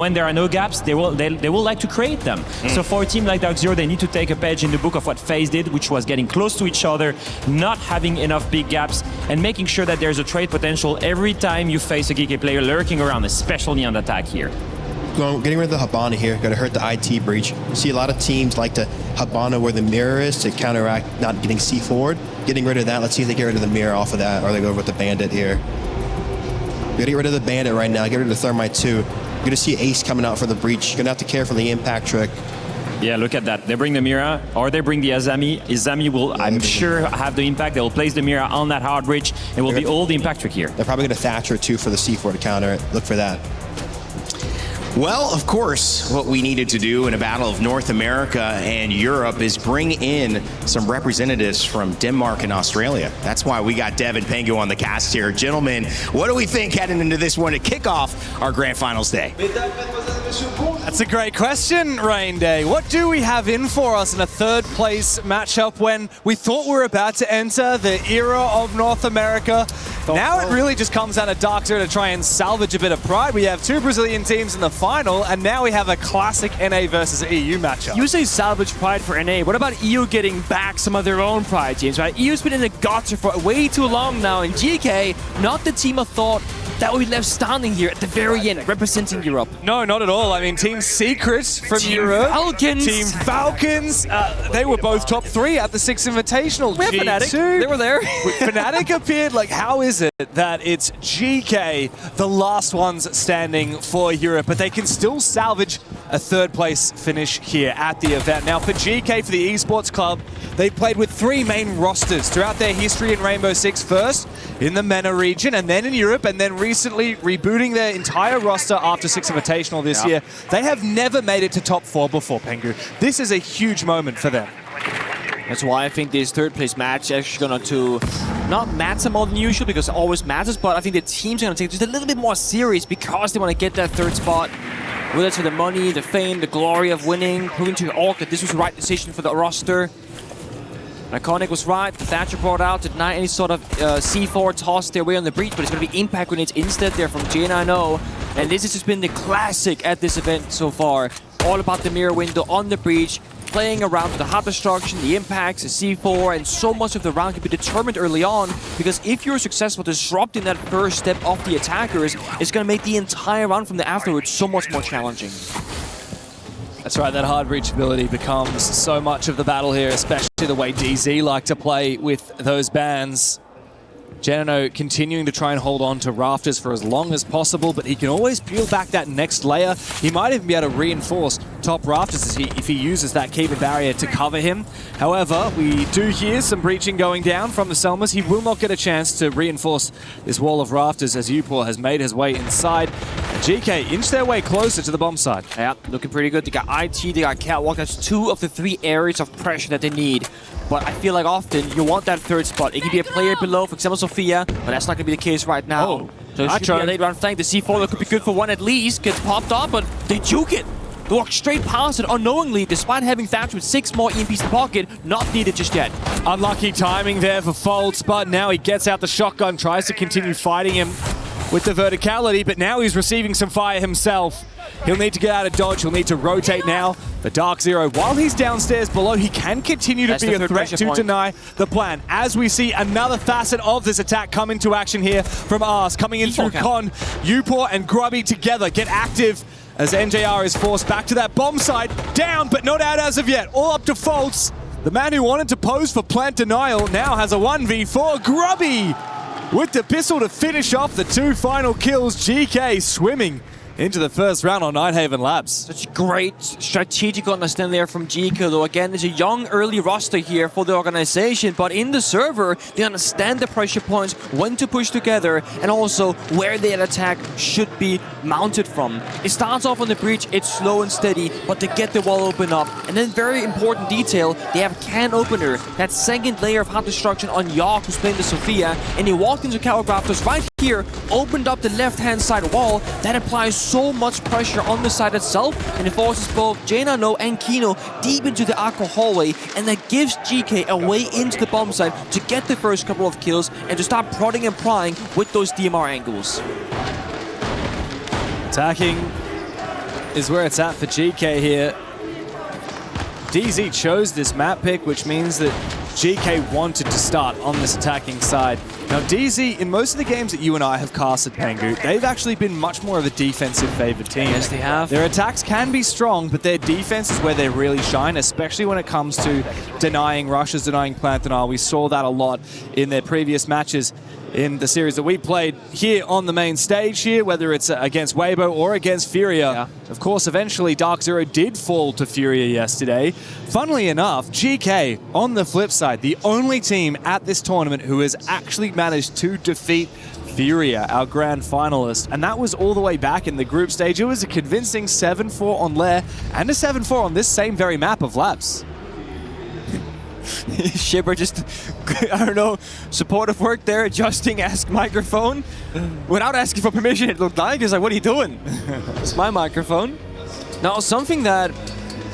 when there are no gaps, they will like to create them. So for a team like DarkZero, they need to take a page in the book of what FaZe did, which was getting close to each other, not having enough big gaps, and making sure that there's a trade potential every time you face a Geekay player lurking around, especially on attack here. Getting rid of the Habana here, going to hurt the IT breach. You see a lot of teams like to Habana where the mirror is to counteract not getting C forward. Getting rid of that, let's see if they get rid of the mirror off of that, or they go with the Bandit here. Get rid of the Bandit right now, get rid of the Thermite too. You're going to see Ace coming out for the breach. You're going to have to carefully impact trick. Yeah, look at that. They bring the Mira, or they bring the Azami. Izami will, I'm sure, have the impact. They will place the Mira on that hard bridge. It will be all the impact trick here. They're probably going to Thatcher too for the C4 to counter it. Look for that. Well, of course, what we needed to do in a battle of North America and Europe is bring in some representatives from Denmark and Australia. That's why we got Dev and Pengu on the cast here. Gentlemen, what do we think heading into this one to kick off our Grand Finals day? That's a great question, Rain Day. What do we have in for us in a third place matchup when we thought we were about to enter the era of North America? Now it really just comes down to DarkZero to try and salvage a bit of pride. We have two Brazilian teams in the final, and now we have a classic NA versus EU matchup. You say salvage pride for NA. What about EU getting back some of their own pride, James? Right? EU's been in the gutter for way too long now, and Geekay, not the team of thought that would be left standing here at the very end, representing Europe. No, not at all. I mean, Team Secret from Europe. Falcons. Team Falcons. They were both top 3 at the Six Invitational. We have Fnatic. They were there. Fnatic appeared. Like, how is it that it's Geekay, the last ones standing for Europe, but they can still salvage a third place finish here at the event? Now, for Geekay, for the Esports Club, they played with 3 main rosters throughout their history in Rainbow Six, first in the MENA region, and then in Europe, and then recently rebooting their entire roster after Six Invitational this year. They have never made it to top 4 before, Pengu. This is a huge moment for them. That's why I think this third place match is actually going to not matter more than usual, because it always matters, but I think the teams are going to take it just a little bit more serious because they want to get that third spot. Whether it's for the money, the fame, the glory of winning, proving to Orc that this was the right decision for the roster. Iconic was right. Thatcher brought out, denied any sort of C4 toss their way on the breach, but it's going to be impact grenades instead there from J9O. And this has just been the classic at this event so far. All about the mirror window on the breach, playing around with the hot destruction, the impacts, the C4, and so much of the round can be determined early on, because if you're successful disrupting that first step of the attackers, it's going to make the entire round from the afterwards so much more challenging. That's right, that hard breach ability becomes so much of the battle here, especially the way DZ like to play with those bans. Genano continuing to try and hold on to rafters for as long as possible, but he can always peel back that next layer. He might even be able to reinforce top rafters if he uses that Keeper barrier to cover him. However, we do hear some breaching going down from the Selmas. He will not get a chance to reinforce this wall of rafters as Upor has made his way inside. Geekay inch their way closer to the bomb side. Yeah, looking pretty good. They got IT, they got Catwalk. That's 2 of the 3 areas of pressure that they need. But I feel like often you want that third spot. It could be a player below, for example, Sophia, but that's not going to be the case right now. So it should be a late round flank. The C4 could be good for one at least. Gets popped off, but they juke it. They walk straight past it unknowingly, despite having Thatcher with 6 more EMPs in the pocket. Not needed just yet. Unlucky timing there for Foltz, but now he gets out the shotgun, tries to continue fighting him with the verticality, but now he's receiving some fire himself. He'll need to get out of dodge. He'll need to rotate now. The DarkZero, while he's downstairs below, he can continue to be a threat to deny the plan. As we see another facet of this attack come into action here from Ars, coming in through Con. Upor and Grubby together get active as NJR is forced back to that bomb site. Down, but not out as of yet. All up to Foltz. The man who wanted to pose for plant denial now has a 1v4. Grubby with the pistol to finish off the 2 final kills. Geekay swimming into the first round on Nighthaven Labs. Such great strategic understanding there from Geekay, though. Again, there's a young early roster here for the organization, but in the server, they understand the pressure points, when to push together, and also where their attack should be mounted from. It starts off on the breach, it's slow and steady, but they get the wall open up. And then very important detail, they have can opener, that second layer of hot destruction on York, who's playing the Sophia, and he walked into Coward Raptors right here, opened up the left-hand side wall. That applies so much pressure on the side itself, and it forces both J9O and Kino deep into the Aqua hallway, and that gives Geekay a way into the bomb site to get the first couple of kills and to start prodding and prying with those DMR angles. Attacking is where it's at for Geekay here. DZ chose this map pick, which means that Geekay wanted to start on this attacking side. Now, DZ, in most of the games that you and I have casted, Pengu, they've actually been much more of a defensive-favored team. Yes, they have. Their attacks can be strong, but their defense is where they really shine, especially when it comes to denying rushes, denying plant denial. We saw that a lot in their previous matches in the series that we played here on the main stage here, whether it's against Weibo or against Furia. Yeah. Of course, eventually DarkZero did fall to Furia yesterday. Funnily enough, GK, on the flip side, the only team at this tournament who has actually managed to defeat Furia, our grand finalist, and that was all the way back in the group stage. It was a convincing 7-4 on Lair and a 7-4 on this same very map of Labs. Shipper just, I don't know, supportive work there, adjusting Ask microphone without asking for permission, it looked like. He's like, what are you doing? It's my microphone. Now, something that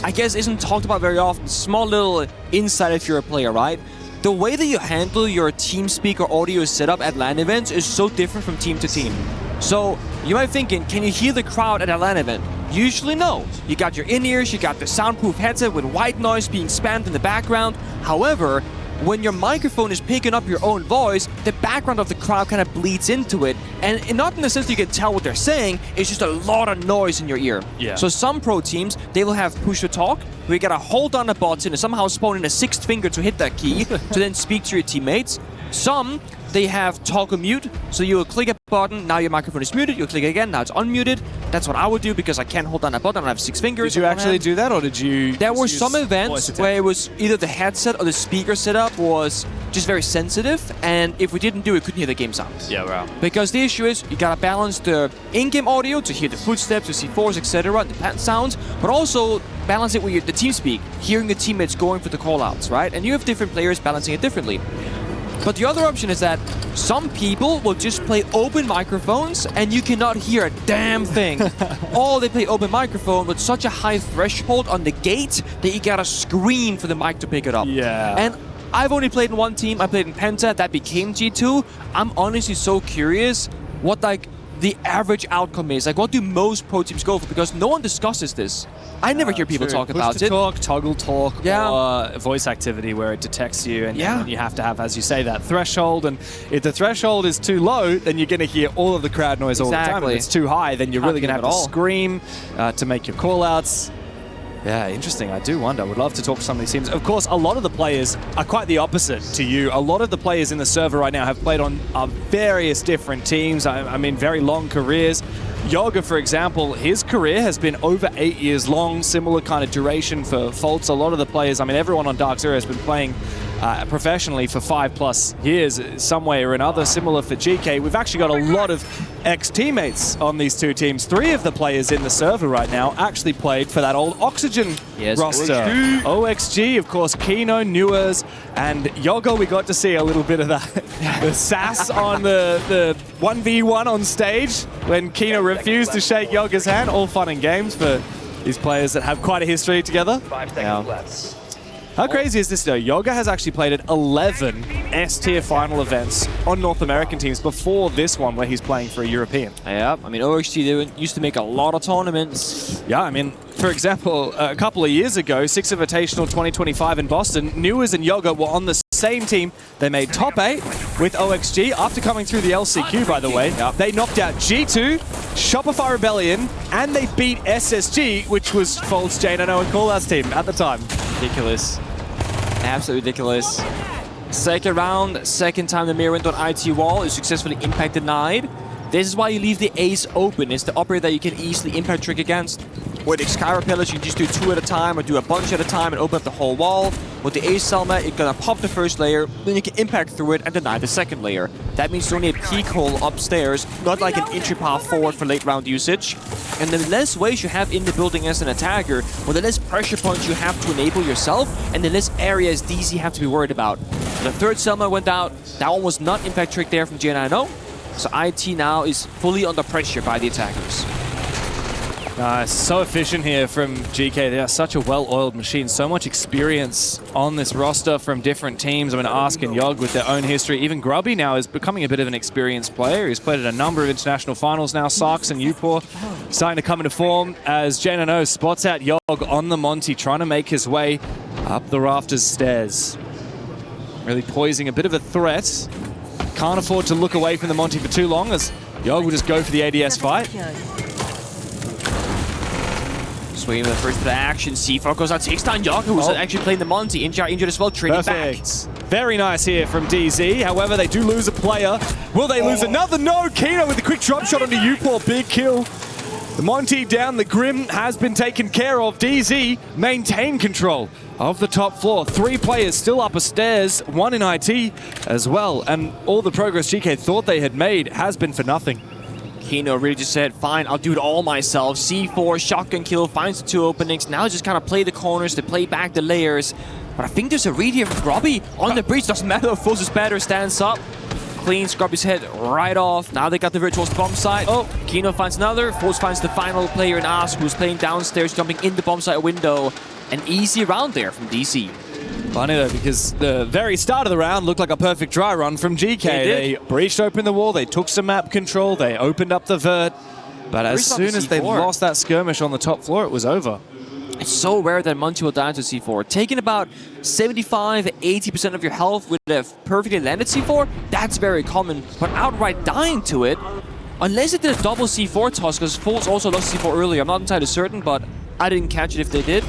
I guess isn't talked about very often, small little insight if you're a player, right? The way that you handle your TeamSpeak or audio setup at LAN events is so different from team to team. So you might be thinking, can you hear the crowd at a LAN event? Usually no. You got your in-ears, you got the soundproof headset with white noise being spammed in the background. However, when your microphone is picking up your own voice, the background of the crowd kind of bleeds into it. And not in the sense that you can tell what they're saying, it's just a lot of noise in your ear. Yeah. So some pro teams, they will have push to talk, where you gotta hold on a button and somehow spawn in a sixth finger to hit that key to then speak to your teammates. Some, they have toggle mute, so you will click a button, now your microphone is muted, you'll click again, now it's unmuted. That's what I would do because I can't hold down a button, I have 6 fingers. Did you actually do that, or did you... There were use some voice events attack? where it was either the headset or the speaker setup was just very sensitive, and if we didn't do it, we couldn't hear the game sound. Yeah, wow. Because the issue is, you gotta balance the in-game audio to hear the footsteps, the C4s, etc., the plant sounds, but also balance it with the TeamSpeak, hearing the teammates going for the callouts, right? And you have different players balancing it differently. But the other option is that some people will just play open microphones and you cannot hear a damn thing. Or they play open microphone with such a high threshold on the gate that you gotta scream for the mic to pick it up. Yeah. And I've only played in one team. I played in Penta. That became G2. I'm honestly so curious what like the average outcome is. Like, what do most pro teams go for? Because no one discusses this. I never hear people talk about Push to it. talk, toggle talk, Yeah. or voice activity where it detects you, and Yeah. then you have to have, as you say, that threshold. And if the threshold is too low, then you're going to hear all of the crowd noise all the time. Exactly. If it's too high, then you're Can't really going to hear have it to at all. scream to make your call-outs. Yeah, interesting. I do wonder. I would love to talk to some of these teams. Of course, a lot of the players are quite the opposite to you. A lot of the players in the server right now have played on various different teams. I mean, very long careers. Yoga, for example, his career has been over 8 years long, similar kind of duration for Fultz. A lot of the players, I mean, everyone on DarkZero has been playing professionally for 5+ years, some way or another, similar for GK. We've actually got a lot of ex-teammates on these two teams. 3 of the players in the server right now actually played for that old Oxygen roster. OXG, of course, Kino, Newers, and Yoga. We got to see a little bit of that, the sass on the 1v1 on stage when Kino refused to shake Yoga's hand. All fun and games for these players that have quite a history together. 5 seconds left. How crazy is this though? Yoga has actually played at 11 S-tier final events on North American teams before this one where he's playing for a European. Yeah, I mean, OXG, they used to make a lot of tournaments. Yeah, I mean, for example, a couple of years ago, 6 Invitational 2025 in Boston, Newers and Yoga were on the same team. They made top 8 with OXG after coming through the LCQ, by the way. They knocked out G2, Shopify Rebellion, and they beat SSG, which was Fultz, JNO, and Callout's team at the time. Ridiculous. Absolutely ridiculous. Second round, second time the mirror went on IT wall is successfully impact denied. This is why you leave the ace open. It's the operator that you can easily impact trick against. With the Sky Repellers, you can just do 2 at a time or do a bunch at a time and open up the whole wall. With the ace Selma, you're gonna pop the first layer, then you can impact through it and deny the second layer. That means you only have peek hole upstairs, not like an entry path forward for late round usage. And the less ways you have in the building as an attacker, well, the less pressure points you have to enable yourself, and the less areas DZ have to be worried about. The third Selma went out. That one was not impact trick there from J9O. So IT now is fully under pressure by the attackers. Nice. So efficient here from Geekay. They are such a well-oiled machine. So much experience on this roster from different teams. I mean, Ask and Yog with their own history. Even Grubby now is becoming a bit of an experienced player. He's played at a number of international finals now. Sarks and Upor starting to come into form as JNO spots out Yog on the Monty, trying to make his way up the rafters stairs. Really poising a bit of a threat. Can't afford to look away from the Monty for too long as Yog will just go for the ADS fight. Swinging with the first bit of action. C4 goes out, takes down Yog, who's actually playing the Monty. Injured as well, trading back. Very nice here from DZ. However, they do lose a player. Will they lose another? No! Kino with the quick drop shot onto Upor. Big kill. The Monty down, the Grim has been taken care of. DZ maintain control of the top floor. 3 players still upstairs, 1 in IT as well. And all the progress GK thought they had made has been for nothing. Kino really just said, fine, I'll do it all myself. C4, shotgun kill, finds the 2 openings. Now just kind of play the corners to play back the layers. But I think there's a read here from Grubby on the bridge. Doesn't matter if Foles is better, stands up. Cleans Grubby's head right off. Now they got the virtual bomb site. Oh, Kino finds another. Foles finds the final player in Ask, who's playing downstairs, jumping in the bomb site window. An easy round there from DC. Funny though, because the very start of the round looked like a perfect dry run from GK. They breached open the wall, they took some map control, they opened up the vert. But as soon as they lost that skirmish on the top floor, it was over. It's so rare that Monty will die to C4. Taking about 75-80% of your health with a perfectly landed C4, that's very common. But outright dying to it, unless it did a double C4 toss, because Foles also lost C4 earlier. I'm not entirely certain, but I didn't catch it if they did.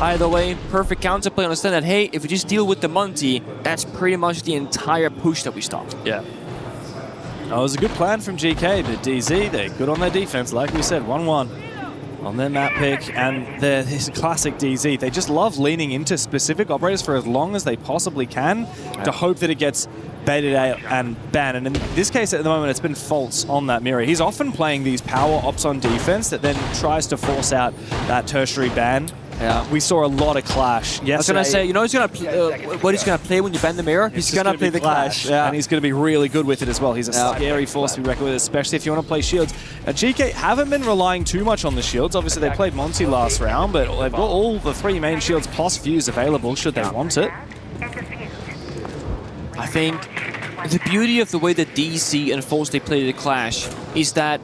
Either way, perfect counterplay. Understand that, hey, if we just deal with the Monty, that's pretty much the entire push that we stopped. Yeah. That was a good plan from GK, but DZ, they're good on their defense. Like we said, 1-1 on their map pick, and this classic DZ. They just love leaning into specific operators for as long as they possibly can to hope that it gets baited out and banned. And in this case, at the moment, it's been Faults on that mirror. He's often playing these power ops on defense that then tries to force out that tertiary ban. Yeah. We saw a lot of Clash. I was going to say, you know he's gonna what he's going to play when you bend the mirror? He's going to play the Clash. Yeah. And he's going to be really good with it as well. He's a scary force to be reckoned with, especially if you want to play shields. And GK haven't been relying too much on the shields. Obviously, they played Monty last round, but they've got all the 3 main shields plus Fuse available should they want it. I think the beauty of the way that DC and Foles they play the Clash is that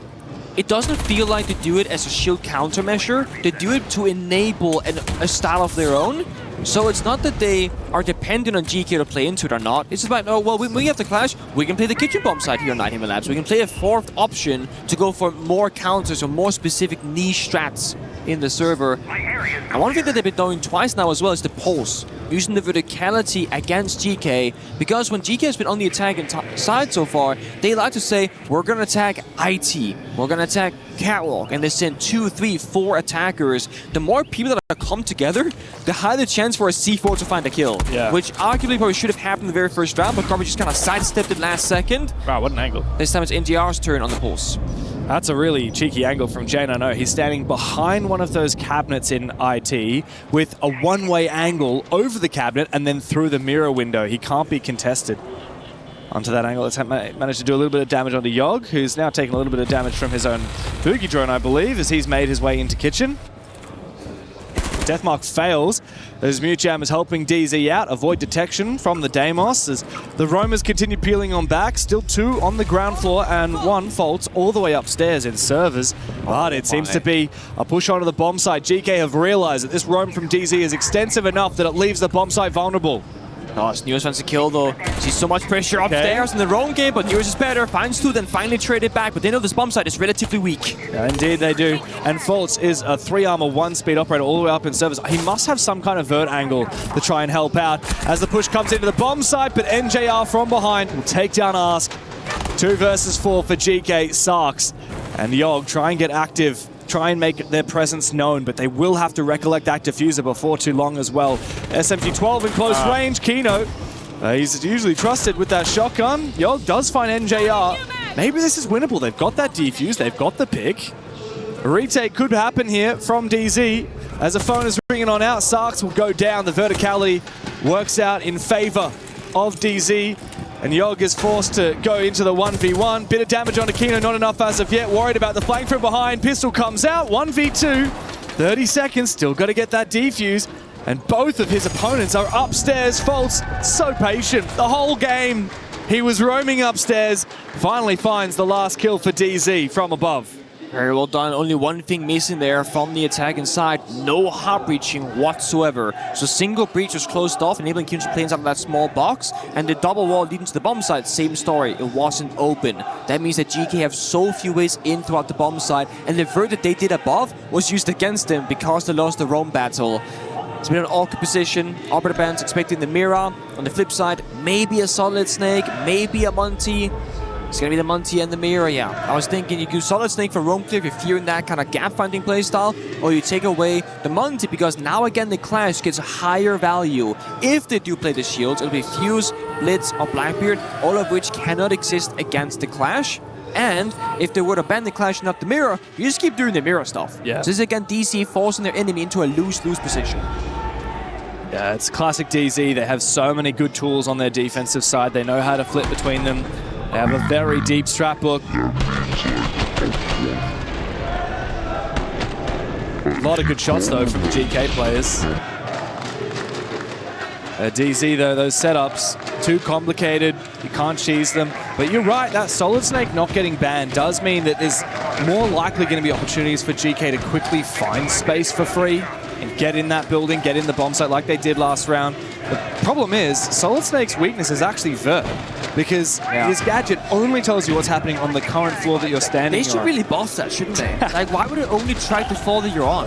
it doesn't feel like they do it as a shield countermeasure. They do it to enable a style of their own. So it's not that they are dependent on GK to play into it or not. It's about, oh, well, we have the Clash. We can play the kitchen bomb side here on Night Labs. We can play a 4th option to go for more counters or more specific niche strats in the server. And one thing that they've been doing twice now as well is the pulse. Using the verticality against GK, because when GK has been on the attacking side so far, they like to say, we're going to attack IT, we're going to attack Catwalk, and they send 2, 3, 4 attackers. The more people that come together, the higher the chance for a C4 to find a kill, which arguably probably should have happened in the very first round, but Carver just kind of sidestepped it last second. Wow, what an angle. This time it's NDR's turn on the pulse. That's a really cheeky angle from JNO. He's standing behind one of those cabinets in IT with a one-way angle over the cabinet and then through the mirror window. He can't be contested. Onto that angle, let's manage to do a little bit of damage onto Yog, who's now taking a little bit of damage from his own Boogie drone, I believe, as he's made his way into kitchen. Deathmark fails as Mute Jam is helping DZ out, avoid detection from the Deimos as the Roamers continue peeling on back. Still 2 on the ground floor and 1 Faults all the way upstairs in servers. But it seems to be a push onto the bomb site. GK have realized that this roam from DZ is extensive enough that it leaves the bomb site vulnerable. Nice, News wants to kill though. Sees so much pressure upstairs in the wrong game, but News is better. Finds 2, then finally trade it back. But they know this bomb site is relatively weak. Yeah, indeed they do. And Faults is a 3 armor, 1 speed operator all the way up in servers. He must have some kind of vert angle to try and help out as the push comes into the bomb site, but NJR from behind will take down Ask. 2 versus 4 for GK, Sarks and Yog try and get active. Try and make their presence known, but they will have to recollect that diffuser before too long as well. SMG-12 in close range. Kino, he's usually trusted with that shotgun. Yog does find NJR. Maybe this is winnable. They've got that defuse. They've got the pick. A retake could happen here from DZ. As the phone is ringing on out, Sarks will go down. The verticality works out in favor of DZ. And Yog is forced to go into the 1v1. Bit of damage on Aquino, not enough as of yet. Worried about the flank from behind. Pistol comes out, 1v2. 30 seconds, still got to get that defuse. And both of his opponents are upstairs. Faults so patient the whole game. He was roaming upstairs. Finally finds the last kill for DZ from above. Very well done. Only one thing missing there from the attack inside. No hop breaching whatsoever. So single breach was closed off, enabling Kim to play inside of that small box. And the double wall leading to the bomb site, same story. It wasn't open. That means that Geekay have so few ways in throughout the bomb site. And the vert that they did above was used against them because they lost the roam battle. It's been an awkward position. Operator Band's expecting the Mira. On the flip side, maybe a Solid Snake, maybe a Monty. It's going to be the Monty and the Mira, yeah. I was thinking you do Solid Snake for roam clear if you're fearing that kind of gap-finding playstyle, or you take away the Monty because now again the Clash gets a higher value. If they do play the shields, it'll be Fuse, Blitz, or Blackbeard, all of which cannot exist against the Clash. And if they were to ban the Clash and not the Mirror, you just keep doing the Mirror stuff. Yeah. So this is again DC forcing their enemy into a lose-lose position. Yeah, it's classic DZ. They have so many good tools on their defensive side. They know how to flip between them. They have a very deep strat book. A lot of good shots, though, from the GK players. DZ, though, those setups, too complicated. You can't cheese them. But you're right, that Solid Snake not getting banned does mean that there's more likely going to be opportunities for GK to quickly find space for free and get in that building, get in the bomb site like they did last round. The problem is, Solid Snake's weakness is actually Vert, because his gadget only tells you what's happening on the current floor that you're standing on. They should really buff that, shouldn't they? Like, why would it only track the floor that you're on?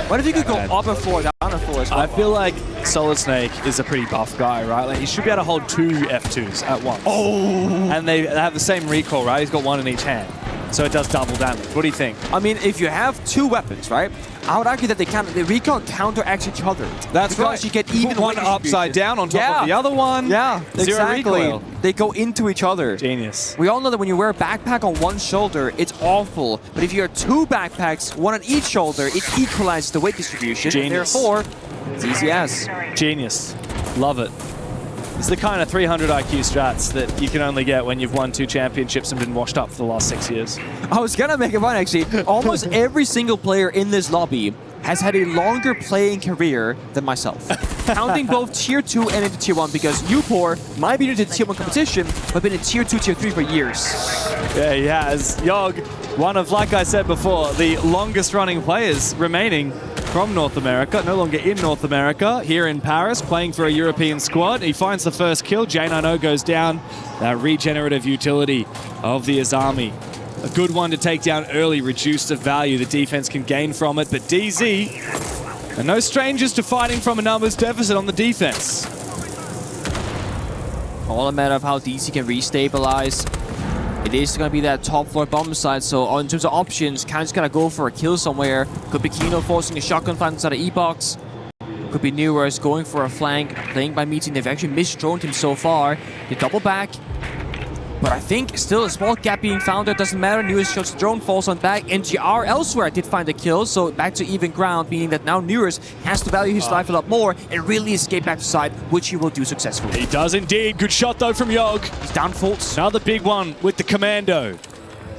What if you could go up a floor, down a floor as well? I feel like Solid Snake is a pretty buff guy, right? Like, he should be able to hold 2 F2s at once. Oh! And they have the same recoil, right? He's got 1 in each hand. So it does double damage. What do you think? I mean, if you have 2 weapons, right? I would argue that the recoil counteracts each other. That's because right. you get even one upside down on top of the other one. Yeah, Zero exactly. recoil. They go into each other. Genius. We all know that when you wear a backpack on one shoulder, it's awful. But if you have 2 backpacks, 1 on each shoulder, it equalizes the weight distribution. Genius. Therefore, it's easy as. Genius. Love it. It's the kind of 300 IQ strats that you can only get when you've won 2 championships and been washed up for the last 6 years. I was gonna make a point, actually. Almost every single player in this lobby has had a longer playing career than myself. Counting both Tier 2 and into Tier 1, because Upor might be new to the Tier 1 competition, but been in Tier 2, Tier 3 for years. Yeah, he has. Yog, one of, like I said before, the longest running players remaining from North America, no longer in North America, here in Paris, playing for a European squad. He finds the first kill. J90 goes down. That regenerative utility of the Azami. A good one to take down early, reduce the value the defense can gain from it. But DZ are no strangers to fighting from a numbers deficit on the defense. All a matter of how DC can restabilize. It is going to be that top floor bomb side, so in terms of options, kind of just going to go for a kill somewhere. Could be Kino forcing a shotgun flank inside of E-Box. Could be Newers going for a flank, playing by meeting. They've actually misdroned him so far. They double back. But I think still a small gap being found there. Doesn't matter. Newers shots the drone, falls on back. NGR elsewhere did find a kill, so back to even ground, meaning that now Newers has to value his life a lot more and really escape back to side, which he will do successfully. He does indeed. Good shot though from Yog. He's down Faults. Another big one with the Commando.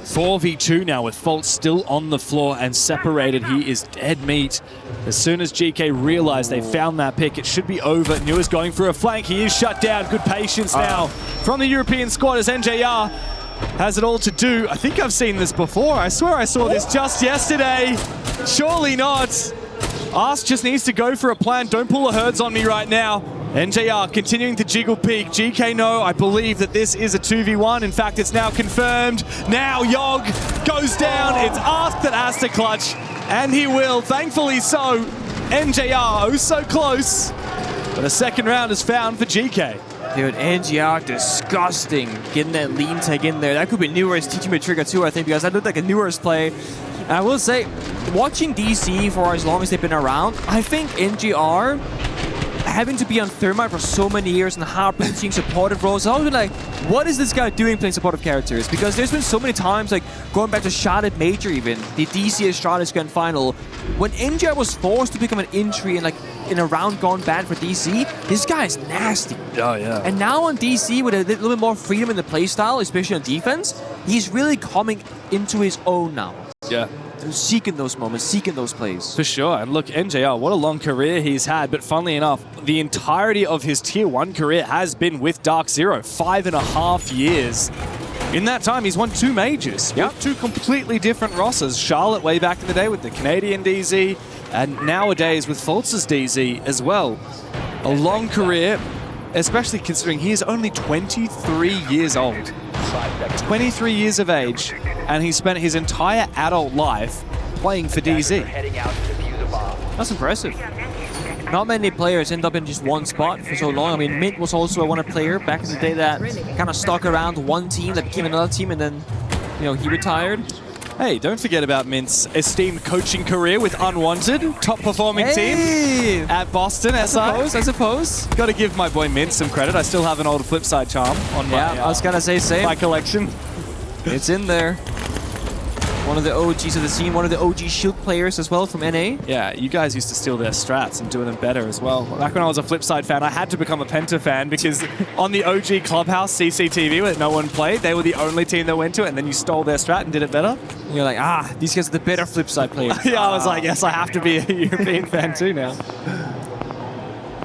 4v2 now with Faults still on the floor and separated. He is dead meat. As soon as GK realized they found that pick, it should be over. Newers going for a flank. He is shut down. Good patience now from the European squad as NJR has it all to do. I think I've seen this before. I swear I saw this just yesterday. Surely not. Arse just needs to go for a plan. Don't pull the herds on me right now. NJR continuing to jiggle peak. GK no, I believe that this is a 2v1. In fact, it's now confirmed. Now Yog goes down. It's Arse that has to clutch, and he will, thankfully so. NJR, oh so close. But a second round is found for GK. Dude, NGR, disgusting. Getting that lean tag in there. That could be Newers teaching me trigger too, I think, because that looked like a Newers play. And I will say, watching DC for as long as they've been around, I think NGR having to be on Thermite for so many years and Harpoon seeing supportive roles, I've always been like, what is this guy doing playing supportive characters? Because there's been so many times, like going back to Charlotte Major even, the DC Charlotte's Grand Final, when MJ was forced to become an entry and like in a round gone bad for DC, this guy is nasty. Oh, yeah. And now on DC, with a little bit more freedom in the playstyle, especially on defense, he's really coming into his own now. Yeah. Seeking those moments, seeking those plays. For sure. And look, NJR, what a long career he's had. But funnily enough, the entirety of his Tier 1 career has been with DarkZero. 5.5 years. In that time, he's won 2 majors. Yep. With 2 completely different rosters. Charlotte way back in the day with the Canadian DZ, and nowadays with Fultz's DZ as well. A long career, especially considering he is only 23 years old. 23 years of age, and he spent his entire adult life playing for DZ. That's impressive. Not many players end up in just one spot for so long. I mean, Mint was also a one player back in the day that kind of stuck around one team that became another team, and then, you know, he retired. Hey, don't forget about Mint's esteemed coaching career with Unwanted, top performing team at Boston, SI. I suppose. Got to give my boy Mint some credit. I still have an old Flipside charm on my, I was gonna say same. my collection. It's in there. One of the OGs of the scene, one of the OG Shield players as well from NA. Yeah, you guys used to steal their strats and do them better as well. Back when I was a Flipside fan, I had to become a Penta fan because on the OG Clubhouse CCTV where no one played, they were the only team that went to it, and then you stole their strat and did it better. And you're like, these guys are the better Flipside players. Yeah, I was like, yes, I have to be a European fan too now.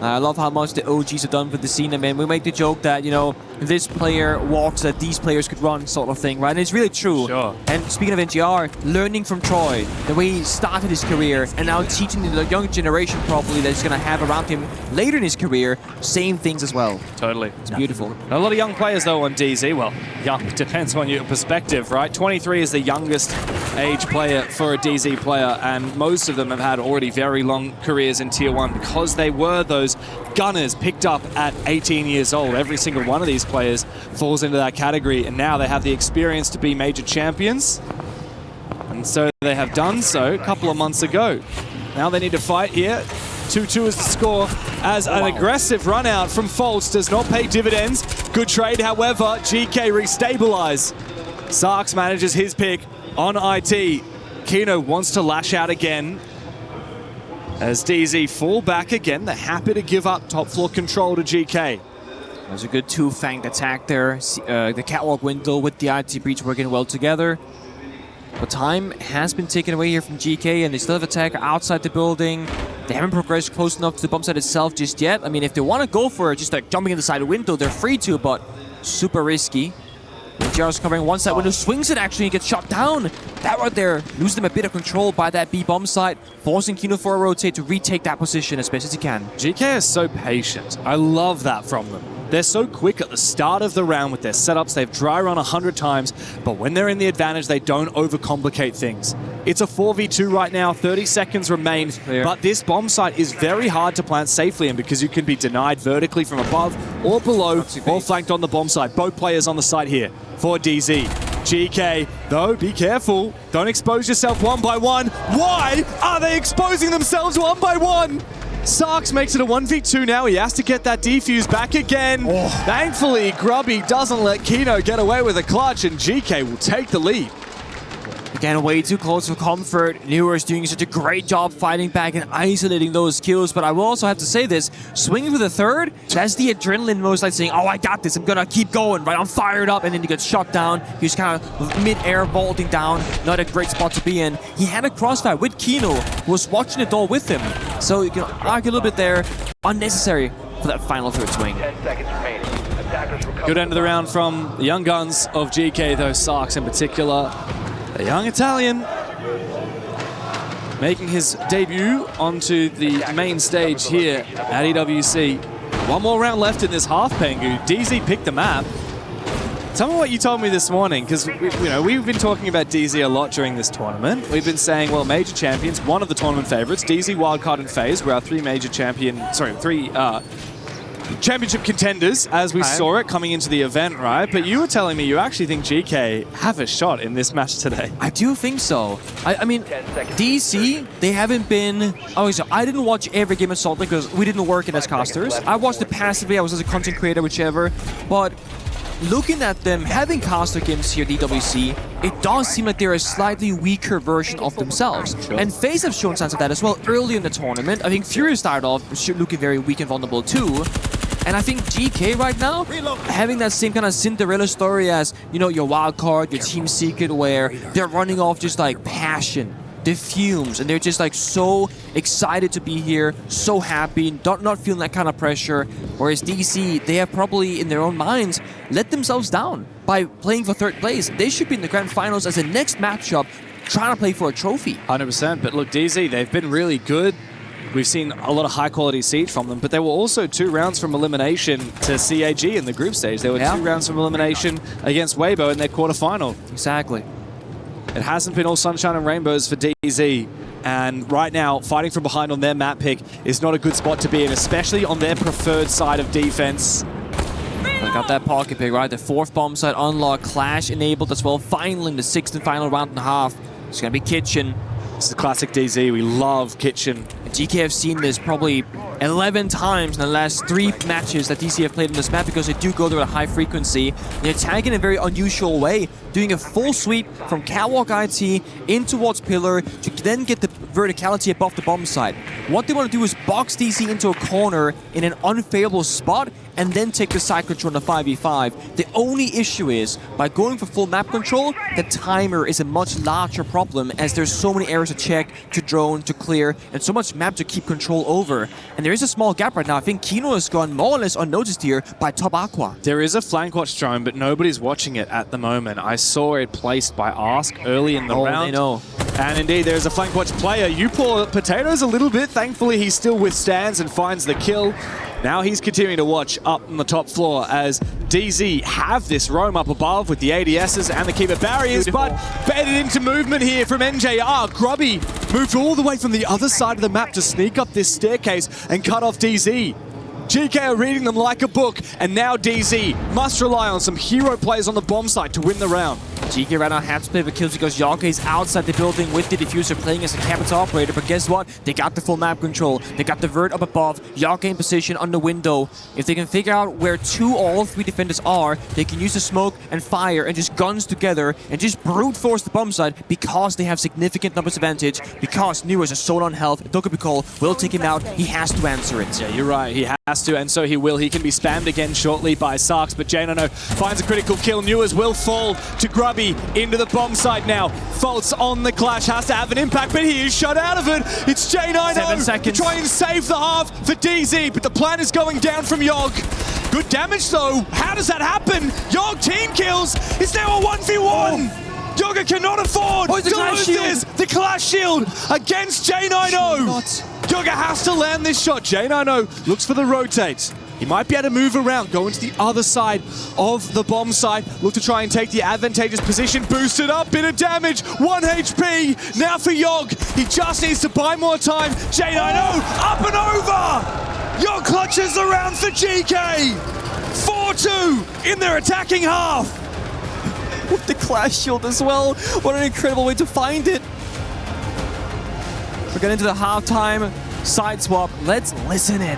I love how much the OGs have done for the scene. I mean, we make the joke that, you know, this player walks that these players could run sort of thing, right? And it's really true. Sure. And speaking of NGR, learning from Troy, the way he started his career, and now teaching the young generation probably that he's going to have around him later in his career, same things as well. Totally. It's beautiful. A lot of young players, though, on DZ. Well, young depends on your perspective, right? 23 is the youngest age player for a DZ player, and most of them have had already very long careers in Tier 1 because they were those gunners picked up at 18 years old. Every single one of these players falls into that category, and now they have the experience to be major champions. And so they have done so a couple of months ago. Now they need to fight here. 2-2 is the score as an aggressive run out from Fultz does not pay dividends. Good trade, however. Geekay restabilize. Sarks manages his pick on IT. Kino wants to lash out again. As DZ fall back again, they're happy to give up top floor control to GK. There's a good two-fanged attack there. The catwalk window with the IT breach working well together. But time has been taken away here from GK, and they still have attack outside the building. They haven't progressed close enough to the bomb site itself just yet. I mean, if they want to go for it, just like jumping in the side window, they're free to, but super risky. JR's covering one side window, swings it actually, and gets shot down. That right there loses them a bit of control by that B bomb site, forcing Kino for a rotate to retake that position as best as he can. GK is so patient. I love that from them. They're so quick at the start of the round with their setups. They've dry run 100 times, but when they're in the advantage, they don't overcomplicate things. It's a 4v2 right now, 30 seconds remain, but this bomb site is very hard to plant safely in because you can be denied vertically from above or below or flanked on the bomb site. Both players on the site here for DZ. GK, though, be careful. Don't expose yourself one by one. Why are they exposing themselves one by one? Sarks makes it a 1v2 now. He has to get that defuse back again. Thankfully, Grubby doesn't let Kino get away with a clutch, and GK will take the lead. Again, way too close for comfort. Newer is doing such a great job fighting back and isolating those kills, but I will also have to say this, swinging for the third, that's the adrenaline most like saying, oh, I got this, I'm gonna keep going, right? I'm fired up, and then he gets shot down. He's kind of mid-air vaulting down, not a great spot to be in. He had a crossfire with Kino, who was watching it all with him. So you can argue a little bit there, unnecessary for that final third swing. 10 seconds remaining. Attackers recover. Good end of the round from the young guns of GK, though, Sarks in particular. A young Italian making his debut onto the main stage here at EWC. One more round left in this half, Pengu. DZ picked the map. Tell me what you told me this morning, because we've been talking about DZ a lot during this tournament. We've been saying, well, major champions, one of the tournament favorites, DZ, Wildcard, and FaZe were our three championship contenders as we saw it coming into the event, right? But you were telling me you actually think Geekay have a shot in this match today. I do think so. I mean, DC, they haven't been... Oh, so I didn't watch every game of Salt Lake because we didn't work it as casters. I watched it passively. I was as a content creator, whichever. But looking at them, having caster games here at EWC, it does seem like they're a slightly weaker version of themselves. Sure. And FaZe have shown signs of that as well early in the tournament. I think Fury started off looking very weak and vulnerable too. And I think GK right now, having that same kind of Cinderella story as, you know, your wild card, your team secret, where they're running off just like passion, the fumes, and they're just like so excited to be here, so happy, not feeling that kind of pressure. Whereas DC, they have probably in their own minds let themselves down by playing for third place. They should be in the grand finals as the next matchup, trying to play for a trophy. 100%, but look, DZ, they've been really good. We've seen a lot of high-quality siege from them, but they were also 2 rounds from elimination to CAG in the group stage. They were 2 rounds from elimination against Weibo in their quarterfinal. Exactly. It hasn't been all sunshine and rainbows for DZ, and right now, fighting from behind on their map pick is not a good spot to be in, especially on their preferred side of defense. They got that pocket pick, right? The 4th bomb site unlock, Clash enabled as well. Finally, in the 6th and final round and a half, it's going to be Kitchen. It's the classic DZ. We love Kitchen. GK have seen this probably 11 times in the last 3 matches that DC have played on this map because they do go there at a high frequency. They attack in a very unusual way, doing a full sweep from Catwalk IT in towards Pillar to then get the verticality above the bomb site. What they want to do is box DC into a corner in an unfavorable spot and then take the side control in a 5v5. The only issue is, by going for full map control, the timer is a much larger problem as there's so many areas to check, to drone, to clear, and so much map to keep control over. And there is a small gap right now. I think Kino has gone more or less unnoticed here by Top Aqua. There is a flank watch drone, but nobody's watching it at the moment. I saw it placed by Ask early in the round. They know. And indeed, there's a flank watch player. You pour potatoes a little bit. Thankfully, he still withstands and finds the kill. Now he's continuing to watch up on the top floor as DZ have this roam up above with the ADSs and the keeper barriers, but bedded into movement here from NJR. Grubby moved all the way from the other side of the map to sneak up this staircase and cut off DZ. GK are reading them like a book, and now DZ must rely on some hero plays on the bomb site to win the round. GK right now has to play for kills because Yoke is outside the building with the diffuser playing as a capital operator, but guess what? They got the full map control. They got the vert up above, Yoke in position on the window. If they can figure out where 2 or all 3 defenders are, they can use the smoke and fire and just guns together and just brute force the bomb site because they have significant numbers advantage, because Nero is so on health. Dokubikol will take him out. He has to answer it. Yeah, you're right. He has to, and so he will. He can be spammed again shortly by Sarks, but J9O finds a critical kill. Newers will fall to Grubby into the bomb site now. Faults on the Clash, has to have an impact, but he is shut out of it. It's J9O 7 seconds. to try and save the half for DZ, but the plan is going down from Yogg. Good damage though. How does that happen? Yogg team kills. It's now a 1v1. Yogga cannot afford to lose this. The Clash shield against J9O. Yogga has to land this shot. J9O looks for the rotate. He might be able to move around, go into the other side of the bomb site, look to try and take the advantageous position, boosted up, bit of damage, 1 HP, now for Yogg. He just needs to buy more time. J9O up and over! Yogg clutches the round for GK. 4-2 in their attacking half. With the Clash shield as well. What an incredible way to find it. We're getting into the halftime side swap. Let's listen in.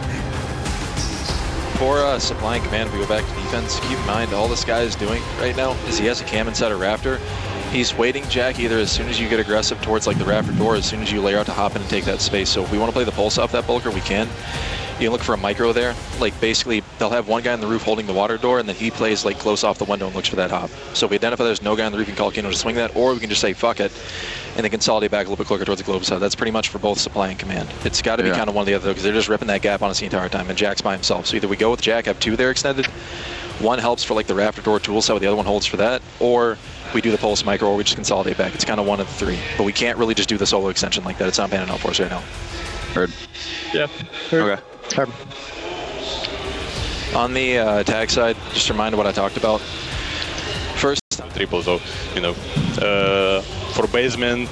For supply and command, if we go back to defense, keep in mind all this guy is doing right now is he has a cam inside a Raptor. He's waiting Jack either as soon as you get aggressive towards like the Raptor door, as soon as you layer out to hop in and take that space. So if we want to play the pulse off that bulker, we can. You can look for a micro there. Like basically, they'll have one guy on the roof holding the water door, and then he plays like close off the window and looks for that hop. So if we identify there's no guy on the roof, we can call Kino to swing that, or we can just say fuck it, and then consolidate back a little bit quicker towards the globe side. That's pretty much for both supply and command. It's got to be kind of one or the other, because they're just ripping that gap on us the entire time, and Jack's by himself. So either we go with Jack, have 2 there extended, one helps for like the Raptor door tool side, the other one holds for that, or we do the pulse micro, or we just consolidate back. It's kind of one of the 3. But we can't really just do the solo extension like that. It's not panning out for us right now. Heard. Yeah. Heard. Okay. Heard. On the attack side, just a reminder what I talked about. First, triple, so For basement,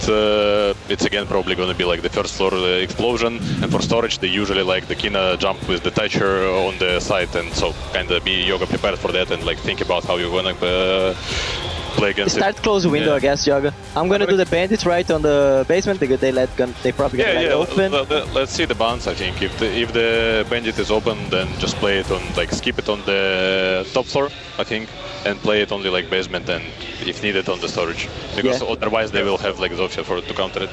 it's again probably going to be like the first floor explosion, and for storage, they usually like the Kina jump with the Thatcher on the side, and so kind of be Yoga prepared for that and like think about how you're going to play against Start close window, I guess, Yoga. I'm gonna do the bandits right on the basement because they probably gonna let it open. Let's see the bounce. I think if the bandit is open, then just play it on like skip it on the top floor, I think, and play it only like basement and if needed on the storage, because otherwise they will have like Zofia to counter it.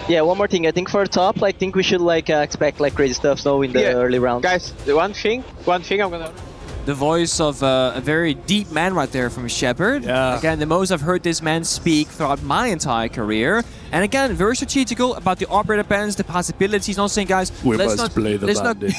Yeah, one more thing. I think for top, I think we should like expect like crazy stuff. So in the early rounds, guys, the one thing I'm gonna. The voice of a very deep man right there from Shepard. Yeah. Again, the most I've heard this man speak throughout my entire career. And again, very strategical about the operator bans, the possibilities. Not saying, guys, let's not play the bandit.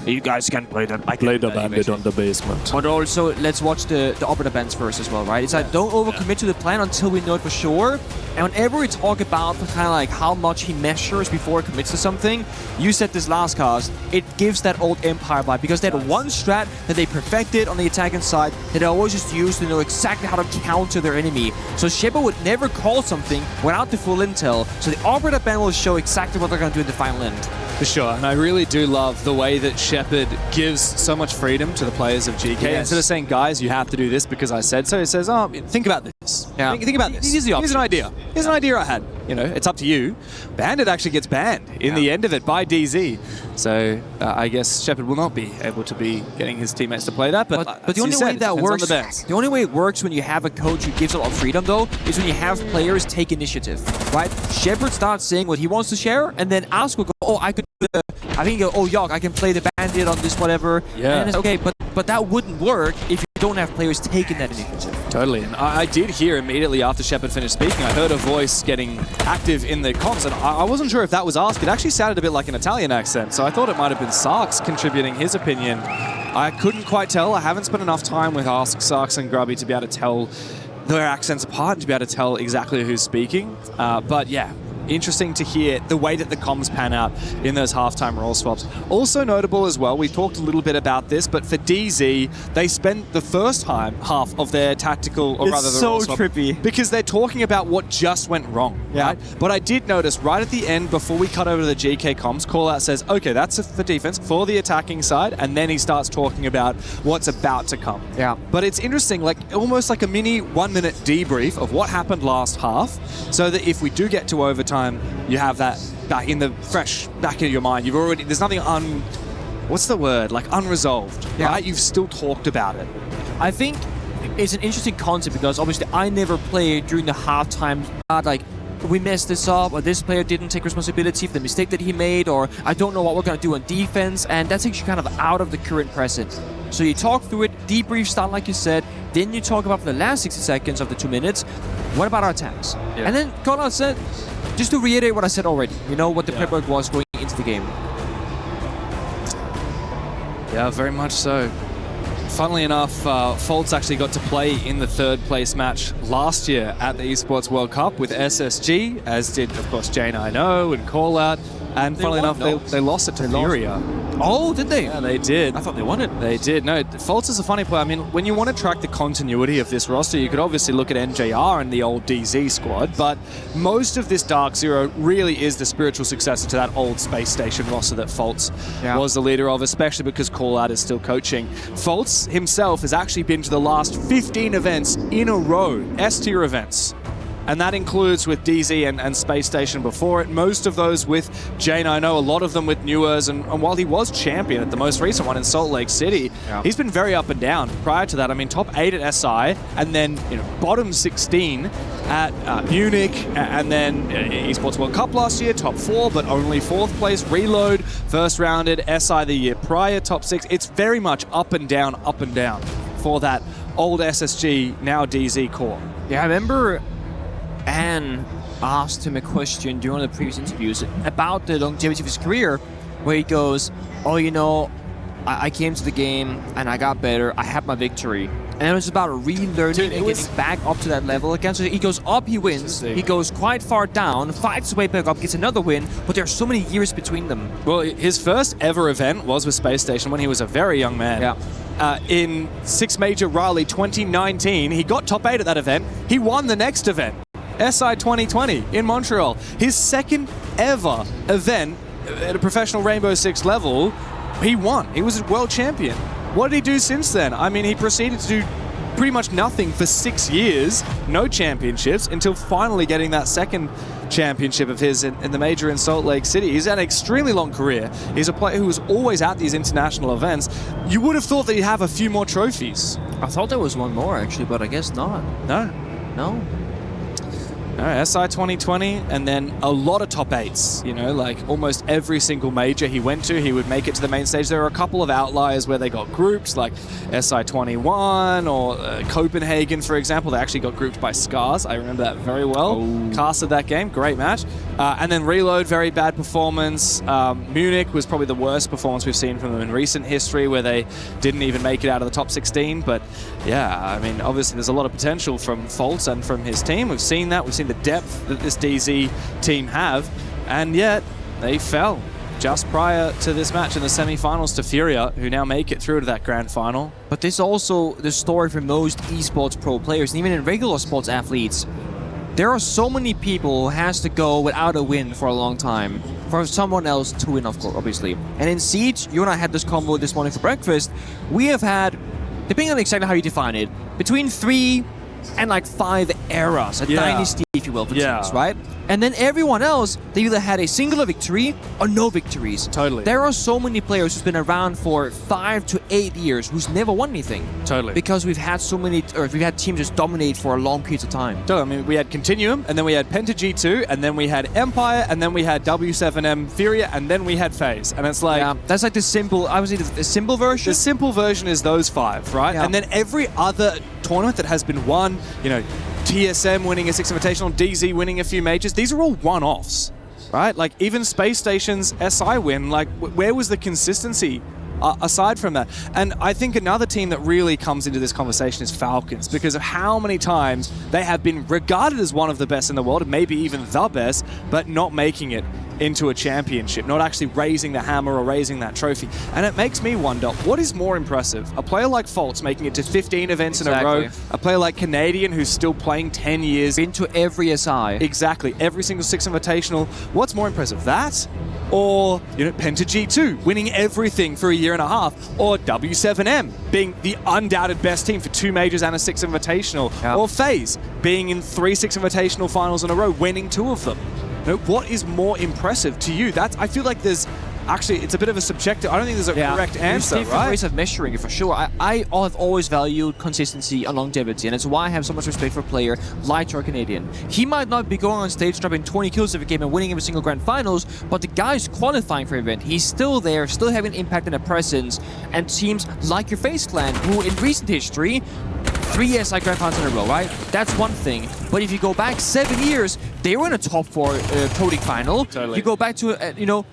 You guys can play the bandit on the basement. But also, let's watch the operator bans first as well, right? It's like, don't overcommit to the plan until we know it for sure. And whenever we talk about kind of like how much he measures before he commits to something, you said this last cast, it gives that old Empire vibe, because they had one strat that they perfected on the attacking side that they always just used to know exactly how to counter their enemy. So Shepard would never call something without the full intel, so the operator ban will show exactly what they're going to do in the final end. For sure, and I really do love the way that Shepard gives so much freedom to the players of Geekay. Yes. Instead of saying, guys, you have to do this because I said so, he says, oh, think about this. Yeah. Think about this. Here's an idea. Here's an idea I had. You know, it's up to you. Bandit actually gets banned in the end of it by DZ. So I guess Shepard will not be able to be getting his teammates to play that. But the only way that works, the only way it works when you have a coach who gives a lot of freedom, though, is when you have players take initiative, right? Shepard starts saying what he wants to share, and then Ask will go, oh, I could do the, I think, oh, Yogg, I can play the bandit on this, whatever. Yeah. And it's okay, but that wouldn't work if you don't have players taking that initiative. Totally, and I did hear immediately after Shepard finished speaking, I heard a voice getting active in the comms, and I wasn't sure if that was Ask. It actually sounded a bit like an Italian accent, so I thought it might have been Sarks contributing his opinion. I couldn't quite tell. I haven't spent enough time with Ask, Sarks, and Grubby to be able to tell their accents apart and to be able to tell exactly who's speaking. But yeah, interesting to hear the way that the comms pan out in those halftime role swaps. Also notable as well, we talked a little bit about this, but for DZ, they spent the first half of their tactical, or rather the role swap, trippy. because they're talking about what just went wrong, right? But I did notice right at the end, before we cut over to the GK comms, Callout says, okay, that's for defense, for the attacking side, and then he starts talking about what's about to come. Yeah. But it's interesting, like almost like a mini 1-minute debrief of what happened last half, so that if we do get to overtime, you have that back in the back of your mind. You've already, there's nothing what's the word? Like unresolved, right? You've still talked about it. I think it's an interesting concept because obviously I never played during the halftime, like we messed this up, or this player didn't take responsibility for the mistake that he made, or I don't know what we're going to do on defense, and that's actually kind of out of the current present. So you talk through it, debrief style like you said, then you talk about for the last 60 seconds of the 2 minutes, what about our attacks? And then Callout said, just to reiterate what I said already, you know, what the prep work was going into the game. Yeah, very much so. Funnily enough, Faults actually got to play in the third place match last year at the Esports World Cup with SSG, as did, of course, J9O and Callout. And funnily enough, they lost it to Furia. Oh, did they? Yeah, they did. I thought they won it. They did. No, Faults is a funny player. I mean, when you want to track the continuity of this roster, you could obviously look at NJR and the old DZ squad, but most of this DarkZero really is the spiritual successor to that old Space Station roster that Faults was the leader of, especially because Callout is still coaching. Faults himself has actually been to the last 15 events in a row, S-tier events. And that includes with DZ and Space Station before it, most of those with J9O, a lot of them with Newers, and while he was champion at the most recent one in Salt Lake City, he's been very up and down. Prior to that, I mean, top 8 at SI, and then bottom 16 at Munich, and then Esports World Cup last year, top 4, but only 4th place. Reload, first rounded, SI the year prior, top 6. It's very much up and down for that old SSG, now DZ core. Yeah, I remember Anne asked him a question during the previous interviews about the longevity of his career, where he goes, oh, you know, I came to the game and I got better, I had my victory. And it was about relearning and getting back up to that level again. So he goes up, he wins, he goes quite far down, fights his way back up, gets another win, but there are so many years between them. Well, his first ever event was with Space Station when he was a very young man. In 6 Major Raleigh 2019, he got top 8 at that event. He won the next event. SI 2020 in Montreal. His second ever event at a professional Rainbow Six level, he won. He was a world champion. What did he do since then? I mean, he proceeded to do pretty much nothing for 6 years, no championships, until finally getting that second championship of his in the major in Salt Lake City. He's had an extremely long career. He's a player who was always at these international events. You would have thought that he'd have a few more trophies. I thought there was one more, actually, but I guess not. No. No. All right, SI 2020, and then a lot of top 8s. You know, like almost every single major he went to, he would make it to the main stage. There are a couple of outliers where they got grouped, like SI 21 or Copenhagen, for example. They actually got grouped by Scars. I remember that very well. Casted that game, great match. And then Reload, very bad performance. Munich was probably the worst performance we've seen from them in recent history, where they didn't even make it out of the top 16. But yeah, I mean, obviously there's a lot of potential from Fultz and from his team. We've seen that. We've seen the depth that this DZ team have, and yet they fell just prior to this match in the semi-finals to Furia, who now make it through to that grand final. But this is also the story for most esports pro players, and even in regular sports athletes. There are so many people who has to go without a win for a long time for someone else to win, of course, obviously. And in Siege, you and I had this combo this morning for breakfast. We have had, depending on exactly how you define it, between 3 and like 5 eras, a dynasty, if you will, for teams, right? And then everyone else, they either had a singular victory or no victories. Totally. There are so many players who's been around for 5 to 8 years who's never won anything. Totally. Because we've had so many, or we've had teams just dominate for a long period of time. I mean, we had Continuum, and then we had Penta G2, and then we had Empire, and then we had W7M Furia, and then we had FaZe. And it's like... Yeah, that's like the simple, I would say the simple version. The simple version is those 5, right? Yeah. And then every other tournament that has been won, you know, TSM winning a 6 Invitational, DZ winning a few majors, these are all one-offs, right? Like, even Space Station's SI win, like, where was the consistency aside from that? And I think another team that really comes into this conversation is Falcons, because of how many times they have been regarded as one of the best in the world, maybe even the best, but not making it into a championship, not actually raising the hammer or raising that trophy. And it makes me wonder, what is more impressive? A player like Fultz making it to 15 events in a row, a player like Canadian who's still playing 10 years. Into every SI. Exactly, every single 6 Invitational. What's more impressive, that? Or, you know, Penta G2 winning everything for a year and a half, or W7M being the undoubted best team for 2 majors and a 6 Invitational, or FaZe being in 3 6 Invitational finals in a row, winning 2 of them. You know, what is more impressive to you? I feel like there's actually, it's a bit of a subjective. I don't think there's a correct answer, There's different ways of measuring it for sure. I have always valued consistency and longevity, and it's why I have so much respect for a player like Joe Canadian. He might not be going on stage dropping 20 kills every game and winning every single grand finals, but the guy's qualifying for an event. He's still there, still having impact and a presence, and teams like your FaZe Clan, who in recent history, 3 SI Grand Finals in a row, right? That's one thing. But if you go back 7 years, they were in a top 4 Pro League final. Totally. You go back to,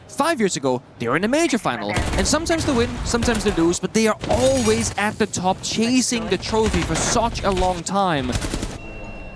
5 years ago, they were in a major final. And sometimes they win, sometimes they lose, but they are always at the top, chasing the trophy for such a long time.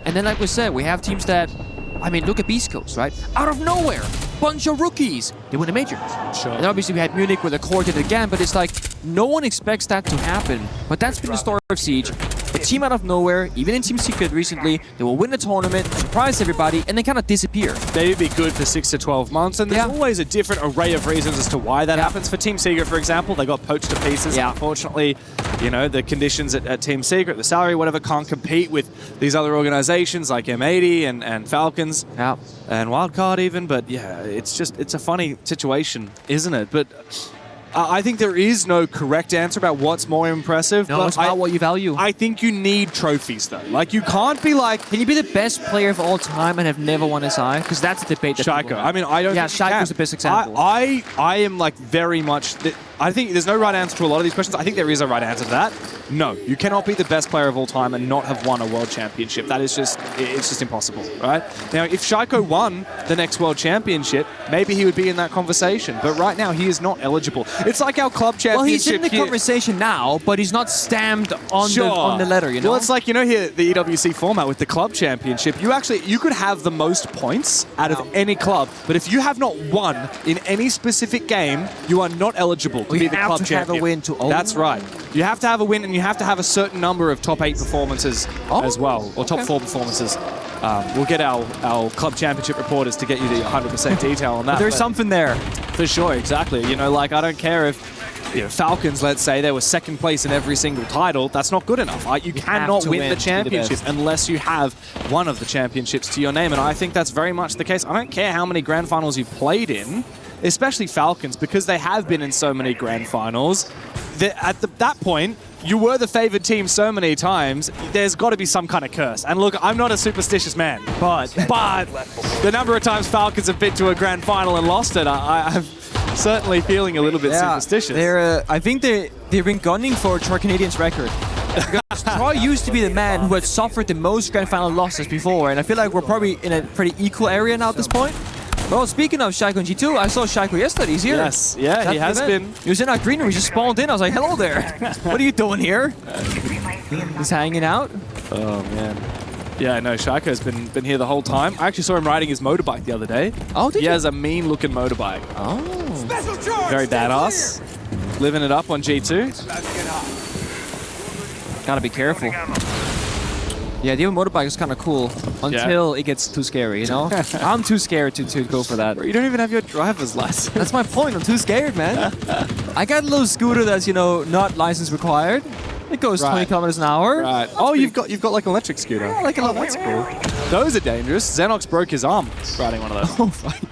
And then, like we said, we have teams that, I mean, look at Beast Coast, right? Out of nowhere, bunch of rookies, they win a major. Sure. And obviously we had Munich where the core did it again, but it's like, no one expects that to happen. But that's been the story of Siege. A team out of nowhere, even in Team Secret recently, they will win the tournament, surprise everybody, and then kind of disappear. They'd be good for 6 to 12 months, and there's always a different array of reasons as to why that happens. For Team Secret, for example, they got poached to pieces. Unfortunately, you know, the conditions at Team Secret, the salary, whatever, can't compete with these other organizations like M80 and Falcons and Wildcard even. But yeah, it's a funny situation, isn't it? But I think there is no correct answer about what's more impressive. No, but it's about what you value. I think you need trophies, though. Like, you can't be like... Can you be the best player of all time and have never won SI? Because that's a debate that Shaiko. I mean, I don't think Shaiko's the best example. I am, like, very much... I think there's no right answer to a lot of these questions. I think there is a right answer to that. No, you cannot be the best player of all time and not have won a world championship. That is just, it's just impossible, right? Now, if Shaiko won the next world championship, maybe he would be in that conversation. But right now, he is not eligible. It's like our club championship. Well, he's in the conversation now, but he's not stamped on the letter, you know? Well, it's like, you know, here, the EWC format with the club championship, you could have the most points out of any club, but if you have not won in any specific game, you are not eligible to be the club champion. You have to have a win to own. That's right. You have to have a win, and you have to have a certain number of top 8 performances as well, or top 4 performances. We'll get our club championship reporters to get you the 100% detail on that. But there's something there. For sure, exactly. You know, like, I don't care if Falcons, let's say, they were second place in every single title. That's not good enough. You cannot win the championship unless you have one of the championships to your name, and I think that's very much the case. I don't care how many grand finals you've played in, especially Falcons, because they have been in so many grand finals. At that point, you were the favored team so many times, there's got to be some kind of curse. And look, I'm not a superstitious man, but the number of times Falcons have been to a grand final and lost it, I'm certainly feeling a little bit superstitious. I think they've been gunning for Troy Canadian's record. Because Troy used to be the man who had suffered the most grand final losses before, and I feel like we're probably in a pretty equal area now at this point. Well, speaking of Shaiko and G2, I saw Shaiko yesterday. He's here. Yes, yeah, he has been. He was in our green room. He just spawned in. I was like, hello there. What are you doing here? He's hanging out. Oh, man. Yeah, no, Shaiko's been here the whole time. I actually saw him riding his motorbike the other day. Oh, did he you? has a mean-looking motorbike. Oh. Very badass. Living it up on G2. Gotta be careful. Yeah, the motorbike is kind of cool until it gets too scary, you know? I'm too scared to go for that. You don't even have your driver's license. That's my point. I'm too scared, man. I got a little scooter that's, you know, not license required. It goes 20 kilometers an hour. Right. Oh, you've got like an electric scooter. Yeah, like that's cool. Those are dangerous. Xenox broke his arm riding one of those. Oh, right.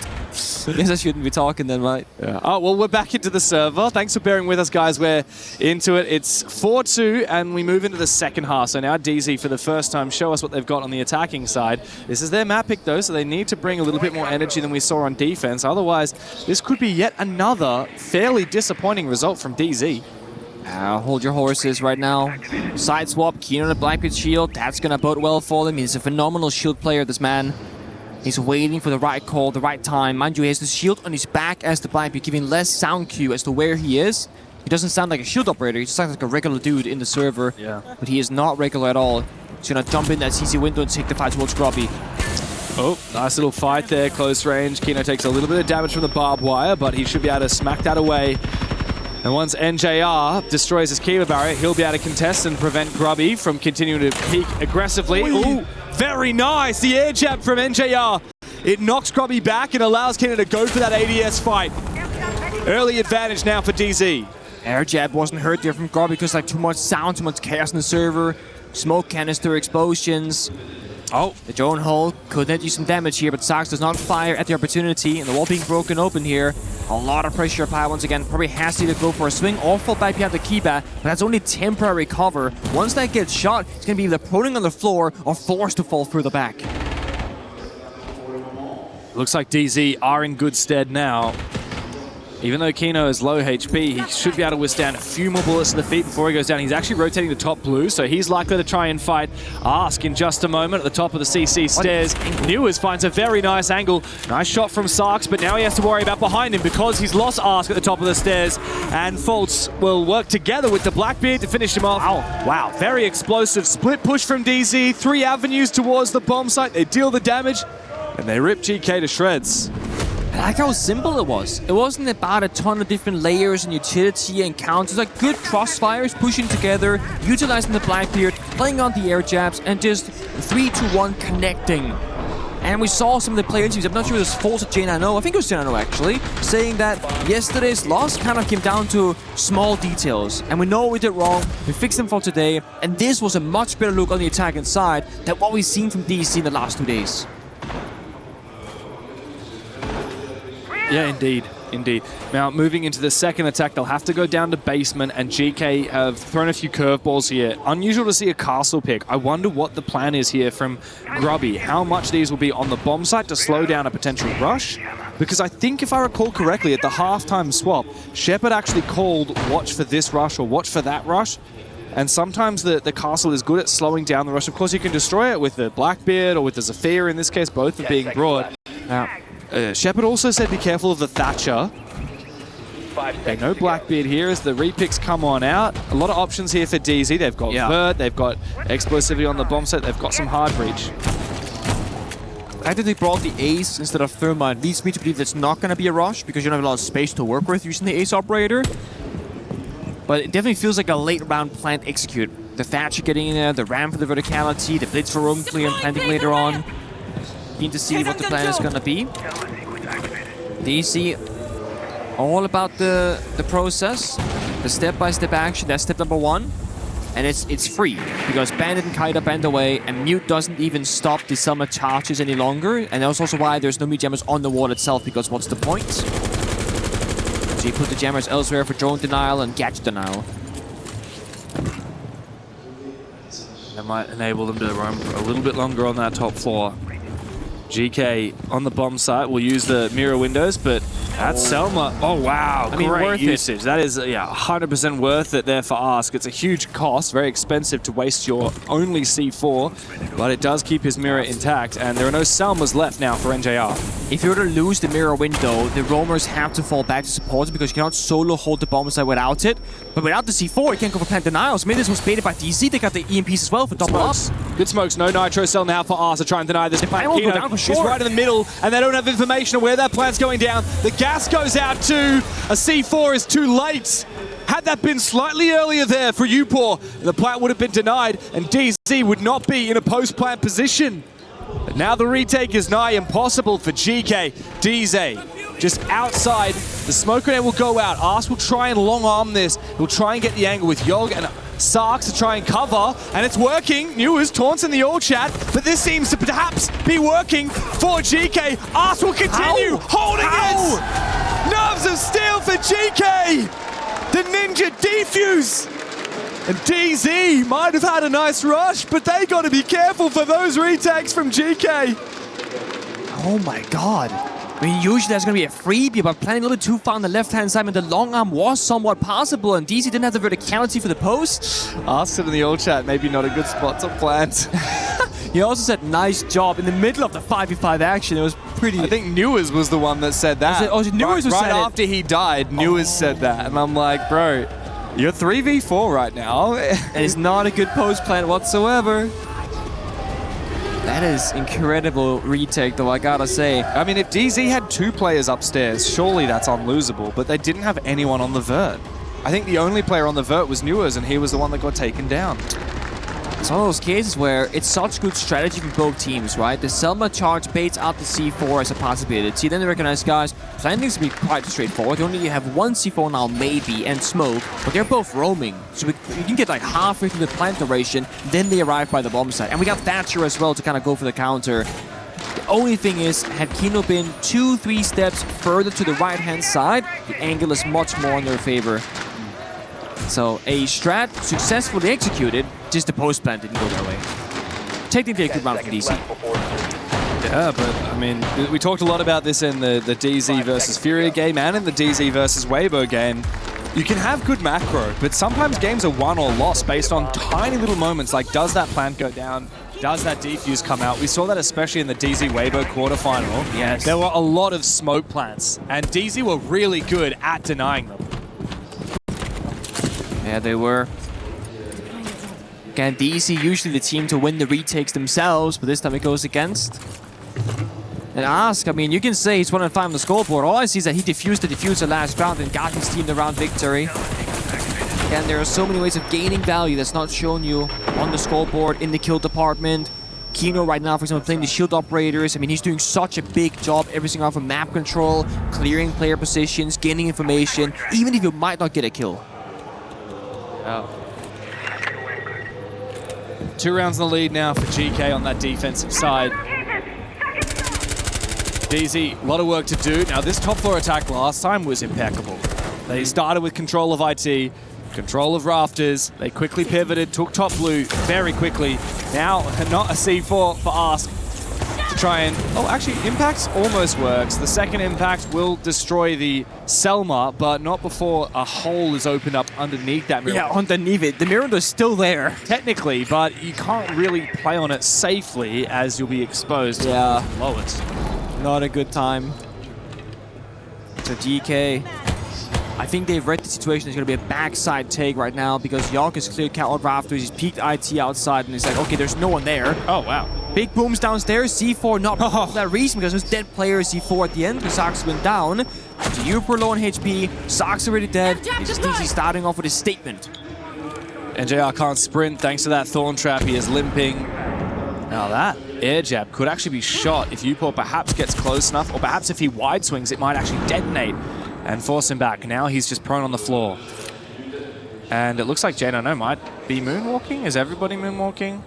Guess I shouldn't be talking then, right? Yeah. Oh, well, we're back into the server. Thanks for bearing with us, guys. We're into it. It's 4-2, and we move into the second half. So now DZ, for the first time, show us what they've got on the attacking side. This is their map pick, though, so they need to bring a little bit more energy than we saw on defense. Otherwise, this could be yet another fairly disappointing result from DZ. Hold your horses right now. Side swap, keen on the Blackbeard shield. That's going to bode well for him. He's a phenomenal shield player, this man. He's waiting for the right call, the right time. Mind you, he has the shield on his back as the Blackbeard, giving less sound cue as to where he is. He doesn't sound like a shield operator. He just sounds like a regular dude in the server. Yeah. But he is not regular at all. He's going to jump in that CC window and take the fight towards Grubby. Oh, nice little fight there, close range. Kino takes a little bit of damage from the barbed wire, but he should be able to smack that away. And once NJR destroys his Kiva barrier, he'll be able to contest and prevent Grubby from continuing to peek aggressively. Ooh, very nice. The air jab from NJR. It knocks Grubby back and allows Kino to go for that ADS fight. Early advantage now for DZ. Air jab wasn't hurt there from Grubby because like too much sound, too much chaos in the server. Smoke canister explosions. Oh, the drone hull could net you some damage here, but Sax does not fire at the opportunity, and the wall being broken open here. A lot of pressure applied once again. Probably has to either go for a swing or fall back behind the Kiba, but that's only temporary cover. Once that gets shot, it's going to be either proning on the floor or forced to fall through the back. Looks like DZ are in good stead now. Even though Kino is low HP, he should be able to withstand a few more bullets to the feet before he goes down. He's actually rotating the top blue, so he's likely to try and fight Ask in just a moment at the top of the CC stairs. Newers finds a very nice angle. Nice shot from Sarks, but now he has to worry about behind him because he's lost Ask at the top of the stairs. And Fultz will work together with the Blackbeard to finish him off. Wow, very explosive split push from DZ. 3 avenues towards the bomb site. They deal the damage, and they rip GK to shreds. I like how simple it was. It wasn't about a ton of different layers and utility and counters. Like good crossfires, pushing together, utilizing the Blackbeard, playing on the air jabs, and just 3-2-1 connecting. And we saw some of the player interviews. I'm not sure it was Fultz or J9O. I think it was J9O actually, saying that yesterday's loss kind of came down to small details. And we know we did wrong. We fixed them for today. And this was a much better look on the attacking side than what we've seen from DC in the last 2 days. Yeah, indeed. Indeed. Now, moving into the second attack, they'll have to go down to basement, and GK have thrown a few curveballs here. Unusual to see a castle pick. I wonder what the plan is here from Grubby. How much these will be on the bomb site to slow down a potential rush? Because I think, if I recall correctly, at the halftime swap, Shepard actually called watch for this rush or watch for that rush. And sometimes the castle is good at slowing down the rush. Of course, you can destroy it with the Blackbeard or with the Zephyr. In this case, both are being brought. Shepard also said be careful of the Thatcher. Okay, no Blackbeard here as the repicks come on out. A lot of options here for DZ. They've got Vert, they've got explosivity on the bomb set, they've got some hard breach. I think they brought the Ace instead of Thermite. Leads me to believe that's not going to be a rush because you don't have a lot of space to work with using the Ace operator. But it definitely feels like a late round plan execute. The Thatcher getting in there, the Ram for the verticality, the Blitz for roam clear and planting later on. Keen to see what the plan is gonna be. DC, all about the process, the step-by-step action. That's step number 1. And it's free, because Bandit and Kaida bend away, and Mute doesn't even stop the summer charges any longer. And that's also why there's no Mute jammers on the wall itself, because what's the point? So you put the jammers elsewhere for drone denial and gadget denial. That might enable them to roam a little bit longer on that top floor. GK on the bomb site will use the mirror windows, but that's Selma. Oh, wow. I mean, great worth usage. That is, yeah, 100% worth it there for Ask. It's a huge cost, very expensive to waste your only C4, but it does keep his mirror intact, and there are no Selmas left now for NJR. If you were to lose the mirror window, the roamers have to fall back to support it, because you cannot solo hold the bomb site without it. But without the C4, you can't go for plant denials. Maybe this was baited by DC. They got the EMPs as well for double ups. Good smokes. No nitro cell now for Ask to try and deny this. plan will go down for sure. He's right in the middle, and they don't have information on where that plant's going down. The gas goes out too. A C4 is too late. Had that been slightly earlier there for Upor, the plant would have been denied, and DZ would not be in a post-plant position. But now the retake is nigh impossible for GK. DZ just outside. The smoke grenade will go out. Ask will try and long arm this. He'll try and get the angle with Yog and Sarks to try and cover, and it's working. Newers taunts in the all chat, but this seems to perhaps be working for GK. Ask will continue holding it. Nerves of steel for GK. The ninja defuse. And DZ might have had a nice rush, but they got to be careful for those retakes from GK. Oh my god. I mean, usually there's going to be a freebie, but playing a little too far on the left-hand side, and the long arm was somewhat possible, and DC didn't have the verticality for the post. Asked it in the old chat, maybe not a good spot to plant. He also said, nice job, in the middle of the 5v5 action. It was pretty... I think Newers was the one that said that. Was it Newers who said it? Right after he died, Newers said that, and I'm like, bro, you're 3v4 right now. And it's not a good post plant whatsoever. That is incredible retake, though, I gotta say. I mean, if DZ had 2 players upstairs, surely that's unlosable, but they didn't have anyone on the vert. I think the only player on the vert was Newers, and he was the one that got taken down. It's one of those cases where it's such good strategy from both teams, right? The Selma charge baits out the C4 as a possibility. Then they recognize, guys, planting is to be quite straightforward. You only have one C4 now, maybe, and smoke, but they're both roaming. So you can get like halfway through the plant duration, then they arrive by the bomb site. And we got Thatcher as well to kind of go for the counter. The only thing is, had Kino been 2-3 steps further to the right-hand side, the angle is much more in their favor. So a strat successfully executed, just the post plant didn't go their way. Technically a good round for DC. Yeah, but I mean, we talked a lot about this in the DZ versus Furia game and in the DZ versus Weibo game. You can have good macro, but sometimes games are won or lost based on tiny little moments like, does that plant go down? Does that defuse come out? We saw that especially in the DZ Weibo quarterfinal. Yes. There were a lot of smoke plants, and DZ were really good at denying them. Yeah, they were. Again, DC usually the team to win the retakes themselves, but this time it goes against. And Ask, I mean, you can say he's 1-5 on the scoreboard. All I see is that he defused the diffuser last round and got his team the round victory. Again, there are so many ways of gaining value that's not shown you on the scoreboard, in the kill department. Kino right now, for example, playing the shield operators. I mean, he's doing such a big job, everything out from map control, clearing player positions, gaining information, even if you might not get a kill. Oh. 2 rounds in the lead now for GK on that defensive side. DZ, a lot of work to do. Now, this top floor attack last time was impeccable. They started with control of IT, control of rafters. They quickly pivoted, took top blue very quickly. Now, not a C4 for Ask to try and... Oh, actually, impact almost works. The second impact will destroy the Selma, but not before a hole is opened up underneath that mirror. Yeah, underneath it. The mirror is still there. Technically, but you can't really play on it safely as you'll be exposed to below it. Not a good time. So DK, I think they've read the situation. There's going to be a backside take right now because Yogg is cleared out rafters. He's peeked IT outside and he's like, okay, there's no one there. Oh, wow. Big booms downstairs. C4 not for that reason because there's dead player C4 at the end because Sox went down. Super low on HP. Sox already dead. It's DC starting off with a statement. NJR can't sprint thanks to that Thorn Trap. He is limping. Now that air jab could actually be shot if Upor perhaps gets close enough, or perhaps if he wide swings, it might actually detonate and force him back. Now he's just prone on the floor. And it looks like J9O might be moonwalking. Is everybody moonwalking?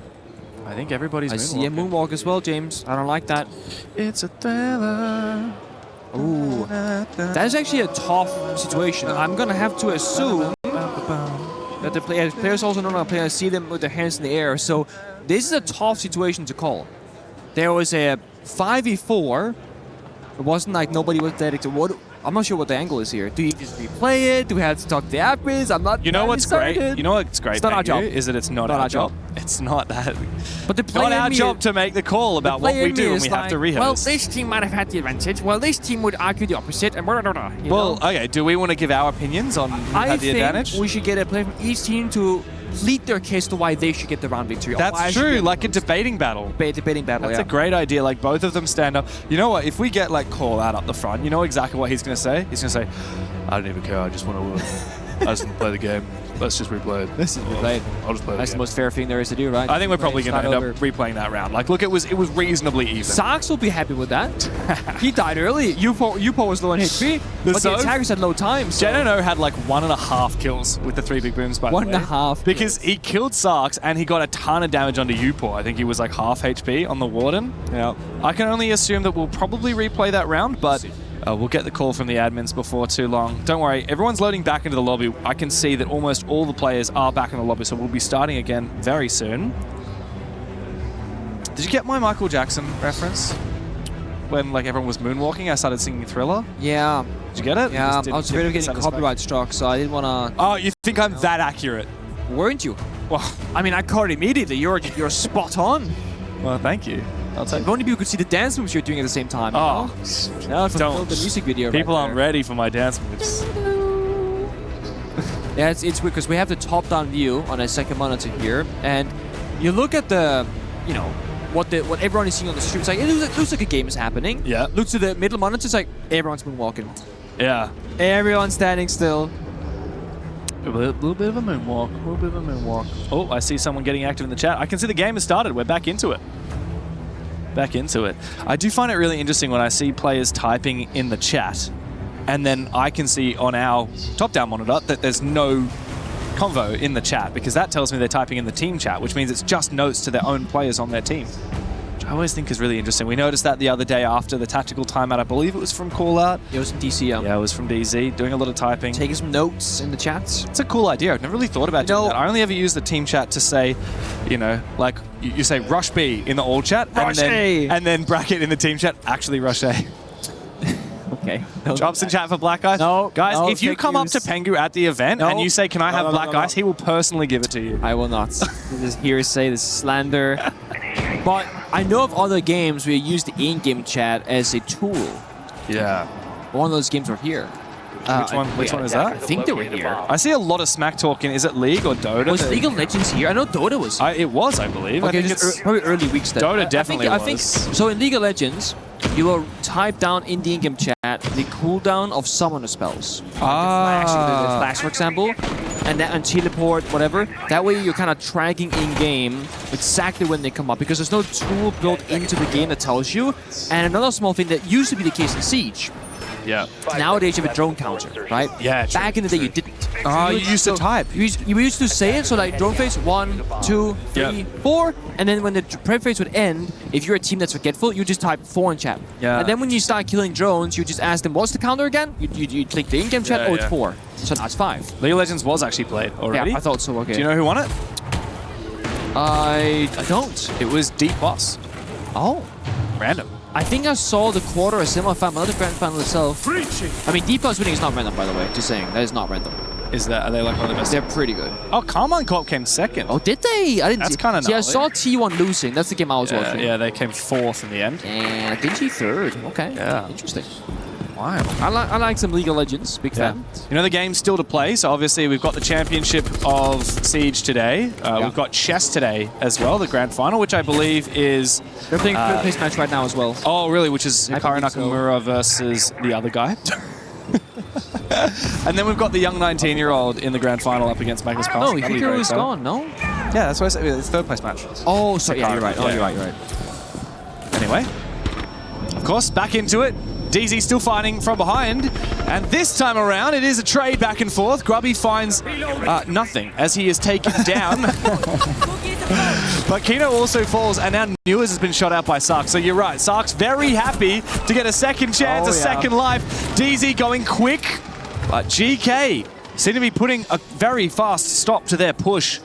I think everybody's moonwalking. I see a moonwalk as well, James. I don't like that. It's a thriller. Ooh. That is actually a tough situation. I'm going to have to assume that the players also know how to play. I see them with their hands in the air. So this is a tough situation to call. There was a 5v4. It wasn't like nobody was dedicated. I'm not sure what the angle is here. Do you just replay it? Do we have to talk to the admins? I'm not. You know what's great? You know what's great? It's not our job. Is that it's not our job. It's not that. But the not our job to make the call about what we do, and we have to rehearse. Well, this team might have had the advantage. Well, this team would argue the opposite. And well, okay. Do we want to give our opinions on who had the advantage? I think we should get a player from each team to plead their case to why they should get the round victory. That's true, like a debating battle. Debating battle, That's a great idea, like both of them stand up. You know what, if we get like Call out up the front, you know exactly what he's going to say? He's going to say, I don't even care, I just want to win. I just want to play the game. Let's just replay it. Let's just replay it. I'll just play That's the most fair thing there is to do, right? I think we're probably going to end up replaying that round. Like, look, it was reasonably even. Socks will be happy with that. He died early. Upor was low on HP, but the attackers had low time. So. J9O had like 1.5 kills with the 3 big booms, by the way. 1.5. Because he killed Sarks and he got a ton of damage onto Upor. I think he was like half HP on the Warden. Yeah. I can only assume that we'll probably replay that round, but we'll get the call from the admins before too long. Don't worry, everyone's loading back into the lobby. I can see that almost all the players are back in the lobby, so we'll be starting again very soon. Did you get my Michael Jackson reference? When like everyone was moonwalking, I started singing Thriller. Yeah. Did you get it? Yeah, I was afraid of getting copyright struck, so I didn't want to... Oh, you think I'm that accurate? Weren't you? Well, I mean, I caught it immediately. You're spot on. Well, thank you. If only people could see the dance moves you're doing at the same time. Oh, now don't. The music video. People aren't ready for my dance moves. Yeah, it's weird because we have the top-down view on a second monitor here, and you look at the, you know, what everyone is seeing on the stream. It's like it looks like a game is happening. Yeah. Look to the middle monitor. It's like everyone's been walking. Yeah. Everyone's standing still. A little bit of a moonwalk. A little bit of a moonwalk. Oh, I see someone getting active in the chat. I can see the game has started. We're back into it. Back into it. I do find it really interesting when I see players typing in the chat, and then I can see on our top-down monitor that there's no convo in the chat, because that tells me they're typing in the team chat, which means it's just notes to their own players on their team, which I always think is really interesting. We noticed that the other day after the tactical timeout. I believe it was from Callout. It was from DC. Yeah, it was from DZ, doing a lot of typing. Taking some notes in the chats. It's a cool idea. I've never really thought about doing that. I only ever use the team chat to say, you know, like you say rush B in the all chat, and then bracket in the team chat, actually rush A. Okay. Drops in chat for Black Ice. No, guys, if you come up to Pengu at the event and you say, can I have Black Ice, he will personally give it to you. I will not. This is hearsay, this is slander. But I know of other games where you use the in-game chat as a tool. Yeah. One of those games were here. Which one is that? I think they were here. I see a lot of smack talking. Is it League or Dota? Was League of Legends here? I know Dota was here. It was, I believe. Okay, I think it's probably early weeks then. Dota definitely was. I think so. In League of Legends, you will type down in the in-game chat the cooldown of summoner spells. The flash, for example, and teleport, whatever. That way you're kind of tracking in-game exactly when they come up, because there's no tool built into the game that tells you. And another small thing that used to be the case in Siege. Yeah. Nowadays you have a drone counter, right? Yeah. Back in the day you didn't. You used to type. You used to say it, so like drone phase 1, 2, 3, 4, and then when the prep phase would end, if you're a team that's forgetful, you just type 4 in chat. Yeah. And then when you start killing drones, you just ask them, what's the counter again? You click the in-game chat, it's 4. So now it's 5. League of Legends was actually played already. Yeah, I thought so, okay. Do you know who won it? I don't. It was Deep Boss. Oh. Random. I think I saw the quarter or semi-final, not the grand final itself. I mean, Deep Boss winning is not random, by the way. Just saying, that is not random. Are they like one of the best? They're pretty good. Oh, Carmine Corp came second. Oh, did they? I didn't That's kind of see. I saw T1 losing. That's the game I was watching. Yeah, they came 4th in the end. And Dingy 3rd. Okay. Yeah. Interesting. Wow. I like some League of Legends. Big fan. You know, the game's still to play, so obviously we've got the championship of Siege today. We've got chess today as well, the grand final, which I believe is... They're playing a third-place match right now as well. Oh, really? Which is Hikaru Nakamura versus the other guy. And then we've got the young 19-year-old in the grand final up against Magnus Carlsen. No, Hikaru is gone, no? Yeah, that's why I said it's third-place match. Oh, sorry. Yeah, you're right. Oh, you're right. anyway. Of course, back into it. DZ still fighting from behind. And this time around, it is a trade back and forth. Grubby finds nothing as he is taken down. But Kino also falls, and now Newers has been shot out by Sark. So you're right, Sark's very happy to get a second chance, second life. DZ going quick, but GK seem to be putting a very fast stop to their push.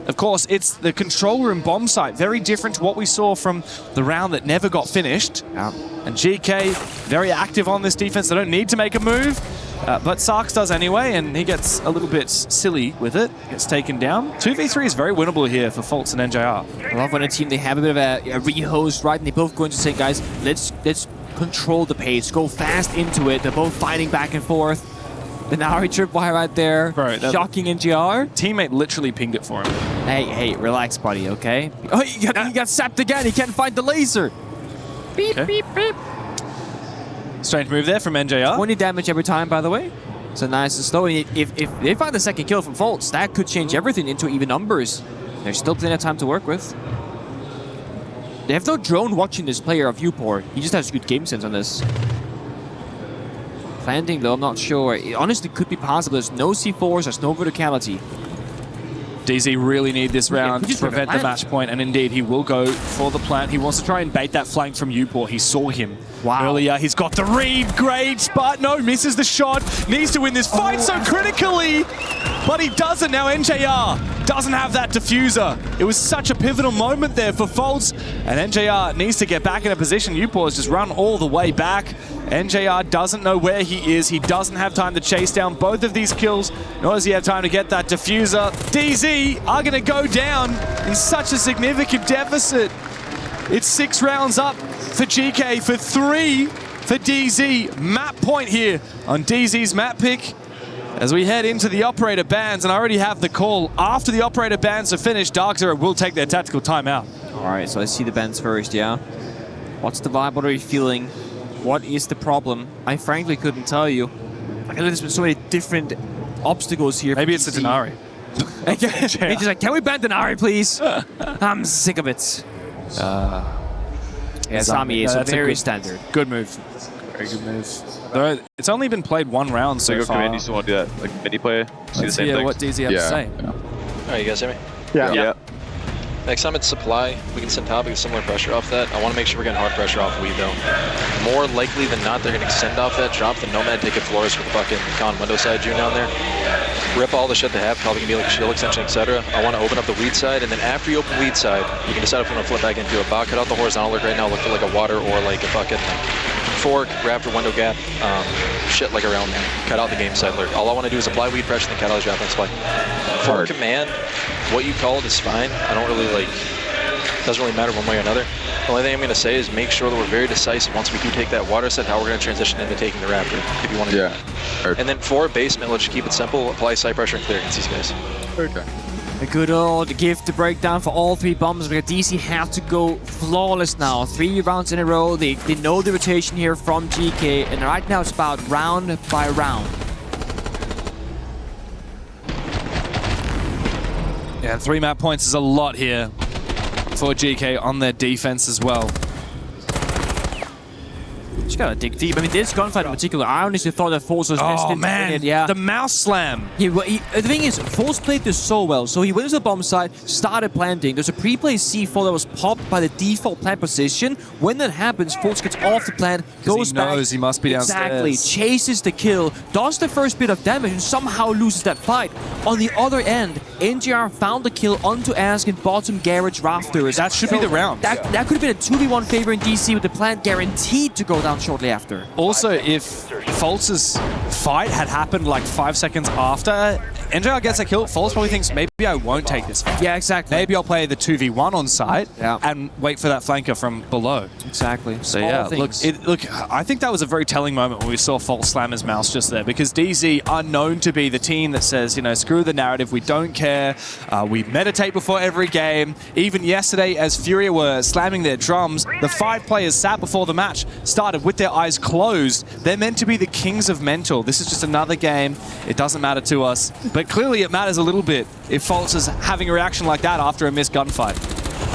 Of course, it's the control room bomb site, very different to what we saw from the round that never got finished. And GK, very active on this defense. They don't need to make a move, but Sarks does anyway, and he gets a little bit silly with it. Gets taken down. 2v3 is very winnable here for Fultz and NJR. I love when a team, they have a bit of a re-host, right? And they both going to say, guys, let's control the pace, go fast into it. They're both fighting back and forth. The Nari tripwire right there. Bro, shocking NGR. Teammate literally pinged it for him. Hey, relax, buddy, okay? Oh, he got sapped again. He can't find the laser. Beep, beep, beep. Strange move there from NJR. 20 damage every time, by the way. So nice and slow. And if they find the second kill from Fultz, that could change everything into even numbers. There's still plenty of time to work with. They have no drone watching this player of viewport. He just has good game sense on this. Planting, though, I'm not sure. It honestly could be possible. There's no C4s, there's no verticality. DZ really need this round to prevent the match point, and indeed he will go for the plant. He wants to try and bait that flank from Uport. He saw him earlier. He's got the read, great, but no, misses the shot. Needs to win this fight so critically, but he doesn't. Now NJR doesn't have that diffuser. It was such a pivotal moment there for Fultz, and NJR needs to get back in a position. Uport has just run all the way back. NJR doesn't know where he is. He doesn't have time to chase down both of these kills, nor does he have time to get that diffuser. DZ are going to go down in such a significant deficit. It's 6 rounds up for GK, for 3 for DZ. Map point here on DZ's map pick as we head into the operator bans, and I already have the call. After the operator bans are finished, DarkZero will take their tactical timeout. All right, so I see the bans first, yeah. What's the vibe? What are you feeling? What is the problem? I frankly couldn't tell you. I know there's been so many different obstacles here. Maybe it's the Denari. He's just like, can we ban Denari, please? I'm sick of it. Yeah, Sami is very standard. Good move. Very good move. Though it's only been played 1 round so far. You still want to do that, like mini play? See the same thing. What DZ have to say. Alright, you guys hear me? Yeah. Next time it's supply, we can send Topic with similar pressure off that. I want to make sure we're getting hard pressure off Weed though. More likely than not, they're going to extend off that drop the Nomad, take it Flores with the fucking con window side June down there. Rip all the shit they have, probably going to be like a shield extension, etc. I want to open up the Weed side, and then after you open Weed side, you can decide if you want to flip back into a bot, cut out the horizontal look right now, look for like a water or like a fucking fork, Raptor window gap, shit like around there. Cut out the game side lurk. All I want to do is apply Weed pressure, then cut out his drop and supply. For command, what you call it is fine. I don't really like... Doesn't really matter one way or another. The only thing I'm going to say is make sure that we're very decisive once we do take that water set, how we're going to transition into taking the Raptor, if you want to do that. And then for basement, let's just keep it simple, apply side pressure and clear against these guys. Okay. A good old gift to break down for all 3 bombs, because DC have to go flawless now. 3 rounds in a row, they know the rotation here from GK, and right now it's about round by round. Yeah, 3 map points is a lot here for GK on their defense as well. Just gotta dig deep. I mean, this gunfight in particular, I honestly thought that Fultz was destined to win it. Yeah. The mouse slam. The thing is, Fultz played this so well. So he went to the bomb site, started planting. There's a pre-play C4 that was popped by the default plant position. When that happens, Fultz gets off the plant, goes back. He knows he must be downstairs. Exactly. Chases the kill, does the first bit of damage, and somehow loses that fight. On the other end, NGR found the kill onto Ask in bottom garage rafters. That should be the round. That could have been a 2v1 favor in DC with the plant guaranteed to go down shortly after. Also, if Fultz's fight had happened like 5 seconds after NJR gets a kill, Fultz probably thinks, maybe I won't take this fight. Yeah, exactly. Maybe I'll play the 2v1 on site and wait for that flanker from below. Exactly. So yeah, look, I think that was a very telling moment when we saw Fultz slam his mouse just there, because DZ are known to be the team that says, you know, screw the narrative, we don't care, we meditate before every game. Even yesterday, as Furia were slamming their drums, the 5 players sat before the match started with their eyes closed. They're meant to be the kings of mental. This is just another game. It doesn't matter to us. But clearly it matters a little bit if Fultz is having a reaction like that after a missed gunfight.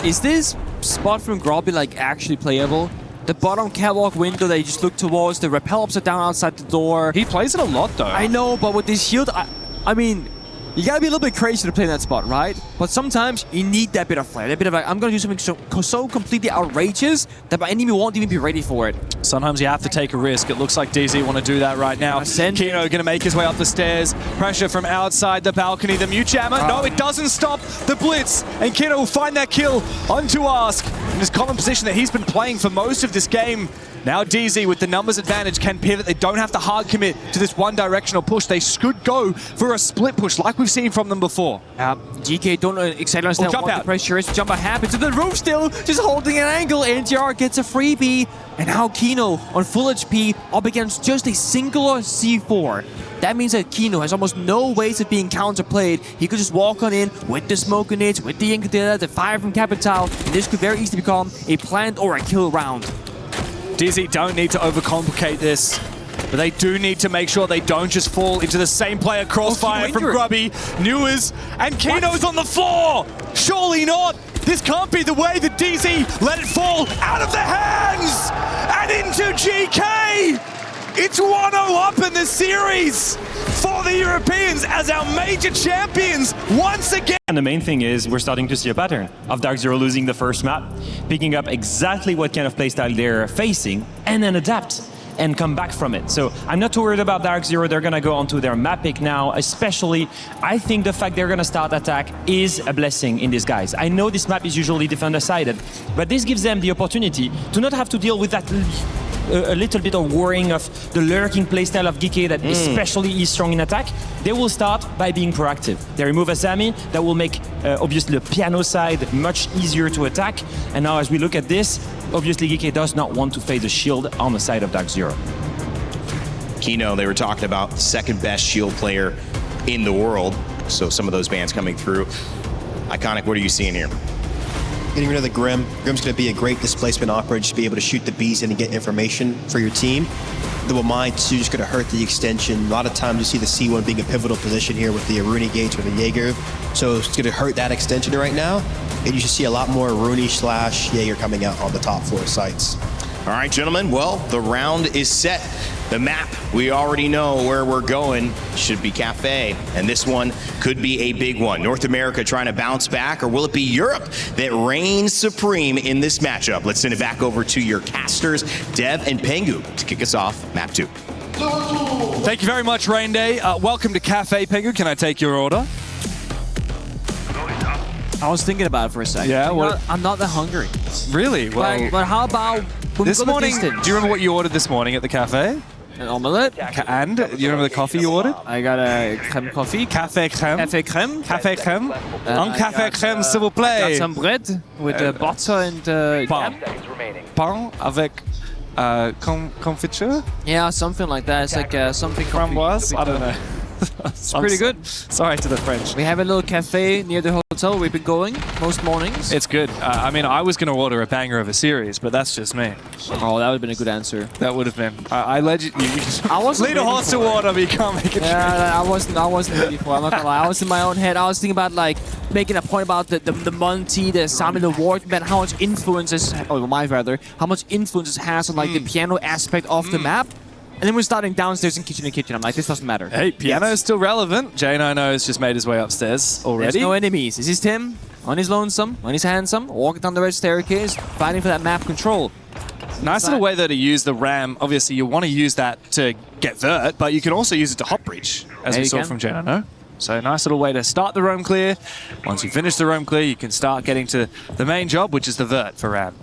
Is this spot from Grobby like actually playable. The bottom catwalk window that you just look towards, the rappel ups are down outside the door. He plays it a lot though. I know, but with this shield, I mean, you gotta be a little bit crazy to play in that spot, right? But sometimes you need that bit of flair, that bit of like, I'm gonna do something so completely outrageous that my enemy won't even be ready for it. Sometimes you have to take a risk. It looks like DZ want to do that right now. Kino gonna make his way up the stairs. Pressure from outside the balcony. The mute jammer. No, it doesn't stop the blitz. And Kino will find that kill onto Ask in his common position that he's been playing for most of this game. Now DZ, with the numbers advantage, can pivot. They don't have to hard commit to this one-directional push. They could go for a split push like we've seen from them before. Geekay don't exactly understand what the pressure is. Jump happens to the roof still, just holding an angle. NTR gets a freebie. And now Kino on full HP up against just a singular C4. That means that Kino has almost no ways of being counterplayed. He could just walk on in with the smoke grenades, with the Incubator, the fire from Capital, and this could very easily become a plant or a kill round. DZ don't need to overcomplicate this, but they do need to make sure they don't just fall into the same player crossfire from Grubby, Newers, and Kino's on the floor! Surely not! This can't be the way that DZ let it fall out of their hands! And into GK! It's 1-0 up in the series for the Europeans as our major champions once again. And the main thing is we're starting to see a pattern of DarkZero losing the first map, picking up exactly what kind of playstyle they're facing, and then adapt and come back from it. So I'm not too worried about DarkZero. They're gonna go onto their map pick now, especially I think the fact they're gonna start attack is a blessing in disguise. I know this map is usually defender-sided, but this gives them the opportunity to not have to deal with that a little bit of worrying of the lurking playstyle of Geekay that especially is strong in attack. They will start by being proactive. They remove Asami, that will make obviously the piano side much easier to attack. And now as we look at this, obviously Geekay does not want to face a shield on the side of DarkZero. Kino, they were talking about second best shield player in the world. So some of those bans coming through. Iconic, what are you seeing here? Getting rid of the Grim. Grim's going to be a great displacement operator to be able to shoot the bees in and get information for your team. The Wamai too is going to hurt the extension. A lot of times you see the C1 being a pivotal position here with the Aruni gates or the Jaeger. So it's going to hurt that extension right now. And you should see a lot more Aruni/Jaeger coming out on the top floor sites. All right, gentlemen. Well, the round is set. The map, we already know where we're going, should be Cafe, and this one could be a big one. North America trying to bounce back, or will it be Europe that reigns supreme in this matchup? Let's send it back over to your casters, Dev and Pengu, to kick us off map 2. Thank you very much, Rain Day. Welcome to Cafe, Pengu. Can I take your order? I was thinking about it for a second. Yeah, I'm not that hungry. Really? Well, but how about this morning? Do you remember what you ordered this morning at the cafe? An omelette. And do you remember the coffee you ordered? I got a crème coffee. Café crème. Café crème. Café crème. Un café crème, s'il vous plaît. I got some bread with butter and pain. Pain avec confiture? Yeah, something like that. It's like something framboise. I don't know. It's pretty good. Sorry to the French. We have a little cafe near the hotel we've been going most mornings. It's good. I mean, I was going to order a banger of a series, but that's just me. Oh, that would have been a good answer. That would have been. I wasn't lead a horse to water, but you can't make it. Yeah, I wasn't ready for it. I'm not gonna lie. I was in my own head. I was thinking about like making a point about the Monty, the Sami, the Ward, but how much influences, or my rather, how much influence it has on like the piano aspect of the map. And then we're starting downstairs in kitchen. I'm like, this doesn't matter. Hey, piano is still relevant. J9 has just made his way upstairs already. There's no enemies. This is Tim, on his lonesome, on his handsome, walking down the red staircase, fighting for that map control. Nice little way though to use the RAM. Obviously, you want to use that to get Vert, but you can also use it to hop breach, as we saw from J9. So nice little way to start the roam clear. Once you finish the roam clear, you can start getting to the main job, which is the Vert for RAM.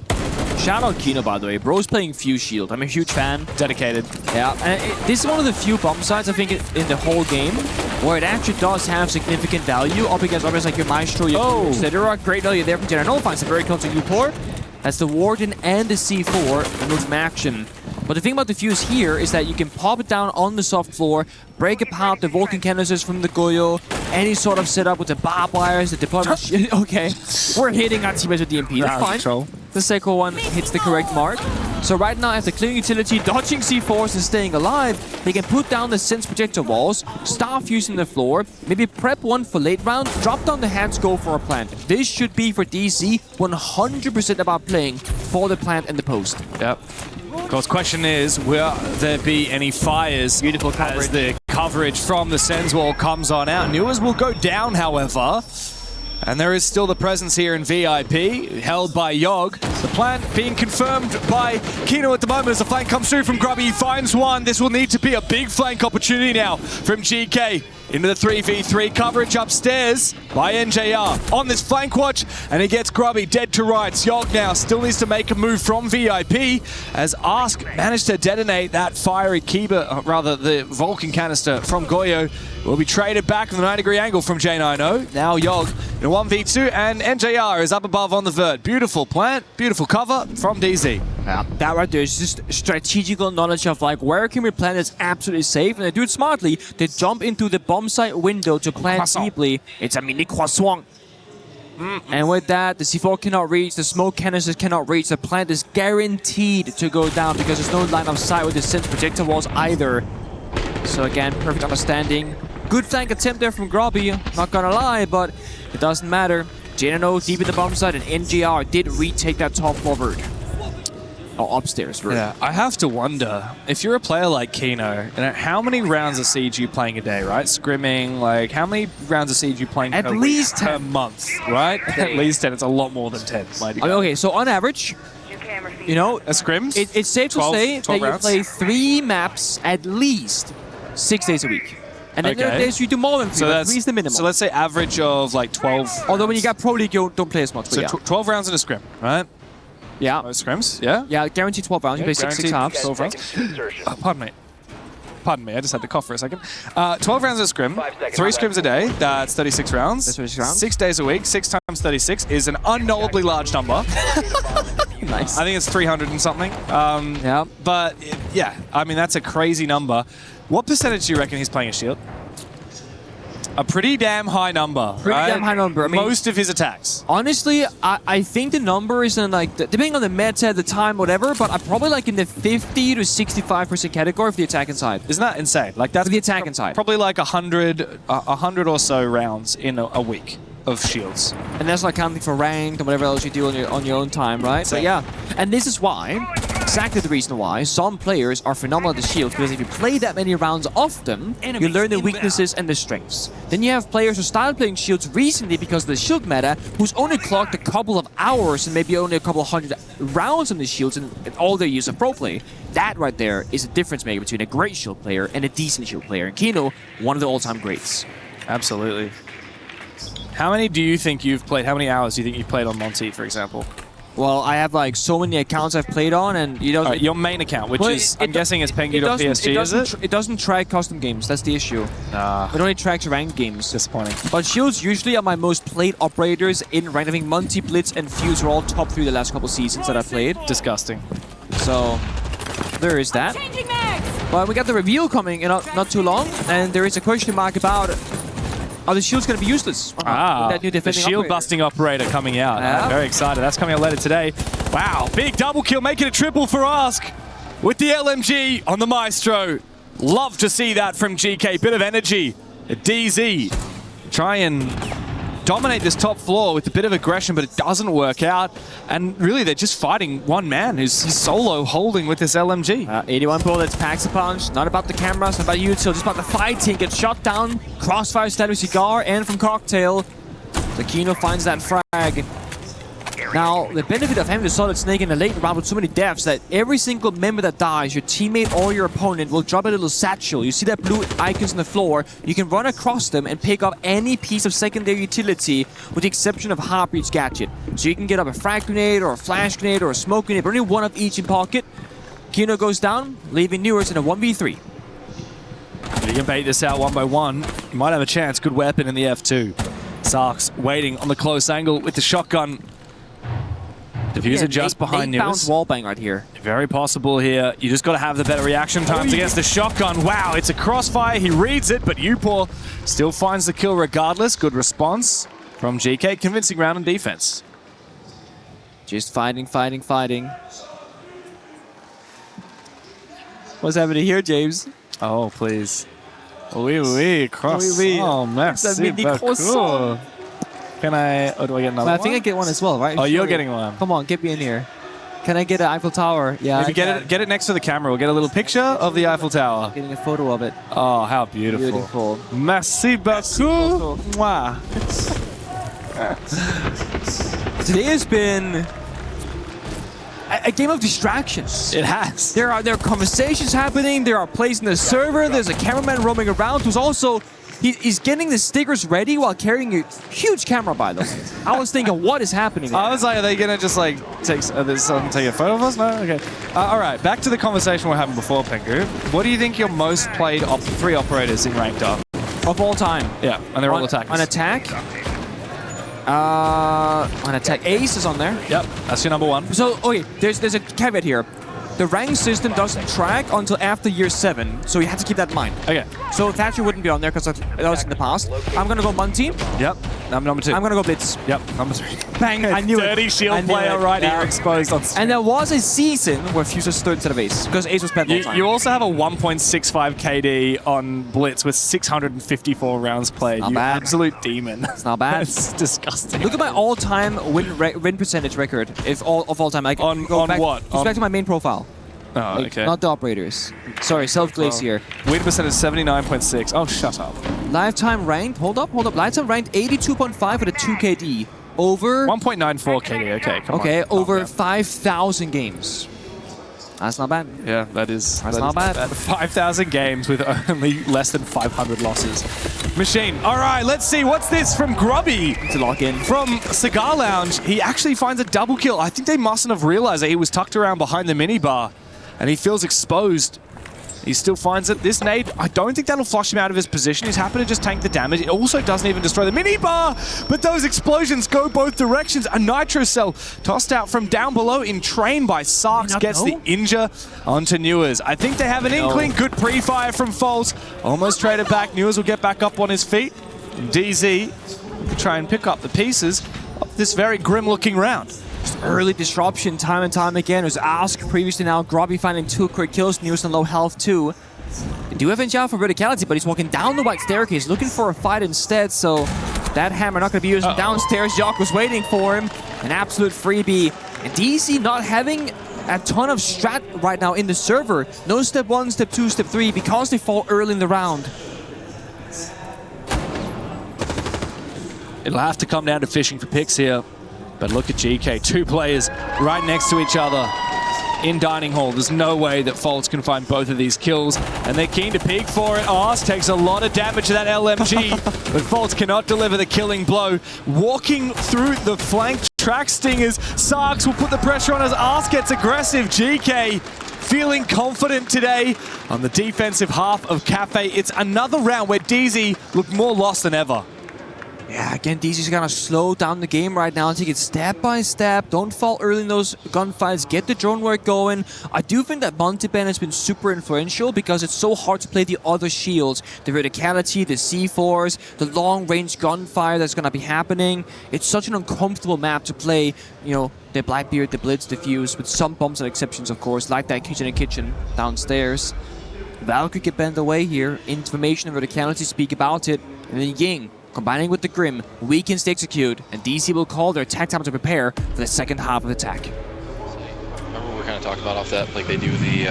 Shout out Kino, by the way. Bro's playing Fuse Shield. I'm a huge fan. Dedicated. Yeah, and this is one of the few bomb sites, I think, in the whole game where it actually does have significant value up against others like your Maestro, your etc. Great value there from General. Finds a very close to U-port. That's the Warden and the C4 and move from action. But the thing about the Fuse here is that you can pop it down on the soft floor, break apart the Vulcan canisters from the Goyo, any sort of setup with the barbed wires, the deployment. Okay, we're hitting our teammates with the MP. That's fine. The second one hits the correct mark. So right now, after clearing utility, dodging C4s and staying alive, they can put down the Sense Projector walls, start fusing the floor, maybe prep one for late round, drop down the hands, go for a plant. This should be for DZ 100% about playing for the plant and the post. Yep. Of course, question is, will there be any fires? Beautiful coverage. As the coverage from the Sens wall comes on out. Newers will go down, however. And there is still the presence here in VIP, held by Yogg. The plan being confirmed by Kino at the moment as the flank comes through from Grubby. He finds one. This will need to be a big flank opportunity now from Geekay. Into the 3v3 coverage upstairs by NJR on this flank watch, and he gets Grubby dead to rights. Yogg now still needs to make a move from VIP as Ask managed to detonate that fiery Kiba, rather the Vulcan canister from Goyo. Will be traded back from the 90-degree angle from J90. Now Yogg in a 1v2, and NJR is up above on the vert. Beautiful plant, beautiful cover from DZ. Yeah, that right there is just strategical knowledge of like where can we plant that's absolutely safe, and they do it smartly. They jump into the bomb site window to plant deeply. It's a mini croissant. And with that, the C4 cannot reach, the smoke canisters cannot reach. The plant is guaranteed to go down because there's no line of sight with the Sense Projector walls either. So again, perfect understanding. Good flank attempt there from Grubby, not gonna lie, but it doesn't matter. J90 deep in the bomb site, and NGR did retake that top floor vert. Or upstairs vert. Yeah, I have to wonder, if you're a player like Kino, you know, how many rounds of Siege are you playing a day, right? Scrimming, like, how many rounds of Siege are you playing at least 10 per month, right? At least 10, it's a lot more than 10. Okay, so on average, you know, a scrims? It's safe to say that you play 3 maps at least 6 days a week. And then there are days you do more than 3, so that's 3 is the minimum. So let's say average of like 12. Although when you got Pro League, you don't play as much. So yeah. 12 rounds in a scrim, right? Yeah. Scrims, yeah? Yeah, guaranteed 12 rounds. You play 6 halves. 12 rounds. Pardon me. Pardon me, I just had to cough for a second. 12 rounds of scrim, 3 scrims a day, that's 36 rounds. That's 36 rounds. 6 days a week, 6 times 36 is an unknowably large number. Nice. I think it's 300 and something. Yeah. But, yeah, I mean, that's a crazy number. What percentage do you reckon he's playing a shield? A pretty damn high number. Pretty damn high number. I mean, most of his attacks. Honestly, I think the number is in like, depending on the meta, the time, whatever, but I'm probably like in the 50 to 65% category for the attacking side. Isn't that insane? Like that's for the attacking side. Probably like 100 or so rounds in a week of shields. And that's not counting for ranked and whatever else you do on your own time, right? So yeah, and this is why, exactly the reason why some players are phenomenal at the shields, because if you play that many rounds often, you learn the weaknesses and the strengths. Then you have players who started playing shields recently because of the shield meta, who's only clocked a couple of hours and maybe only a couple of 100 rounds on the shields and all their use of pro play. That right there is a difference maker between a great shield player and a decent shield player. And Kino, one of the all-time greats. Absolutely. How many do you think you've played? How many hours do you think you've played on Monty, for example? Well, I have like so many accounts I've played on, and you know, your main account, which is I'm guessing is Pengu.psg, is it? It doesn't track custom games. That's the issue. It only tracks ranked games. Disappointing. But shields usually are my most played operators in ranked. I think Monty, Blitz, and Fuse are all top 3 the last couple seasons that I've played. Disgusting. So there is that. But we got the reveal coming in not too long, and there is a question mark about. Are the shields going to be useless? That new the shield-busting operator coming out. Yeah. I'm very excited. That's coming out later today. Wow, big double kill, making it triple for Ask with the LMG on the Maestro. Love to see that from GK. Bit of energy. DZ try and dominate this top floor with a bit of aggression, but it doesn't work out. And really, they're just fighting one man who's solo holding with this LMG. 81 bullets, packs a punch. Not about the cameras, not about you, just about the fighting. Gets shot down. Crossfire stabbing Cigar and from Cocktail. So Kino finds that frag. Now, the benefit of having the Solid Snake in the late round with so many deaths that every single member that dies, your teammate or your opponent will drop a little satchel. You see that blue icons on the floor, you can run across them and pick up any piece of secondary utility with the exception of Heartbeat's gadget. So you can get up a frag grenade or a flash grenade or a smoke grenade, but only one of each in pocket. Kino goes down, leaving Newers in a 1v3. You can bait this out one by one. You might have a chance. Good weapon in the F2. Sark's waiting on the close angle with the shotgun. Diffuser just behind Newers. Bounce wallbang right here. Very possible here. You just got to have the better reaction times against the shotgun. Wow, it's a crossfire. He reads it, but Upor still finds the kill regardless. Good response from GK. Convincing round on defense. Just fighting. What's happening here, James? Oh, please. Oui, croissant. Oh, merci beaucoup. Can I... Oh, do I get another one? I think I get one as well, right? Oh, you're getting one. Come on, get me in here. Can I get an Eiffel Tower? Yeah, Maybe get it next to the camera. We'll get a little picture of the Eiffel Tower. Getting a photo of it. Oh, how beautiful. Merci beaucoup. Mwah. Today has been a game of distractions. It has. There are conversations happening. There are plays in the server. There's a cameraman roaming around who's also... He's getting the stickers ready while carrying a huge camera by them. I was thinking, what is happening there? I was like, are they going to just like take a photo of us? No? Okay. All right, back to the conversation we were having before, Pengu. What do you think your most played 3 operators in ranked are? Of all time? Yeah, and they're all attackers. On attack? On attack, Ace is on there. Yep, that's your number 1. So, okay, there's a caveat here. The rank system doesn't track until after year 7, so you have to keep that in mind. Okay. So Thatcher wouldn't be on there because that was in the past. I'm gonna go Munty. Yep. I'm number 2. I'm gonna go Blitz. Yep. Number 3. Bang! I knew Dirty it. shield player right here exposed on stream. And there was a season where Fuse was 3rd instead of Ace because Ace was bad all the time. You also have a 1.65 KD on Blitz with 654 rounds played. Not bad. Absolute demon. It's not bad. It's disgusting. Look at my all-time win percentage record of all time. On what? Go back to my main profile. Oh, okay. Not the operators. Sorry, Self-Glacier. Win percentage 79.6. Oh, shut up. Lifetime ranked, hold up. Lifetime ranked 82.5 with a 2 KD. Over... 1.94 KD, okay, come on. Okay, over 5,000 games. That's not bad. Yeah, that's not bad. 5,000 games with only less than 500 losses. Machine. All right, let's see. What's this from Grubby? To lock in. From Cigar Lounge. He actually finds a double kill. I think they mustn't have realized that he was tucked around behind the minibar. And he feels exposed. He still finds it. This nade, I don't think that'll flush him out of his position. He's happy to just tank the damage. It also doesn't even destroy the minibar, but those explosions go both directions. A nitro cell tossed out from down below in train by Sarks gets the injure onto Newers. I think they have an inkling. Good pre-fire from Foles. Almost traded back. Newers will get back up on his feet. DZ will try and pick up the pieces of this very grim-looking round. Early disruption time and time again. It was Ask previously, now Grubby finding 2 quick kills. News on low health too. They do have a out for verticality, but he's walking down the white staircase looking for a fight instead, so that hammer not going to be used downstairs. Jock was waiting for him. An absolute freebie. And DC not having a ton of strat right now in the server. No step 1, step 2, step 3 because they fall early in the round. It'll have to come down to fishing for picks here. But look at Geekay, 2 players right next to each other in Dining Hall. There's no way that Foltz can find both of these kills, and they're keen to peek for it. Ars takes a lot of damage to that LMG, but Foltz cannot deliver the killing blow. Walking through the flank track stingers, Sarks will put the pressure on as Ars gets aggressive. Geekay feeling confident today on the defensive half of Cafe. It's another round where DZ looked more lost than ever. Yeah, again, DZ's gonna slow down the game right now and take it step by step. Don't fall early in those gunfights. Get the drone work going. I do think that multi-ban has been super influential because it's so hard to play the other shields. The verticality, the C4s, the long-range gunfire that's gonna be happening. It's such an uncomfortable map to play, you know, the Blackbeard, the Blitz, the Fuse, with some bumps and exceptions, of course, like that kitchen downstairs. Valkyrie get bent away here. Information and verticality speak about it. And then Ying, combining with the Grim, weakens the execute, and DC will call their attack time to prepare for the second half of the attack. Remember we were kind of talking about off that, like they do the,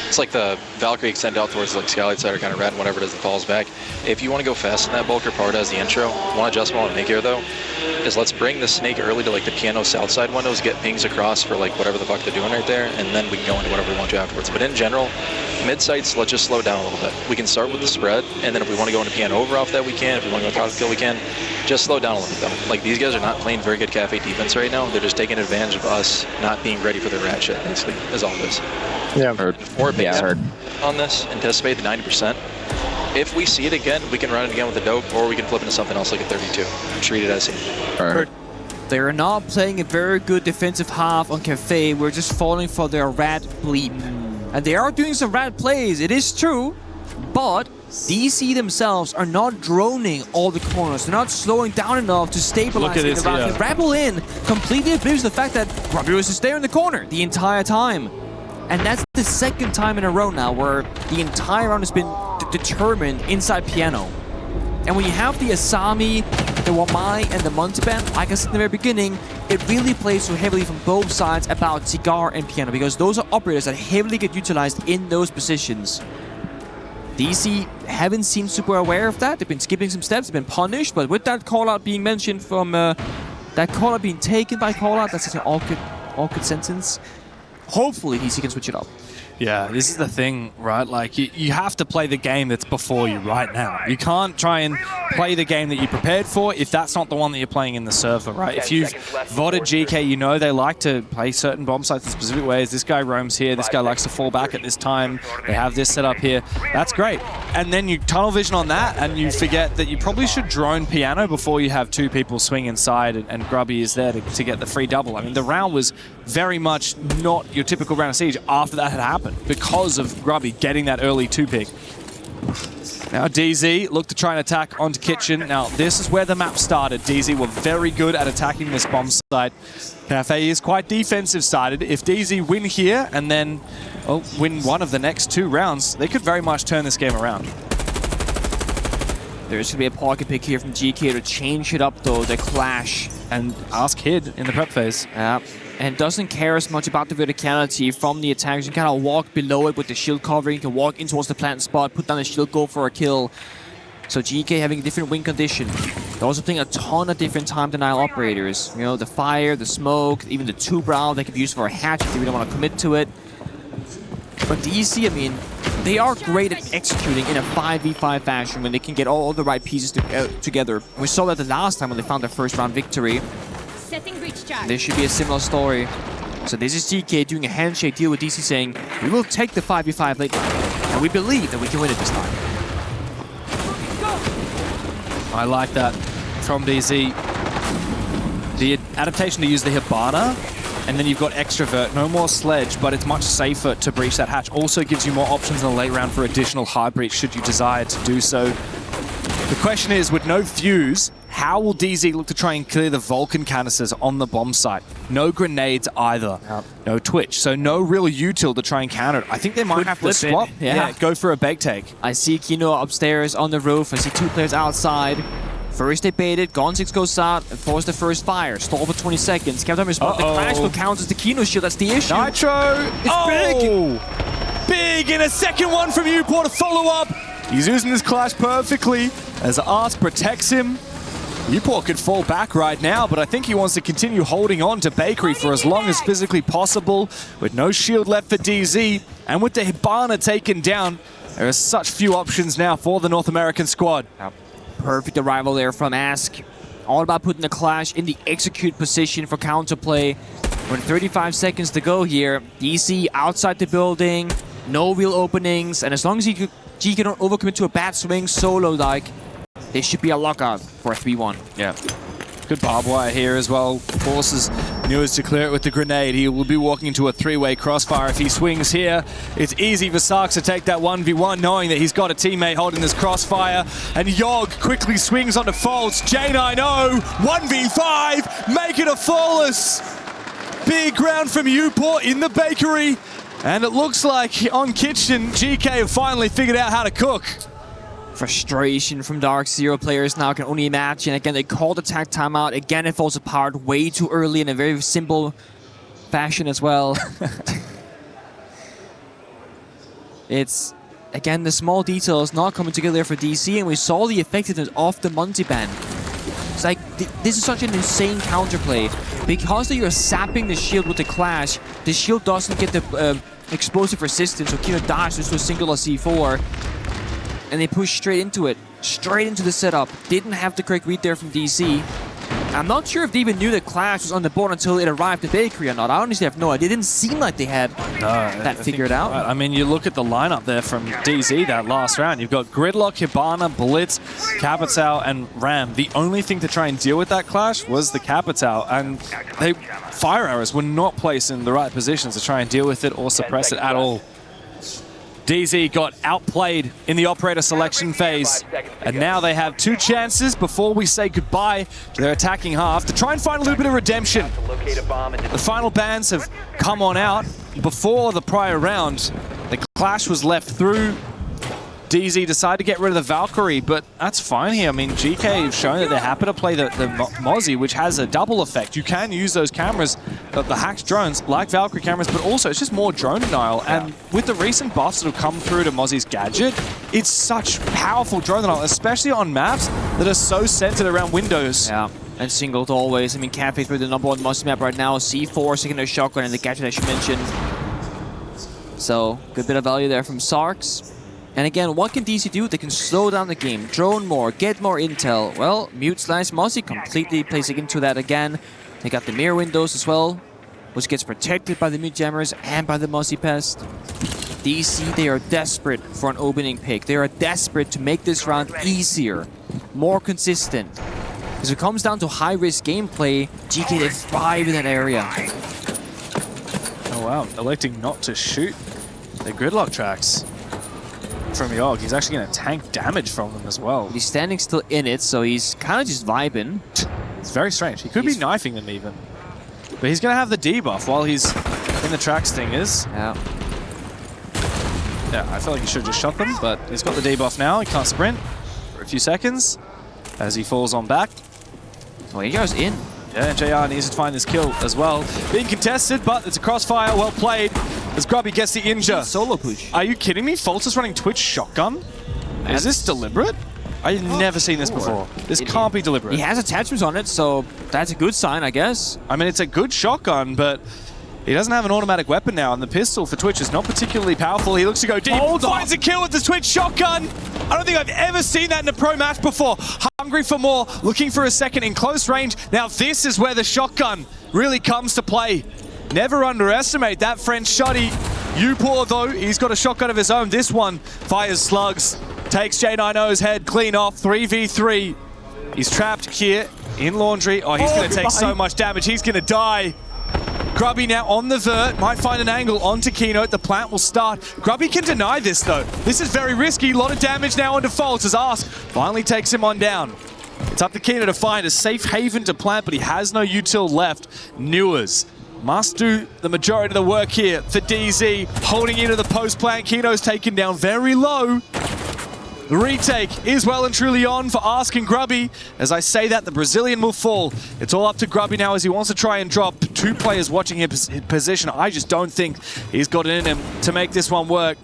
it's like the Valkyrie extend out towards like Skylight side or kind of red, whatever it is that falls back. If you want to go fast in that bulk or part as the intro, one adjustment I want to make here though, is let's bring the snake early to like the piano south side windows, get pings across for like whatever the fuck they're doing right there, and then we can go into whatever we want to afterwards. But in general, mid sites, let's just slow down a little bit. We can start with the spread, and then if we want to go into piano over off that we can, if we want to go top kill we can. Just slow down a little bit though. Like these guys are not playing very good Cafe defense right now. They're just taking advantage of us not being ready for their rat shit, basically, is all this. Yeah, I've heard. Or on this, anticipate the 90%. If we see it again, we can run it again with the dope, or we can flip into something else like a 32. Treat it as seen. They're not playing a very good defensive half on Cafe. We're just falling for their rat bleep. And they are doing some rat plays, it is true, but DC themselves are not droning all the corners. They're not slowing down enough to stabilize Look at this, the Rebel in, completely oblivious to the fact that Grubby was just there in the corner the entire time. And that's the second time in a row now where the entire round has been determined inside Piano. And when you have the Asami, the Wamai, and the Monteban, like I said in the very beginning, it really plays so heavily from both sides about Cigar and Piano, because those are operators that heavily get utilized in those positions. DC haven't seemed super aware of that. They've been skipping some steps, they've been punished, but with that call-out being mentioned from that call-out being taken by call-out, that's such an awkward sentence. Hopefully DC can switch it up. Yeah, this is the thing, right? Like, you have to play the game that's before you right now. You can't try and play the game that you prepared for if that's not the one that you're playing in the server, right? If you've voted Geekay, you know they like to play certain bomb sites in specific ways. This guy roams here, this guy likes to fall back at this time. They have this set up here. That's great. And then you tunnel vision on that, and you forget that you probably should drone Piano before you have two people swing inside, and Grubby is there to get the free double. I mean, the round was very much not your typical round of Siege after that had happened, because of Grubby getting that early 2-pick. Now DZ look to try and attack onto Kitchen. Now this is where the map started. DZ were very good at attacking this bomb site. Cafe is quite defensive sided. If DZ win here and then win one of the next 2 rounds, they could very much turn this game around. There's going to be a pocket pick here from GK to change it up though, the clash. And ask Hid in the prep phase. Yeah. And doesn't care as much about the verticality from the attacks. You can kind of walk below it with the shield covering. You can walk in towards the plant spot, put down the shield, go for a kill. So GK having a different win condition. They're also playing a ton of different time denial operators. You know, the fire, the smoke, even the 2-brow they could be used for a hatch if they really want to commit to it. But DC, I mean, they are great at executing in a 5v5 fashion when they can get all the right pieces together. We saw that the last time when they found their first round victory. This should be a similar story. So this is GK doing a handshake deal with DC saying, we will take the 5v5 late game, and we believe that we can win it this time. I like that from DZ. The adaptation to use the Hibana, and then you've got Extrovert, no more Sledge, but it's much safer to breach that hatch. Also gives you more options in the late round for additional hard breach should you desire to do so. The question is, with no fuse, how will DZ look to try and clear the Vulcan canisters on the bomb site? No grenades either. Yep. No Twitch, so no real util to try and counter it. I think they might have to swap. Yeah, go for a bake take. I see Kino upstairs on the roof. I see 2 players outside. First they baited, Gon6 goes out and force the first fire. Stall for 20 seconds. Captain responds. The clash will count as the Kino shield. That's the issue. Nitro! It's big! Big! And a second one from Uport to follow up. He's using this clash perfectly as Art protects him. Uport could fall back right now, but I think he wants to continue holding on to Bakery for as long as physically possible. With no shield left for DZ, and with the Hibana taken down, there are such few options now for the North American squad. Perfect arrival there from Ask. All about putting the clash in the execute position for counterplay. With 35 seconds to go here, DC outside the building, no real openings, and as long as GK don't overcommit to a bad swing solo-like, there should be a lockout for a 3-1. Yeah. Good barbed wire here as well. Forces News to clear it with the grenade. He will be walking into a 3-way crossfire. If he swings here, it's easy for Sarks to take that 1v1, knowing that he's got a teammate holding this crossfire. And Yogg quickly swings onto Faults. J90, 1v5, make it a flawless. Big round from Uport in the Bakery. And it looks like on Kitchen, GK have finally figured out how to cook. Frustration from DarkZero players now, can only imagine. Again, they called attack timeout. Again, it falls apart way too early in a very simple fashion as well. It's, again, the small details not coming together for DC, and we saw the effectiveness of the multi-ban. It's like, this is such an insane counterplay. Because you're sapping the shield with the clash, the shield doesn't get the explosive resistance, so Kino dashes to a singular C4. And they push straight into it, straight into the setup. Didn't have the correct read there from DC. I'm not sure if they even knew that Clash was on the board until it arrived at Bakery or not. I honestly have no idea. It didn't seem like they had that figured out. Right. I mean, you look at the lineup there from DZ that last round. You've got Gridlock, Hibana, Blitz, Capitao, and Ram. The only thing to try and deal with that clash was the Capitao, and fire arrows were not placed in the right positions to try and deal with it or suppress it at all. DZ got outplayed in the operator selection phase, and now they have 2 chances before we say goodbye to their attacking half to try and find a little bit of redemption. The final bans have come on out before the prior round. The clash was left through. DZ decided to get rid of the Valkyrie, but that's fine here. I mean, Geekay have shown that they're happy to play the Mozzie, which has a double effect. You can use those cameras, the hacked drones, like Valkyrie cameras, but also it's just more drone denial. And with the recent buffs that have come through to Mozzie's gadget, it's such powerful drone denial, especially on maps that are so centered around windows. Yeah. And singled always. I mean, Cafe through the #1 Mozzie map right now. C4, secondary shotgun, and the gadget as you mentioned. So, good bit of value there from Sarks. And again, what can DC do? They can slow down the game, drone more, get more intel. Well, Mute/Mozzie completely plays into that again. They got the mirror windows as well, which gets protected by the Mute Jammers and by the Mozzie Pest. DC, they are desperate for an opening pick. They are desperate to make this round easier, more consistent. Because it comes down to high-risk gameplay, GK, they thrive in that area. Oh wow, electing not to shoot the gridlock tracks from Yogg. He's actually going to tank damage from them as well. He's standing still in it, so he's kind of just vibing. It's very strange. He could be knifing them even. But he's going to have the debuff while he's in the track stingers. Yeah. Yeah, I feel like he should have just shot them, but he's got the debuff now. He can't sprint for a few seconds as he falls on back. Well, he goes in. Yeah, JR needs to find this kill as well. Being contested, but it's a crossfire. Well played as Grubby gets the injure. Solo push. Are you kidding me? Fultz is running Twitch shotgun? Is this deliberate? I've never seen this before. This can't be deliberate. He has attachments on it, so that's a good sign, I guess. I mean, it's a good shotgun, but he doesn't have an automatic weapon now, and the pistol for Twitch is not particularly powerful. He looks to go deep. Finds a kill with the Twitch shotgun. I don't think I've ever seen that in a pro match before. Hungry for more, looking for a second in close range. Now this is where the shotgun really comes to play. Never underestimate that French shotty. Upor, though, he's got a shotgun of his own. This one fires slugs, takes J90's head clean off, 3v3. He's trapped here in Laundry. Oh, he's going to take so much damage. He's going to die. Grubby now on the vert, might find an angle onto Keynote. The plant will start. Grubby can deny this, though. This is very risky. A lot of damage now on defaults as Ask finally takes him on down. It's up to Keynote to find a safe haven to plant, but he has no util left. Newers must do the majority of the work here for DZ. Holding into the post plant. Keynote's taken down very low. The retake is well and truly on for Ask and Grubby. As I say that, the Brazilian will fall. It's all up to Grubby now as he wants to try and drop. 2 players watching his position. I just don't think he's got it in him to make this one work.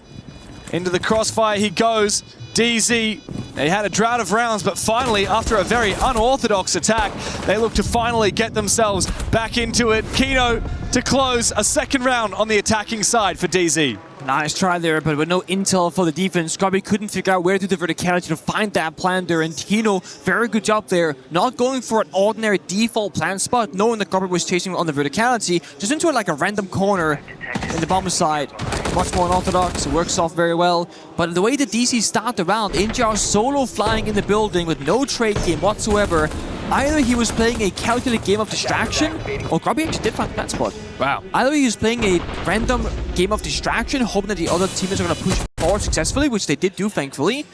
Into the crossfire he goes. DZ, they had a drought of rounds, but finally, after a very unorthodox attack, they look to finally get themselves back into it. Kino to close a second round on the attacking side for DZ. Nice try there, but with no intel for the defense, Grubby couldn't figure out where to do the verticality to find that plant there. And Tino, very good job there. Not going for an ordinary default plant spot, knowing that Grubby was chasing on the verticality, just into like a random corner in the bomb side. Much more unorthodox, it works off very well. But the way the DC start the round, NJR solo flying in the building with no trade game whatsoever. Either he was playing a calculated game of distraction, or Grubby actually did find that spot. Wow. Either he was playing a random game of distraction, hoping that the other teammates are going to push forward successfully, which they did do, thankfully.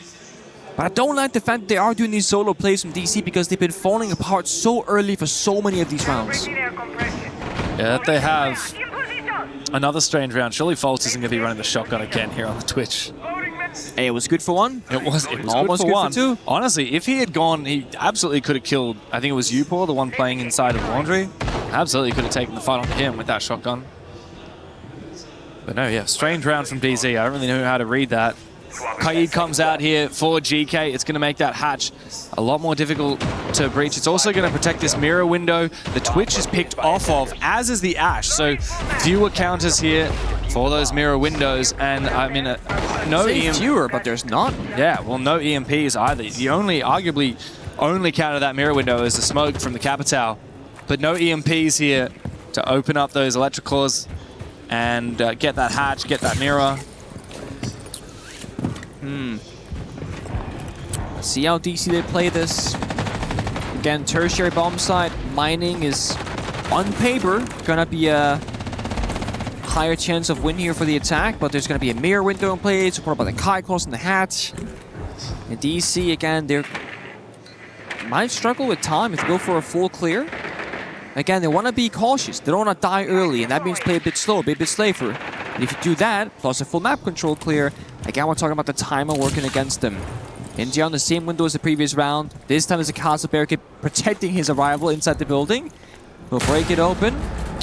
But I don't like the fact that they are doing these solo plays from DC because they've been falling apart so early for so many of these rounds. Yeah, they have another strange round. Surely Fultz isn't going to be running the shotgun again here on the Twitch. Hey, it was good for one. It was almost good for one. 2. Honestly, if he had gone, he absolutely could have killed, I think it was Upor, the one playing inside of Laundry. Absolutely could have taken the fight on him with that shotgun. But no, yeah, strange round from DZ. I don't really know how to read that. Kaid comes out here for GK. It's going to make that hatch a lot more difficult to breach. It's also going to protect this mirror window. The Twitch is picked off of, as is the Ash. So fewer counters here for those mirror windows. And I mean, no EMP. Fewer, but there's none. Yeah, well, no EMPs either. The arguably only counter that mirror window is the smoke from the Capitao. But no EMPs here to open up those electricals and get that hatch, get that mirror. See how DC they play this. Again, tertiary bomb site. Mining is, on paper, gonna be a higher chance of win here for the attack, but there's going to be a mirror window in play, supported by the Kai claws and the hatch. And DC, again, they might struggle with time if they go for a full clear. Again, they want to be cautious. They don't want to die early, and that means play a bit slow, be a bit safer. And if you do that, plus a full map control clear, again, we're talking about the timer working against them. India on the same window as the previous round. This time there's a castle barricade protecting his arrival inside the building. He'll break it open.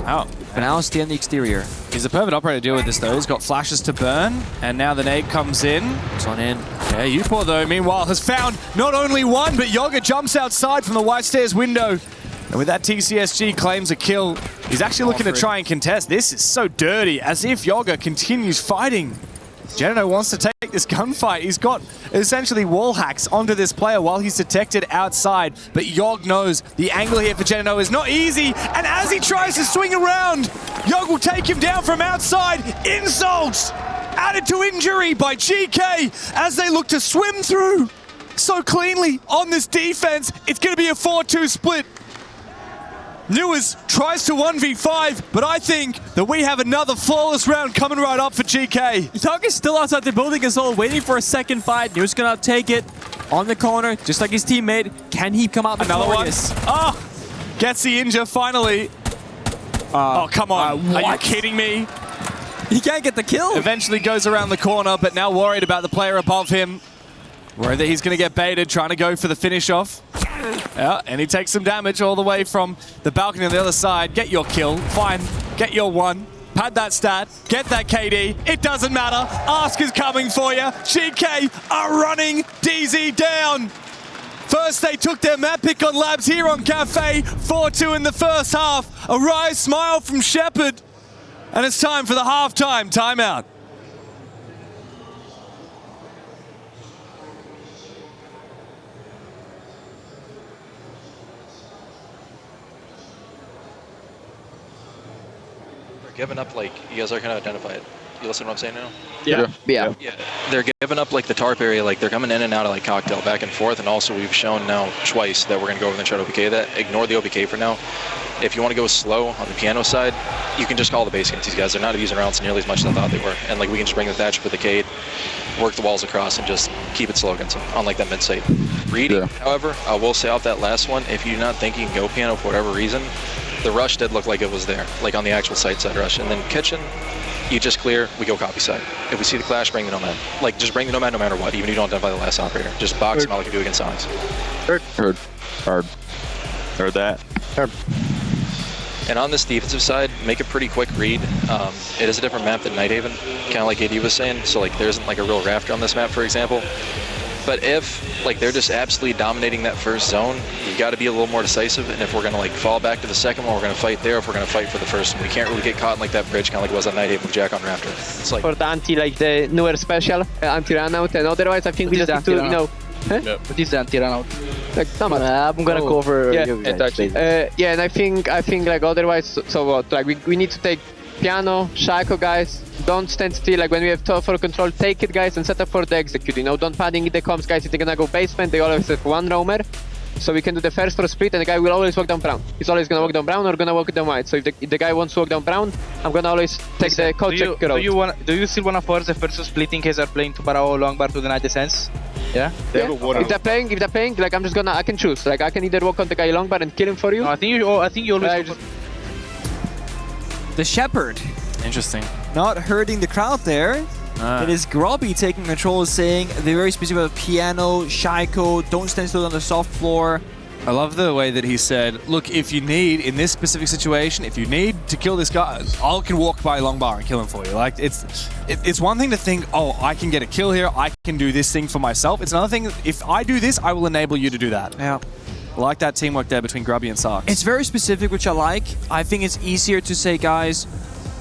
Oh. But now stay on the exterior. He's a perfect operator to deal with this, though. He's got flashes to burn, and now the nade comes in. It's on in. Yeah, Upor, though, meanwhile, has found not only one, but Yoga jumps outside from the White Stairs window. And with that, TCSG claims a kill. He's actually looking to try and contest. This is so dirty, as if Yoga continues fighting. Genino wants to take this gunfight. He's got essentially wall hacks onto this player while he's detected outside. But Yogg knows the angle here for Genino is not easy. And as he tries to swing around, Yogg will take him down from outside. Insults added to injury by Geekay as they look to swim through so cleanly on this defense. It's going to be a 4-2 split. Newers tries to 1v5, but I think that we have another flawless round coming right up for GK. Yogg is still outside the building as well, waiting for a second fight. Newers gonna take it on the corner, just like his teammate. Can he come out victorious? Another one. Oh, gets the injure finally. Oh, come on. Are you kidding me? He can't get the kill. Eventually goes around the corner, but now worried about the player above him. Worried that he's going to get baited, trying to go for the finish off. Yeah, and he takes some damage all the way from the balcony on the other side. Get your kill, fine, get your one. Pad that stat, get that KD, it doesn't matter. Ask is coming for you. GK are running DZ down. First they took their map pick on Labs here on Cafe, 4-2 in the first half. A wry smile from Shepard. And it's time for the halftime timeout. Giving up, like, you guys are kind of identified. You listen to what I'm saying now? Yeah. They're giving up, like, the tarp area. Like, they're coming in and out of, like, cocktail back and forth. And also, we've shown now twice that we're going to go over and try to OPK that. Ignore the OPK for now. If you want to go slow on the piano side, you can just call the base against these guys. They're not using rounds nearly as much as I thought they were. And, like, we can just bring the thatch with the Cade, work the walls across, and just keep it slow against them on, like, that mid-site. Reading, however, I will say off that last one, if you're not thinking go piano for whatever reason, the rush did look like it was there, like on the actual site side rush. And then kitchen, you just clear, we go copy side. If we see the clash, bring the nomad. Like, just bring the nomad no matter what, even if you don't identify the last operator. Just box them out like you do against Onyx. Heard that. And on this defensive side, make a pretty quick read. It is a different map than Nighthaven, kind of like AD was saying. So, like, there isn't like a real rafter on this map, for example. But if, like, they're just absolutely dominating that first zone, you got to be a little more decisive. And if we're going to, like, fall back to the second one, we're going to fight there. If we're going to fight for the first one, we can't really get caught in, like, that bridge, kind of like it was on Nighthaven with Jack on Rafter. It's like... For the like the newer special, anti-run out, and otherwise I think we just need to, you know... What is the anti-run out? Like, I'm gonna cover you guys, yeah, and I think like otherwise, so what? Like we need to take piano, Shaco guys. Don't stand still. Like when we have tough for control, take it guys and set up for the execute. You know, don't padding in the comms guys. If they're gonna go basement, they always have one roamer. So we can do the first floor split, and the guy will always walk down brown. He's always gonna walk down brown or gonna walk down white. So if the guy wants to walk down brown, I'm gonna always take the code check road. Do you still wanna force the first split in case they're playing to Parao long bar to deny the sense? Yeah? If they're playing, like I can choose. Like I can either walk on the guy long bar and kill him for you. No, I think you always. The Shepherd. Interesting. Not hurting the crowd there. It is Grobby taking control, saying they're very specific about piano, Shaiko, don't stand still on the soft floor. I love the way that he said, look, if you need, in this specific situation, if you need to kill this guy, I can walk by long bar and kill him for you. Like, it's one thing to think, oh, I can get a kill here, I can do this thing for myself. It's another thing, if I do this, I will enable you to do that. Yeah. I like that teamwork there between Grubby and Sarks. It's very specific, which I like. I think it's easier to say, guys,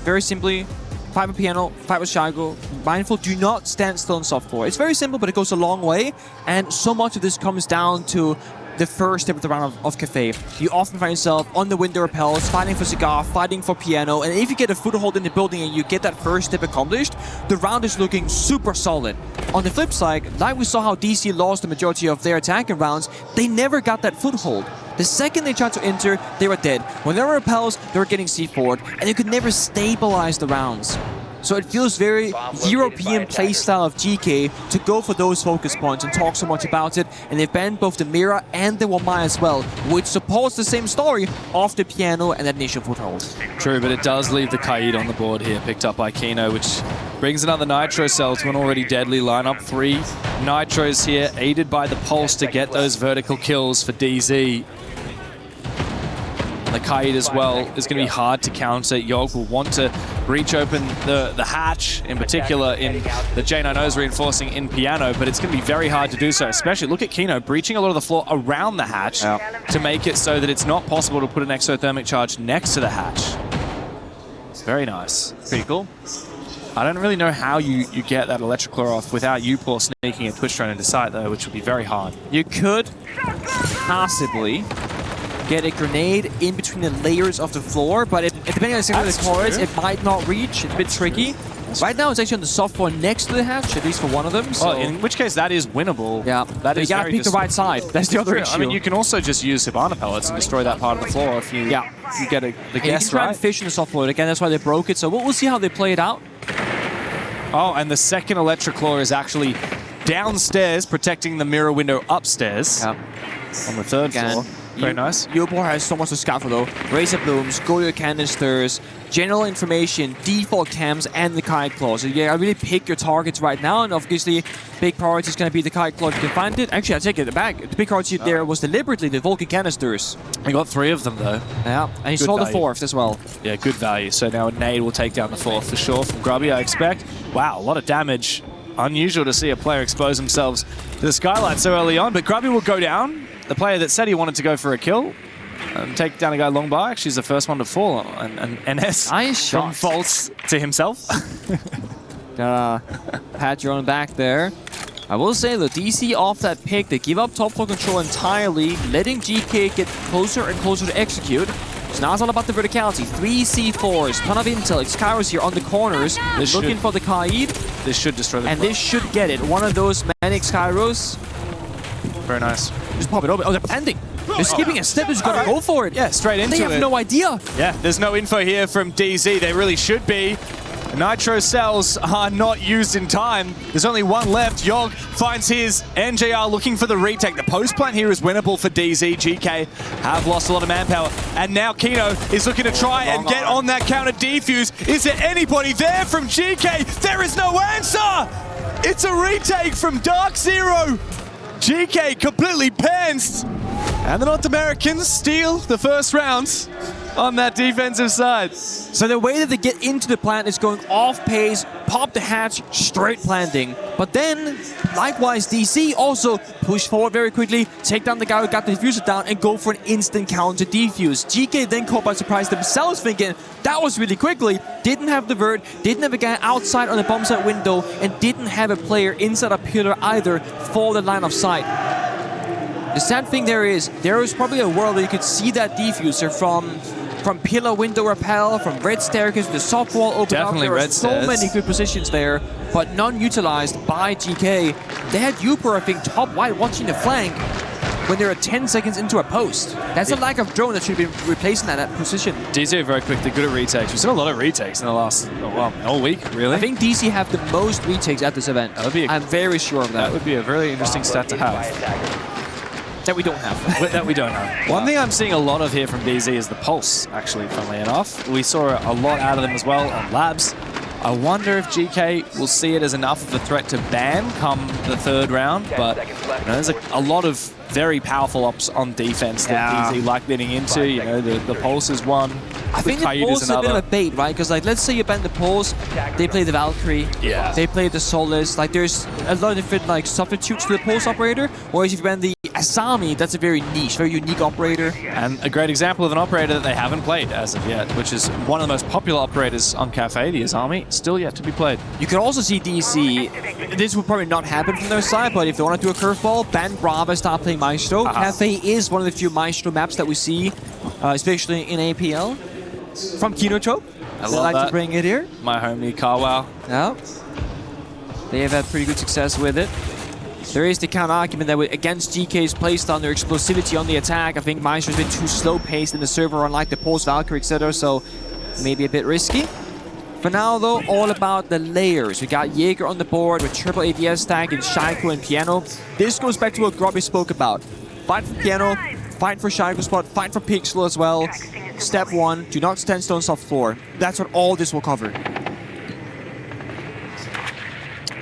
very simply, fight with piano, fight with Shaiko, mindful, do not stand still on soft floor. It's very simple, but it goes a long way. And so much of this comes down to the first step of the round of Cafe. You often find yourself on the window repels, fighting for Cigar, fighting for Piano, and if you get a foothold in the building and you get that first step accomplished, the round is looking super solid. On the flip side, like we saw how DC lost the majority of their attacking rounds, they never got that foothold. The second they tried to enter, they were dead. When there were repels, they were getting C4'd, and you could never stabilize the rounds. So it feels very European playstyle of Geekay to go for those focus points and talk so much about it. And they've banned both the Mira and the Wamai as well, which supports the same story of the Piano and that initial foothold. True, but it does leave the Kaid on the board here, picked up by Kino, which brings another Nitro cell to an already deadly lineup. 3 Nitros here, aided by the Pulse to get those vertical kills for DZ. The Kaid as well is going to be hard to counter. Yog will want to breach open the hatch, in particular in the J9Os reinforcing in Piano, but it's going to be very hard to do so, especially look at Kino breaching a lot of the floor around the hatch to make it so that it's not possible to put an exothermic charge next to the hatch. Very nice. Pretty cool. I don't really know how you get that Electroclaw off without Upor sneaking a Twitch drone into sight, though, which would be very hard. You could possibly get a grenade in between the layers of the floor, but depending on the cores, it might not reach. It's a bit tricky. Right now, it's actually on the soft floor next to the hatch, at least for one of them. So. Well, in which case, that is winnable. Yeah, that is you gotta pick the right side. That's the other issue. I mean, you can also just use Hibana pellets and destroy that part of the floor if you, you get the guess right. You can try and fish in the soft floor again. That's why they broke it. So we'll see how they play it out. Oh, and the second Electroclaw is actually downstairs, protecting the mirror window upstairs on the third floor. Very nice. Upor has so much to scout for though. Razor Blooms, Goyo Canisters, general information, default cams, and the Kite Claw. So yeah, I really pick your targets right now, and obviously big priority is going to be the Kite Claw if you can find it. Actually, I take it back. The big priority there was deliberately the Vulcan Canisters. I got 3 of them though. Yeah, and he saw the 4th as well. Yeah, good value. So now Nade will take down the 4th for sure from Grubby, I expect. Wow, a lot of damage. Unusual to see a player expose themselves to the skylight so early on, but Grubby will go down. The player that said he wanted to go for a kill and take down a guy long by, actually is the first one to fall, and NS from faults to himself. Pat your own back there. I will say the DC off that pick, they give up top floor control entirely, letting Geekay get closer and closer to execute. So now it's all about the verticality. 3 C4s, ton of intel. Xkyros here on the corners, looking for the Kaid. This should destroy the And this should get it. One of those manic Xkyros. Very nice. Just pop it open. Oh, they're planting. They're skipping a step. They're just going to go for it. Yeah, straight into it. They have no idea. Yeah, there's no info here from DZ. They really should be. Nitro cells are not used in time. There's only one left. Yog finds his. NJR looking for the retake. The post plant here is winnable for DZ. GK have lost a lot of manpower. And now Kino is looking to try and get on that counter defuse. Is there anybody there from GK? There is no answer! It's a retake from DarkZero. GK completely pantsed. And the North Americans steal the first round on that defensive side. So the way that they get into the plant is going off pace, pop the hatch, straight planting. But then, likewise, DC also push forward very quickly, take down the guy who got the diffuser down, and go for an instant counter defuse. GK then caught by surprise themselves, thinking that was really quickly. Didn't have the vert, didn't have a guy outside on the bomb site window, and didn't have a player inside a pillar either for the line of sight. The sad thing there is probably a world where you could see that diffuser from pillar window rappel, from red staircase with the soft wall open Definitely up. There red are so stairs. many good positions there, but none utilized by GK. They had Upor, I think, top white watching the flank when they were 10 seconds into a post. That's a lack of drone that should be replacing that position. DC are very quick. They're good at retakes. We've seen a lot of retakes in the last, all week, really. I think DC have the most retakes at this event. I'm very sure of that. That would be a very interesting stat to have. That we don't have. That we don't have. One thing I'm seeing a lot of here from DZ is the Pulse, actually, funnily enough. We saw a lot out of them as well on Labs. I wonder if GK will see it as enough of a threat to ban come the 3rd round, but there's a lot of very powerful ops on defense that DZ like getting into. You know, the Pulse is one. I think the Pulse is a bit of a bait, right? Because like, let's say you ban the Pulse, they play the Valkyrie, they play the Solace. Like, there's a lot of different like substitutes to the Pulse operator. Whereas if you ban the Asami, that's a very niche, very unique operator. And a great example of an operator that they haven't played as of yet, which is one of the most popular operators on Cafe, the Asami, still yet to be played. You can also see DC, this would probably not happen from their side, but if they want to do a curveball, ban Brava, start playing Maestro. Cafe is one of the few Maestro maps that we see, especially in APL. From Kinochoke, I like love to bring it here. My homie Carwow. Yeah. They have had pretty good success with it. There is the counter argument that against GK's playstyle, their explosivity on the attack, I think Maestro's been too slow-paced in the server, unlike the Pulse Valkyrie, etc., so maybe a bit risky. For now, though, all about the layers. We got Jaeger on the board with triple ADS tag and Shaiko and Piano. This goes back to what Grubby spoke about. Fight for Piano, fight for Shaiko spot, fight for Pixel as well. Step 1, do not stand stone soft floor. That's what all this will cover.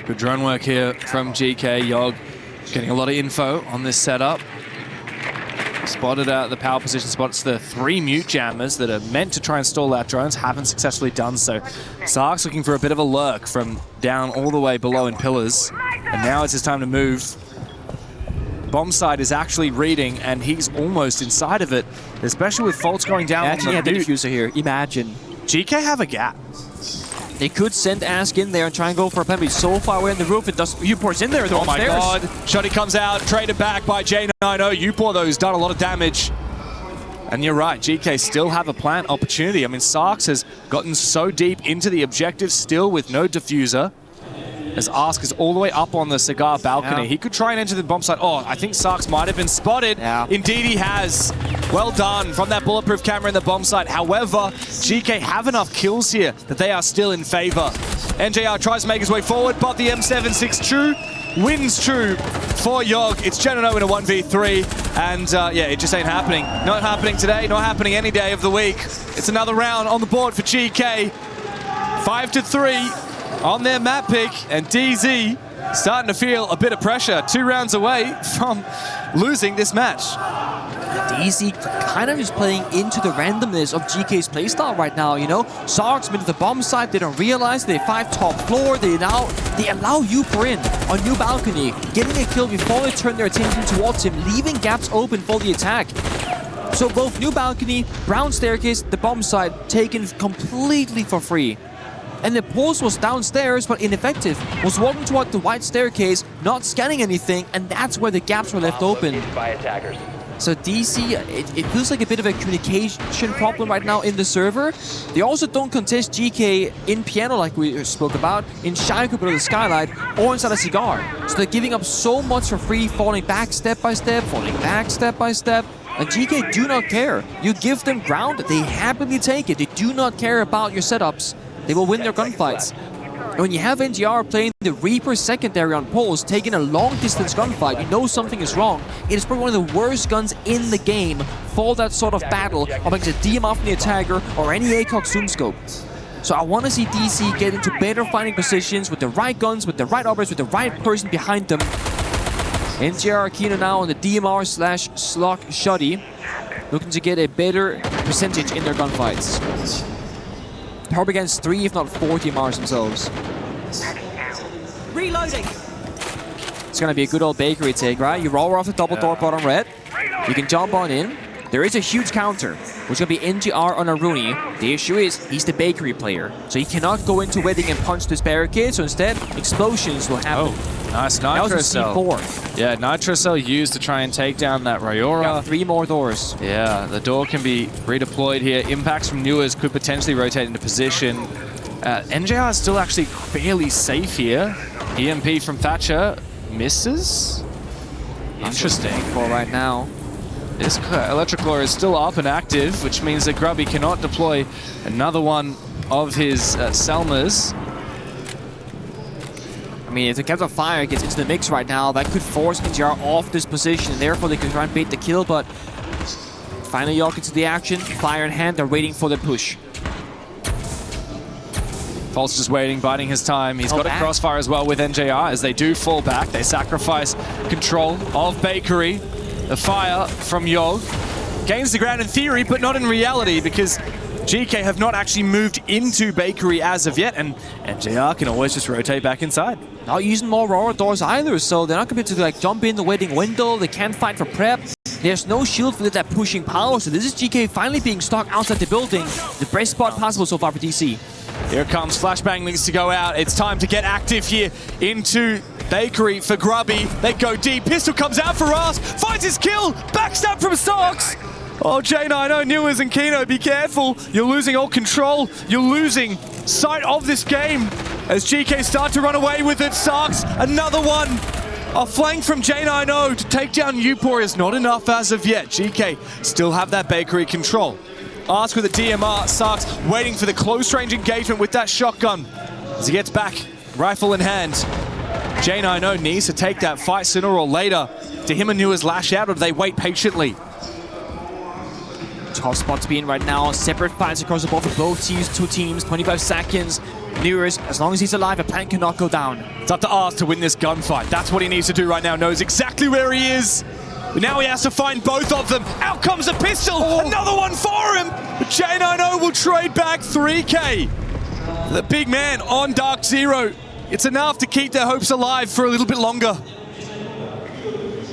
Good drone work here from GK. Yogg getting a lot of info on this setup. Spotted out the power position spots the 3 mute jammers that are meant to try and stall out drones, haven't successfully done so. Sark's looking for a bit of a lurk from down all the way below in pillars. And now it's his time to move. Bomb side is actually reading, and he's almost inside of it, especially with faults going down. Imagine he had the diffuser here. Imagine. GK have a gap. They could send Ask in there and try and go for a pen, but he's so far away on the roof. It does. Upor's in there, though. Oh my god. Shotty comes out, traded back by J90. Upor, though, has done a lot of damage. And you're right, GK still have a plant opportunity. I mean, Sarks has gotten so deep into the objective still with no diffuser. As Ask is all the way up on the cigar balcony. Yeah. He could try and enter the bomb site. Oh, I think Sarks might have been spotted. Yeah. Indeed he has. Well done from that bulletproof camera in the bomb site. However, GK have enough kills here that they are still in favor. NJR tries to make his way forward, but the M76 True wins True for Yogg. It's Genono in a 1v3, and yeah, it just ain't happening. Not happening today, not happening any day of the week. It's another round on the board for GK. 5-3. On their map pick, and DZ starting to feel a bit of pressure. 2 rounds away from losing this match. DZ kind of is playing into the randomness of GK's playstyle right now, you know? Sark's been to the bomb site, they don't realize they fight top floor, they allow Upor in on new balcony, getting a kill before they turn their attention towards him, leaving gaps open for the attack. So both new balcony, brown staircase, the bomb site taken completely for free. And the pulse was downstairs, but ineffective. Was walking toward the white staircase, not scanning anything, and that's where the gaps were left open. So DC, it feels like a bit of a communication problem right now in the server. They also don't contest GK in piano like we spoke about, in Shaiko below the skylight, or inside a cigar. So they're giving up so much for free, falling back step by step, falling back step by step. And GK do not care. You give them ground, they happily take it. They do not care about your setups. They will win their gunfights. And when you have NGR playing the Reaper secondary on Pulse, taking a long-distance gunfight, you know something is wrong. It is probably one of the worst guns in the game for that sort of battle, up against a DMR from the attacker or any ACOG zoom scope. So I want to see DC get into better fighting positions with the right guns, with the right operators, with the right person behind them. NGR Kino now on the DMR/Slug Shoddy, looking to get a better percentage in their gunfights. Probably against 3, if not 4 DMRs themselves. Reloading. It's going to be a good old bakery take, right? You roll off the double door bottom red. You can jump on in. There is a huge counter, which will be NGR on Aruni. The issue is, he's the bakery player. So he cannot go into wedding and punch this barricade, so instead, explosions will happen. Oh, nice Nitro Cell. C4. Yeah, Nitro Cell used to try and take down that Ryora. Got 3 more doors. Yeah, the door can be redeployed here. Impacts from Newers could potentially rotate into position. NJR is still actually fairly safe here. EMP from Thatcher misses. Interesting. For right now. This Electroclaw is still up and active, which means that Grubby cannot deploy another one of his Selmas. I mean, if the Captain Fire gets into the mix right now, that could force NGR off this position, and therefore they can try and bait the kill, but finally Yogg into the action, fire in hand, they're waiting for the push. False just waiting, biding his time. He's got a crossfire as well with NJR as they do fall back. They sacrifice control of Bakery. The fire from Yogg gains the ground in theory, but not in reality, because GK have not actually moved into Bakery as of yet, and JR can always just rotate back inside. Not using more Aurora doors either, so they're not going to be able to like jump in the waiting window. They can't fight for prep. There's no shield for that pushing power, so this is GK finally being stuck outside the building. The best spot possible so far for DC. Here comes Flashbang needs to go out. It's time to get active here into Bakery for Grubby. They go deep. Pistol comes out for Rask. Finds his kill. Backstab from Sox. Oh, J90, Newers and Kino, be careful. You're losing all control. You're losing sight of this game as GK start to run away with it. Sox, another one. A flank from J90 to take down Upor is not enough as of yet. GK still have that Bakery control. Ask with a DMR. Sox waiting for the close range engagement with that shotgun. As he gets back, rifle in hand. J90 needs to take that fight sooner or later. Do him and Newers lash out, or do they wait patiently? Tough spot to be in right now. Separate fights across the board for both teams. 2 teams, 25 seconds. Newers, as long as he's alive, a plan cannot go down. It's up to Ask to win this gunfight. That's what he needs to do right now. Knows exactly where he is. But now he has to find both of them. Out comes a pistol. Oh. Another one for him. But J90 will trade back 3K. The big man on DarkZero. It's enough to keep their hopes alive for a little bit longer.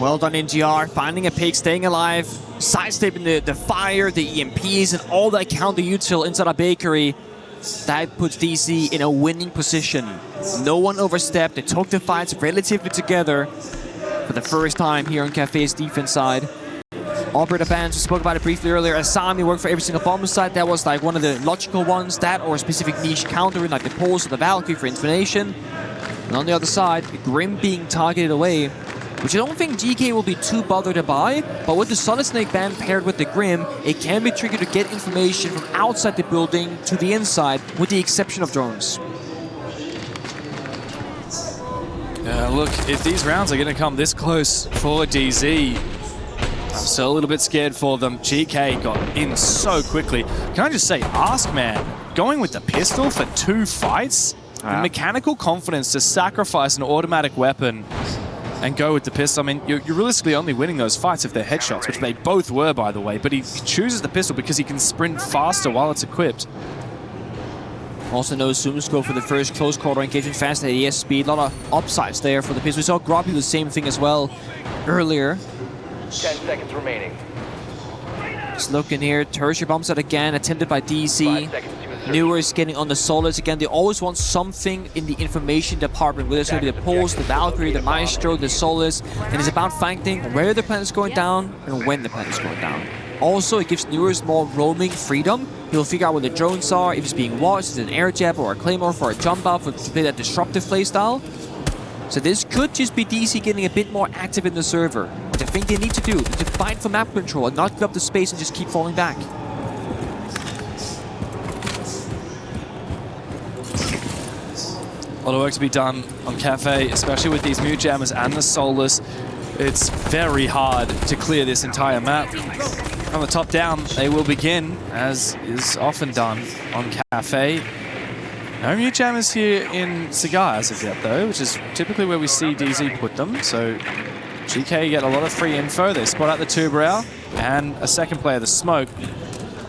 Well done, NGR. Finding a pick, staying alive, sidestepping the fire, the EMPs, and all that counter util inside a Bakery. That puts DC in a winning position. No one overstepped. They took the fights relatively together for the first time here on Cafe's defense side. Operator bans, we spoke about it briefly earlier. Asami worked for every single bomb site. That was like one of the logical ones. That or a specific niche counter in like the Pulse or the Valkyrie for intimidation. And on the other side, Grim being targeted away, which I don't think GK will be too bothered to buy, but with the Solid Snake ban paired with the Grim, it can be tricky to get information from outside the building to the inside, with the exception of drones. Look, if these rounds are going to come this close for DZ, I'm still a little bit scared for them. GK got in so quickly. Can I just say, Ask Man, going with the pistol for 2 fights? The mechanical confidence to sacrifice an automatic weapon and go with the pistol. I mean, you're realistically only winning those fights if they're headshots, which they both were, by the way, but he chooses the pistol because he can sprint faster while it's equipped. Also no zoom scope for the first close quarter engagement, fast AES speed, a lot of upsides there for the pistol. We saw Grubby do the same thing as well earlier. 10 seconds remaining. Just looking here, tertiary bomb set again, attempted by DC. Newers getting on the solids again. They always want something in the information department, whether it's going to be the Pulse, the Valkyrie, the Maestro, the Solus, and it's about finding where the planet is going down and when the planet is going down. Also, it gives Newers more roaming freedom. He'll figure out where the drones are, if it's being watched, is it an air jab or a claymore for a jump out to play that disruptive playstyle. So this could just be DC getting a bit more active in the server, which I think they need to do, to fight for map control and not give up the space and just keep falling back. A lot of work to be done on Cafe, especially with these Mute Jammers and the Solus. It's very hard to clear this entire map. From the top down, they will begin, as is often done on Cafe. No Mute Jammers here in Cigar as of yet, though, which is typically where we see DZ put them. So GK get a lot of free info. They spot out the Tuberau and a second player, the Smoke,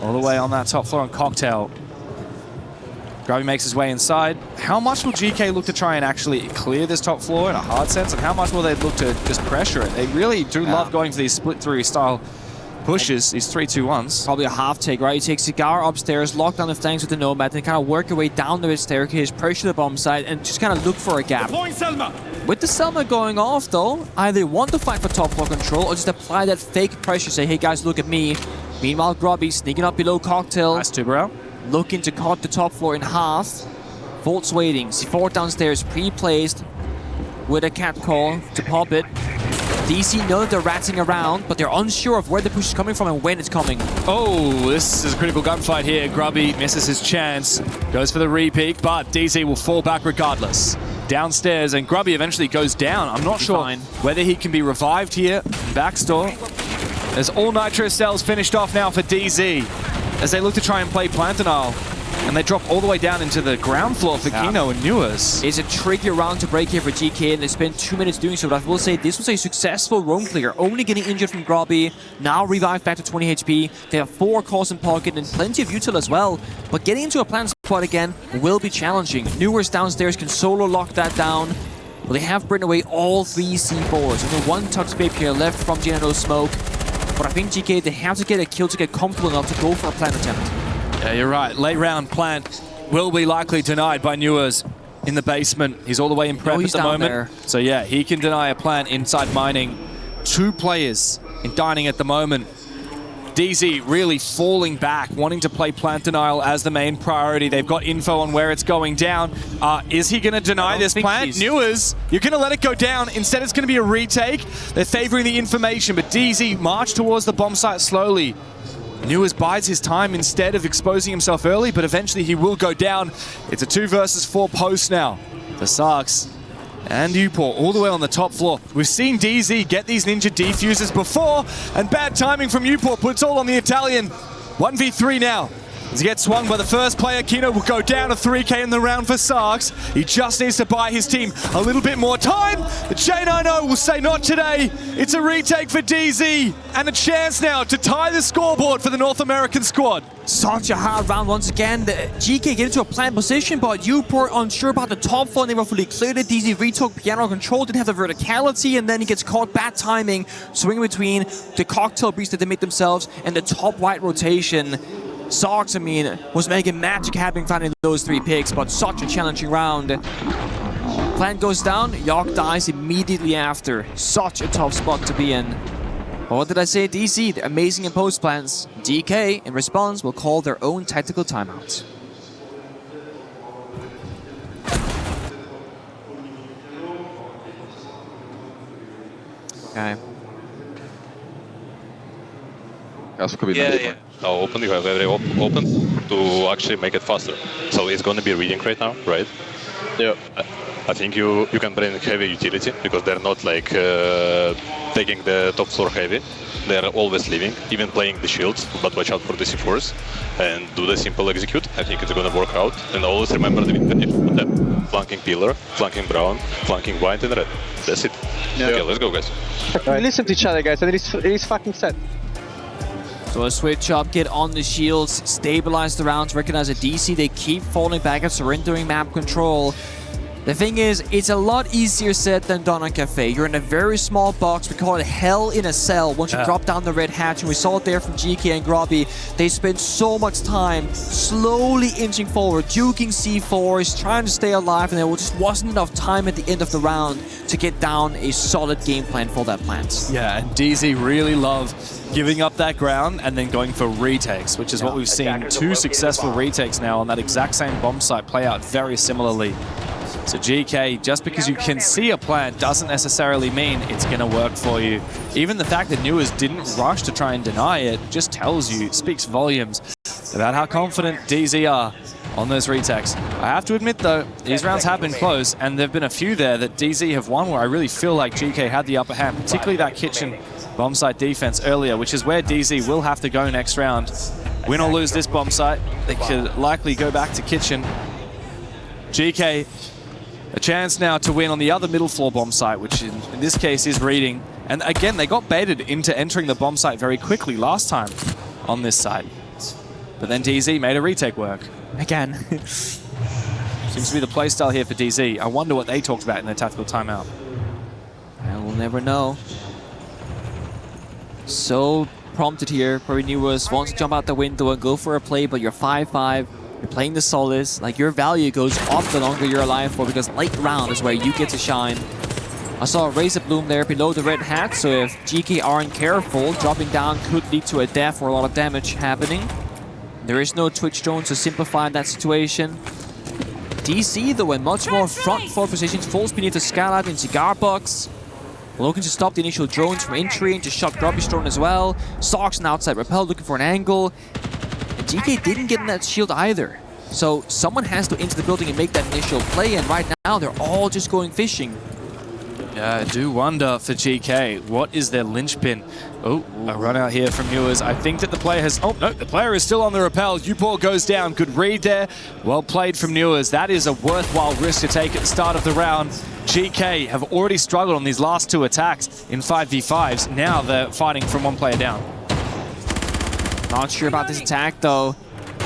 all the way on that top floor on Cocktail. Grubby makes his way inside. How much will GK look to try and actually clear this top floor in a hard sense, and how much will they look to just pressure it? They really do love going for these split-through style pushes, these 3-2-1s. Probably a half take, right? You take Cigar upstairs, lock down the flanks with the Nomad, and kind of work your way down the staircase, pressure the bomb site, and just kind of look for a gap. With the Selma going off, though, either want to fight for top floor control or just apply that fake pressure, say, hey guys, look at me. Meanwhile, Grubby sneaking up below Cocktail. Nice Tuberau. Looking to cut the top floor in half. Volt's waiting. C4 downstairs, pre-placed with a cat call to pop it. DC know that they're ratting around, but they're unsure of where the push is coming from and when it's coming. Oh, this is a critical gunfight here. Grubby misses his chance, goes for the repeat, but DC will fall back regardless. Downstairs, and Grubby eventually goes down. I'm not sure whether he can be revived here. Backstore. There's all nitro cells finished off now for DZ as they look to try and play Plantanile. and they drop all the way down into the ground floor for Kino and Newers. It's a tricky round to break here for GK, and they spent 2 minutes doing so, but I will say this was a successful roam clear. Only getting injured from Grobby, now revived back to 20 HP. They have 4 cores in pocket and plenty of util as well, but getting into a plant spot again will be challenging. Newers downstairs can solo lock that down. Well, they have burned away all 3 C4s. Only 1 Toxic Babe here left from Geno Smoke. But I think GK, they have to get a kill to get comfortable enough to go for a plant attempt. Yeah, you're right. Late round plant will be likely denied by Newers in the basement. He's all the way in prep at the moment. There. So yeah, he can deny a plant inside mining. 2 players in dining at the moment. DZ really falling back, wanting to play plant denial as the main priority. They've got info on where it's going down. Is he going to deny this plant? Newers, you're going to let it go down. Instead, it's going to be a retake. They're favoring the information, but DZ march towards the bomb site slowly. Newers bides his time instead of exposing himself early, but eventually he will go down. It's a 2 versus 4 post now. The Sarks and Upor all the way on the top floor. We've seen DZ get these ninja defusers before, and bad timing from Upor puts all on the Italian. 1v3 now. As he gets swung by the first player, Kino will go down to 3k in the round for Sarks. He just needs to buy his team a little bit more time. The J90 will say not today. It's a retake for DZ and a chance now to tie the scoreboard for the North American squad. Such a hard round once again. The GK get into a plant position, but Uport unsure about the top floor. They were fully cleared it. DZ retook piano control, didn't have the verticality, and then he gets caught bad timing, swinging between the cocktail breach that they made themselves and the top right rotation. Sarks, I mean, was making magic happen finding those 3 picks, but such a challenging round. Plant goes down, York dies immediately after. Such a tough spot to be in. But what did I say? DC, they're amazing in post plans. DK, in response, will call their own tactical timeout. Okay. Yeah. How open you have very open to actually make it faster. So it's going to be reading right now, right? Yeah. I think you can bring heavy utility because they're not like taking the top floor heavy. They're always leaving, even playing the shields, but watch out for the C4s and do the simple execute. I think it's going to work out. And always remember the win. Flanking pillar, flanking brown, flanking white and red. That's it. Yeah. Okay, let's go, guys. Listen to each other, guys, and it is fucking set. So a switch up, get on the shields, stabilize the rounds, recognize a DC. They keep falling back and surrendering map control. The thing is, it's a lot easier said than done on Cafe. You're in a very small box. We call it hell in a cell. Once you drop down the red hatch, and we saw it there from GK and Grobby, they spent so much time slowly inching forward, juking C4s, trying to stay alive, and there just wasn't enough time at the end of the round to get down a solid game plan for that plant. Yeah, and DZ really love giving up that ground and then going for retakes, which is what we've seen 2 successful retakes now on that exact same bomb site play out very similarly. So GK, just because you can see a plant doesn't necessarily mean it's going to work for you. Even the fact that Newers didn't rush to try and deny it just tells you, speaks volumes about how confident DZ are on those retakes. I have to admit though, these rounds have been close, and there have been a few there that DZ have won where I really feel like GK had the upper hand, particularly that kitchen bomb site defense earlier, which is where DZ will have to go next round. Win or lose this bomb site, they could likely go back to kitchen. GK, a chance now to win on the other middle floor bomb site, which in this case is reading. And again, they got baited into entering the bomb site very quickly last time on this site. But then DZ made a retake work. Again. Seems to be the playstyle here for DZ. I wonder what they talked about in their tactical timeout. Well, we'll never know. So prompted here. Probably Newers wants to jump out the window and go for a play, but you're 5-5. You're playing the Solace, like your value goes up the longer you're alive for, because late round is where you get to shine. I saw a Razor Bloom there below the red hat, so if GK aren't careful, dropping down could lead to a death or a lot of damage happening. There is no Twitch drone to simplify that situation. DC though in much more front forward positions, falls beneath the skylight in cigar box. Looking to stop the initial drones from entering, to shot Grubby's drone as well. Sarks an outside rappel looking for an angle. GK didn't get in that shield either. So someone has to enter the building and make that initial play, and right now they're all just going fishing. Yeah, I do wonder for GK, what is their linchpin? Oh, a run out here from Ewers. I think that the player has... Oh, no, the player is still on the rappel. Upor goes down. Good read there. Well played from Ewers. That is a worthwhile risk to take at the start of the round. GK have already struggled on these last 2 attacks in 5v5s. Now they're fighting from 1 player down. Not sure about this attack, though.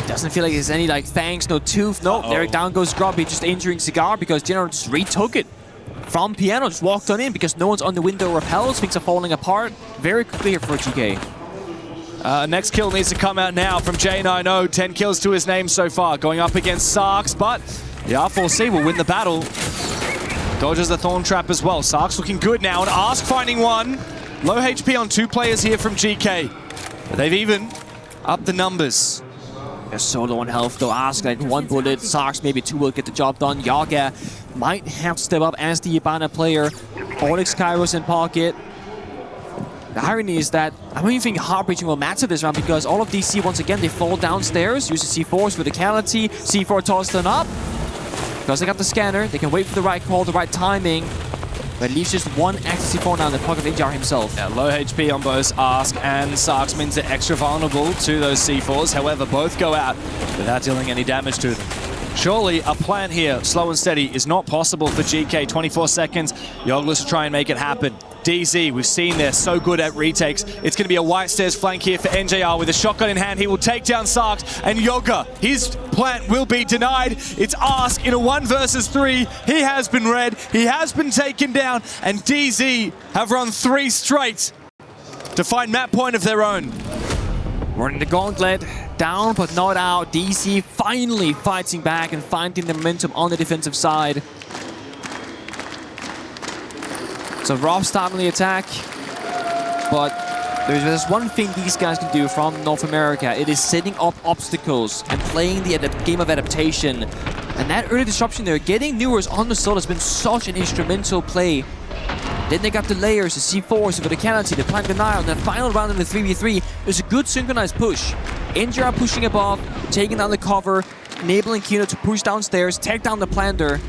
Doesn't feel like there's any, like, fangs, no tooth. Nope, there down goes Grubby, just injuring Cigar because General just retook it from Piano, just walked on in because no one's on the window repels. Things are falling apart very quickly here for GK. Next kill needs to come out now from J90. 10 kills to his name so far, going up against Sarks, but the R4C will win the battle. Dodges the Thorn Trap as well. Sarks looking good now, and Ask finding 1. Low HP on 2 players here from GK. But they've even upped the numbers. They're so low on health though. Ask like 1 bullet. Sarks maybe 2 will get the job done. Yaga might have to step up as the Ibana player. Onyx Kairos in pocket. The irony is that I don't even think Heartbreaching will matter this round because all of DC, once again, they fall downstairs, use the C4s for verticality. C4 toss them up. Because they got the scanner, they can wait for the right call, the right timing. But it leaves just 1 active C4 now in the pocket of Injar himself. Yeah, low HP on both Ask and Sarks means they're extra vulnerable to those C4s. However, both go out without dealing any damage to them. Surely a plan here, slow and steady, is not possible for GK. 24 seconds, Yoglis will try and make it happen. DZ, we've seen they're so good at retakes. It's going to be a white stairs flank here for NJR with a shotgun in hand. He will take down Sarks, and Yoga, his plant will be denied. It's Ask in a 1 versus 3. He has been red, he has been taken down, and DZ have run 3 straight to find map point of their own. Running the gauntlet, down but not out. DC finally fighting back and finding the momentum on the defensive side. It's a rough start on the attack, but there's one thing these guys can do from North America. It is setting up obstacles and playing the game of adaptation. And that early disruption there, getting Newers on the soul has been such an instrumental play. Then they got the layers, the C4s, the verticality, the plant denial, and that final round in the 3v3. It was a good synchronized push. NJR pushing above, taking down the cover, enabling Kino to push downstairs, take down the planter.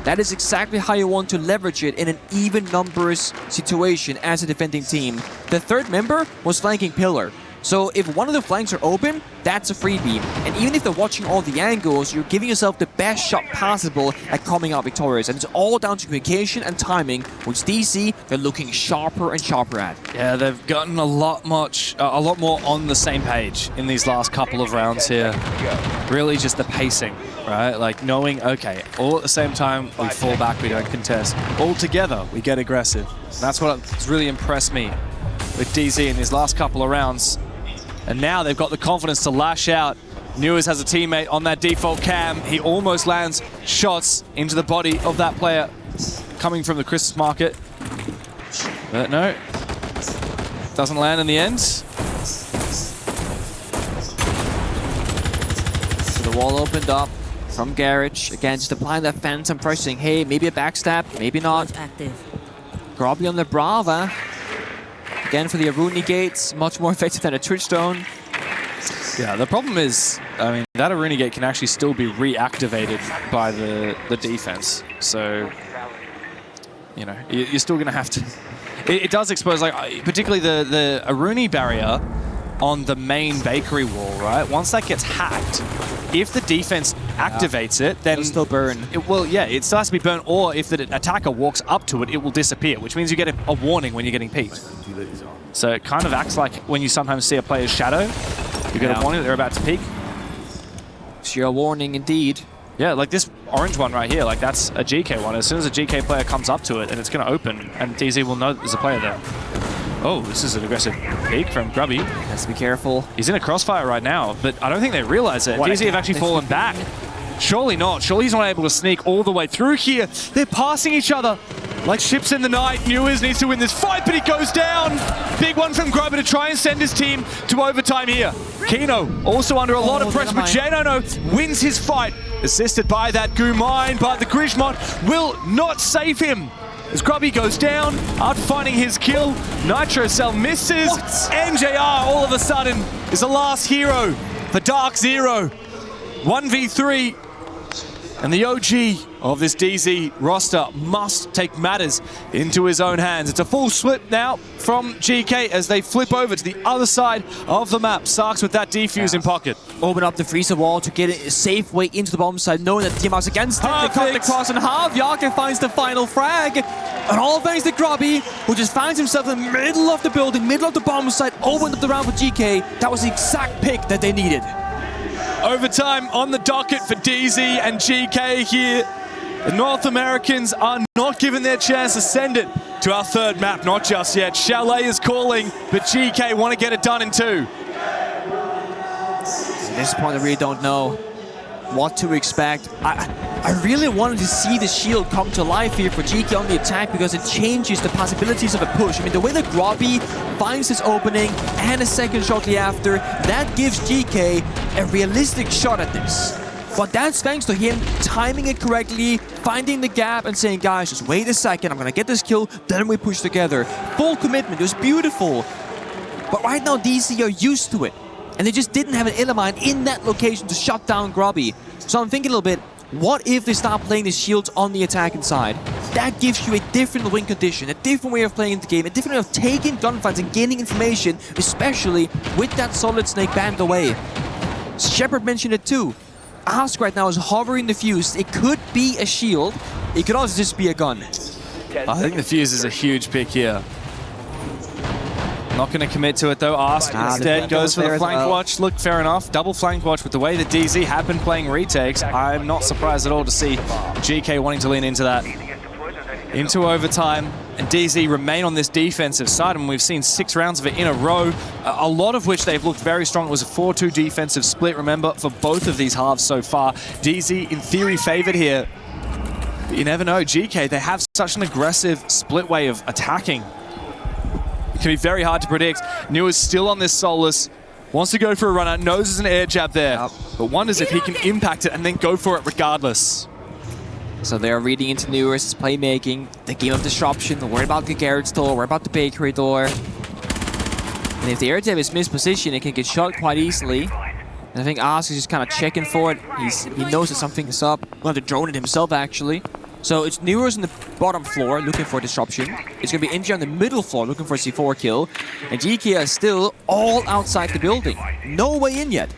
That is exactly how you want to leverage it in an even numbers situation as a defending team. The third member was flanking Pillar. So if one of the flanks are open, that's a freebie. And even if they're watching all the angles, you're giving yourself the best shot possible at coming out victorious. And it's all down to communication and timing, which DC, they're looking sharper and sharper at. Yeah, they've gotten a lot more on the same page in these last couple of rounds here. Really just the pacing, right? Like knowing, okay, all at the same time, we fall back, we don't contest. All together, we get aggressive. And that's what has really impressed me with DZ in these last couple of rounds. And now they've got the confidence to lash out. Newers has a teammate on that default cam. He almost lands shots into the body of that player coming from the Christmas market. But no, doesn't land in the end. So the wall opened up from Garage. Again, just applying that phantom pressing. Hey, maybe a backstab, maybe not. Grubby on the Brava. Again, for the Aruni gates, much more effective than a Twitch Stone. Yeah, the problem is, I mean, that Aruni gate can actually still be reactivated by the defense. So, you know, you're still going to have to... It does expose, like, particularly the Aruni barrier on the main bakery wall, right? Once that gets hacked, if the defense activates it, then... It'll still burn. It still has to be burned, or if the attacker walks up to it, it will disappear, which means you get a warning when you're getting peeked. So it kind of acts like when you sometimes see a player's shadow, you get a warning that they're about to peek. It's your warning indeed. Yeah, like this orange one right here, like that's a GK one. As soon as a GK player comes up to it, and it's going to open, and DZ will know there's a player there. Oh, this is an aggressive peek from Grubby. Has to be careful. He's in a crossfire right now, but I don't think they realize it. DZ have actually fallen back. Surely not. Surely he's not able to sneak all the way through here. They're passing each other like ships in the night. Newers needs to win this fight, but he goes down. Big one from Grubber to try and send his team to overtime here. Kino also under a lot of pressure, but J90 wins his fight. Assisted by that Goo Mine, but the Grishmont will not save him. As Grubby goes down after finding his kill, Nitro Cell misses. NJR all of a sudden is the last hero for DarkZero. 1v3, and the OG of this DZ roster must take matters into his own hands. It's a full split now from Geekay as they flip over to the other side of the map. Sarks with that defuse in pocket. Open up the freezer wall to get a safe way into the bomb site, knowing that DMR's against it. They cut the cross in half. Geekay finds the final frag. And all thanks to Grubby, who just finds himself in the middle of the building, middle of the bomb site, opened up the round for GK. That was the exact pick that they needed. Overtime on the docket for DZ and GK here. The North Americans are not given their chance to send it to our third map, not just yet. Chalet is calling, but GK want to get it done in 2. At this point, I really don't know what to expect. I really wanted to see the shield come to life here for GK on the attack because it changes the possibilities of a push. I mean, the way that Grubby finds his opening and a second shortly after, that gives GK a realistic shot at this. But that's thanks to him timing it correctly, finding the gap and saying, guys, just wait a second, I'm gonna get this kill, then we push together. Full commitment, it was beautiful. But right now, DC are used to it. And they just didn't have an Illimine in that location to shut down Grubby. So I'm thinking a little bit, what if they start playing the shields on the attacking side? That gives you a different win condition, a different way of playing the game, a different way of taking gunfights and gaining information, especially with that solid snake banned away. Shepard mentioned it too. Ask right now is hovering the fuse. It could be a shield. It could also just be a gun. I think the fuse is a huge pick here. Not going to commit to it though. Ask instead goes for the flank watch. Look, fair enough. Double flank watch with the way that DZ have been playing retakes. I'm not surprised at all to see GK wanting to lean into that. Into overtime, and DZ remain on this defensive side, and we've seen 6 rounds of it in a row, a lot of which they've looked very strong. It was a 4-2 defensive split, remember, for both of these halves so far. DZ, in theory, favored here. But you never know. GK, they have such an aggressive split way of attacking. It can be very hard to predict. New is still on this Solus. Wants to go for a run out, knows there's an air jab there, but wonders if he can impact it and then go for it regardless. So they're reading into Newer's playmaking, the game of disruption, worry about the garage door, worry about the bakery door. And if the air jab is mispositioned, it can get shot quite easily. And I think Ask is just kind of checking for it. He knows that something is up. We'll have to drone it himself, actually. So it's Newer's on the bottom floor looking for disruption. It's going to be NJ on the middle floor looking for a C4 kill. And GK is still all outside the building. No way in yet.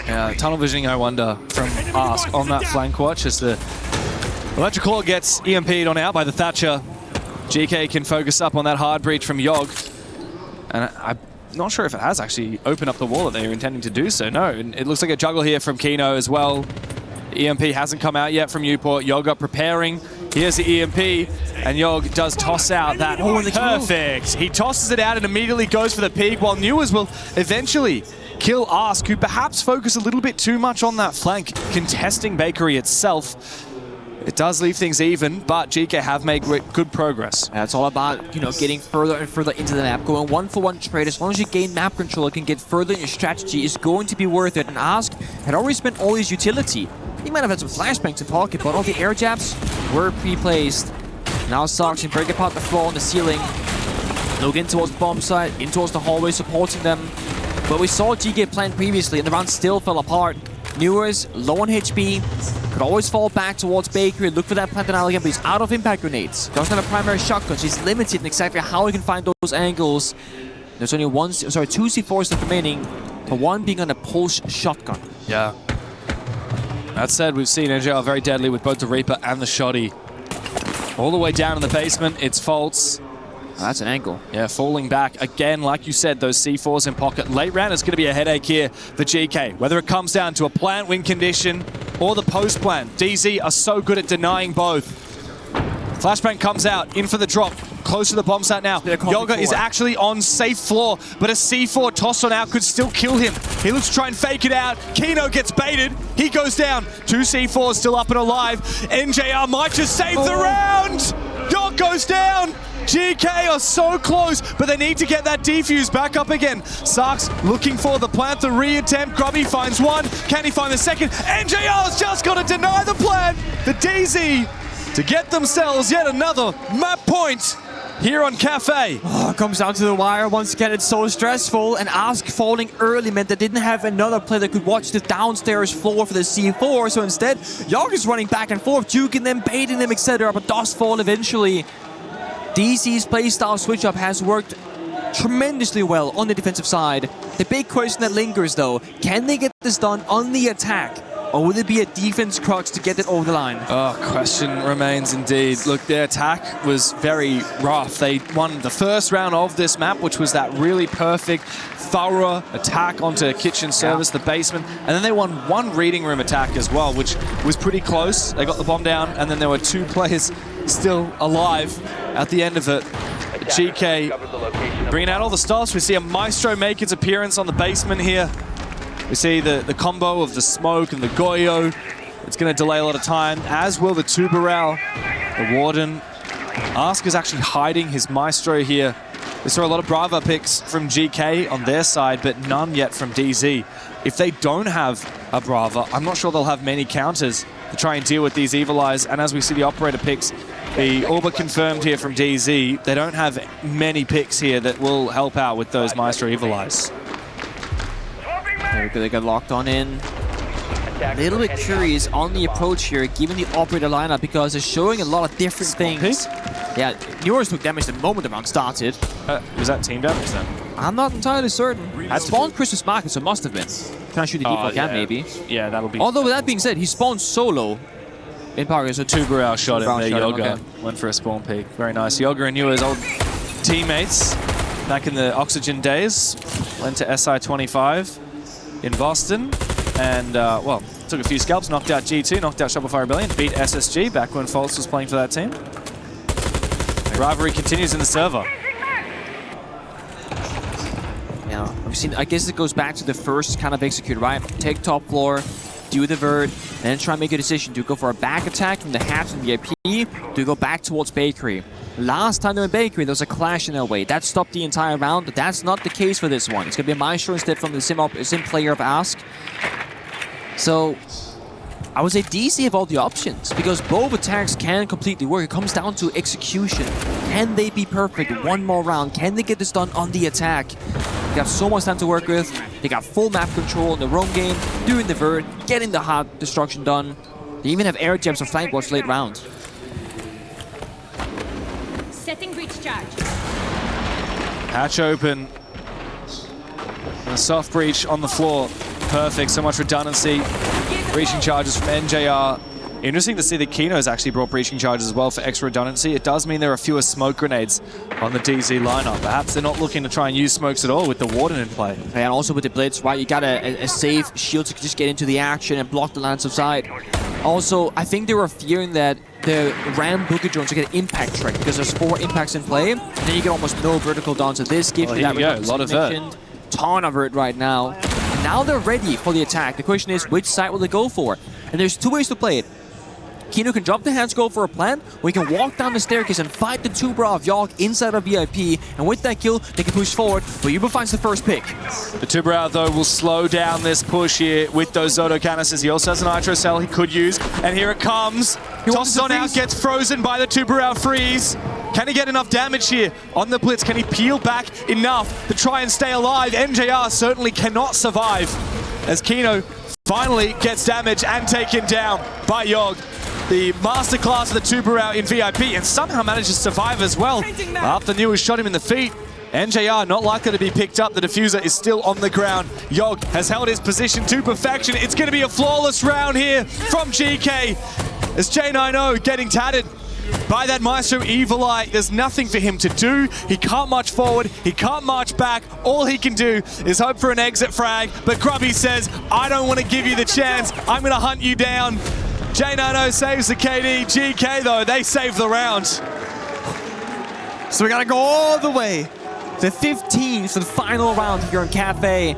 Yeah, tunnel visioning, I wonder, from Ask on that flank watch as the electrical gets EMP'd on out by the Thatcher. GK can focus up on that hard breach from Yogg. And I'm not sure if it has actually opened up the wall that they were intending to do so. No, and it looks like a juggle here from Kino as well. The EMP hasn't come out yet from Newport. Yogg up preparing. Here's the EMP, and Yogg does toss out that. Perfect. He tosses it out and immediately goes for the peak, while Newers will eventually kill Ask, who perhaps focus a little bit too much on that flank, contesting Bakery itself. It does leave things even, but GK have made good progress. Yeah, it's all about, you know, getting further and further into the map, going 1-for-1 trade. As long as you gain map control, it can get further in your strategy, is going to be worth it. And Ask had already spent all his utility. He might have had some flashbangs in pocket, but all the air jabs were pre-placed. Now Sarks can break apart the floor on the ceiling, look in towards the bomb site, in towards the hallway, supporting them. But we saw GK plan previously, and the round still fell apart. Newers, low on HP, could always fall back towards Bakery, look for that plant again, but he's out of impact grenades. Doesn't have a primary shotgun, so he's limited in exactly how he can find those angles. There's only two C4s left remaining, but one being on a pulse shotgun. Yeah. That said, we've seen NJR very deadly with both the Reaper and the Shoddy. All the way down in the basement, it's Faults. Oh, that's an angle. Yeah, falling back. Again, like you said, those C4s in pocket. Late round is going to be a headache here for GK. Whether it comes down to a plant win condition or the post plant. DZ are so good at denying both. Flashbang comes out, in for the drop. Close to the bomb site now. Yoga is actually on safe floor, but a C4 tossed on out could still kill him. He looks to try and fake it out. Kino gets baited. He goes down. 2 C4s still up and alive. NJR might just save the round. Yoga goes down. GK are so close, but they need to get that defuse back up again. Sarks looking for the plant, the re-attempt. Grubby finds one. Can he find the second? NJR's just got to deny the plant. The DZ to get themselves yet another map point. here on Cafe. Oh, it comes down to the wire. Once again, it's so stressful. And Ask falling early meant they didn't have another player that could watch the downstairs floor for the C4. So instead, Yogg is running back and forth, juking them, baiting them, etc. But does fall eventually. DZ's playstyle switch-up has worked tremendously well on the defensive side. The big question that lingers, though, can they get this done on the attack? Or will it be a defense crux to get it over the line? Oh, question remains indeed. Look, their attack was very rough. They won the first round of this map, which was that really perfect, thorough attack onto kitchen service, the basement. And then they won one reading room attack as well, which was pretty close. They got the bomb down, and then there were 2 players still alive at the end of it. Geekay bringing out all the stops. We see a Maestro make its appearance on the basement here. We see the combo of the smoke and the Goyo. It's going to delay a lot of time, as will the Tubarão. The Warden. Ask is actually hiding his Maestro here. We saw a lot of Brava picks from GK on their side, but none yet from DZ. If they don't have a Brava, I'm not sure they'll have many counters to try and deal with these Evil Eyes. And as we see the operator picks, the Orba confirmed here from DZ, they don't have many picks here that will help out with those Maestro Evil Eyes. There we go, they got locked on in. A little bit curious on the approach here, given the operator lineup, because it's showing a lot of different things. Yeah, Newers took damage the moment the round started. Was that team damage then? I'm not entirely certain. Had spawned Christmas Market, so it must have been. Can I shoot the default cam, maybe? Yeah, that'll be... Although, with that being said, he spawned solo in Paris. So Tubarão shot him there, Yoga. Went for a spawn peek. Very nice. Yoga and Newers, old teammates back in the Oxygen days. Went to SI25 in Boston. And, well, took a few scalps, knocked out G2, knocked out Shopify Rebellion, beat SSG back when False was playing for that team. The rivalry continues in the server. Yeah, I've seen, I guess it goes back to the first kind of execute, right? Take top floor, do the vert, then try and make a decision. Do you go for a back attack from the hatch and VIP? Do you go back towards Bakery? Last time they went Bakery, there was a clash in their way. That stopped the entire round, but that's not the case for this one. It's going to be a Maestro instead from the sim player of Ask. So, I would say DC have all the options, because both attacks can completely work. It comes down to execution. Can they be perfect one more round? Can they get this done on the attack? They got so much time to work with. They got full map control in the roam game, doing the vert, getting the hard destruction done. They even have air jams or flank watch late round. Setting breach charge. Hatch open. And a soft breach on the floor. Perfect, so much redundancy. Breaching charges from NJR. Interesting to see that Kino's actually brought breaching charges as well for extra redundancy. It does mean there are fewer smoke grenades on the DZ lineup. Perhaps they're not looking to try and use smokes at all with the Warden in play. And also with the Blitz, right, you got a safe shield to just get into the action and block the lance of sight. Also, I think they were fearing that the Ram Booker drones will get an impact trick because there's 4 impacts in play, and then you get almost no vertical down. So this gives you that a lot of vert. Ton of vert right now. Now they're ready for the attack. The question is, which side will they go for? And there's 2 ways to play it. Kino can drop the hands, go for a plan, or he can walk down the staircase and fight the Tubarão of Yogg inside of VIP, and with that kill, they can push forward, but Uber finds the first pick. The Tubarão, though, will slow down this push here with those Zoto canisters. He also has an Nitro Cell he could use, and here it comes. Tosses on out, gets frozen by the Tubarão freeze. Can he get enough damage here on the Blitz? Can he peel back enough to try and stay alive? NJR certainly cannot survive as Kino finally gets damage and taken down by Yogg. The masterclass of the Tubarão in VIP, and somehow manages to survive as well. After Newers shot him in the feet, NJR not likely to be picked up. The diffuser is still on the ground. Yogg has held his position to perfection. It's going to be a flawless round here from GK. As J90 getting tatted by that Maestro Evil Eye. There's nothing for him to do. He can't march forward. He can't march back. All he can do is hope for an exit frag. But Grubby says, I don't want to give you the chance. I'm going to hunt you down. J90 saves the KD. GK, though, they save the round. So we got to go all the way to 15 for the final round here in Cafe.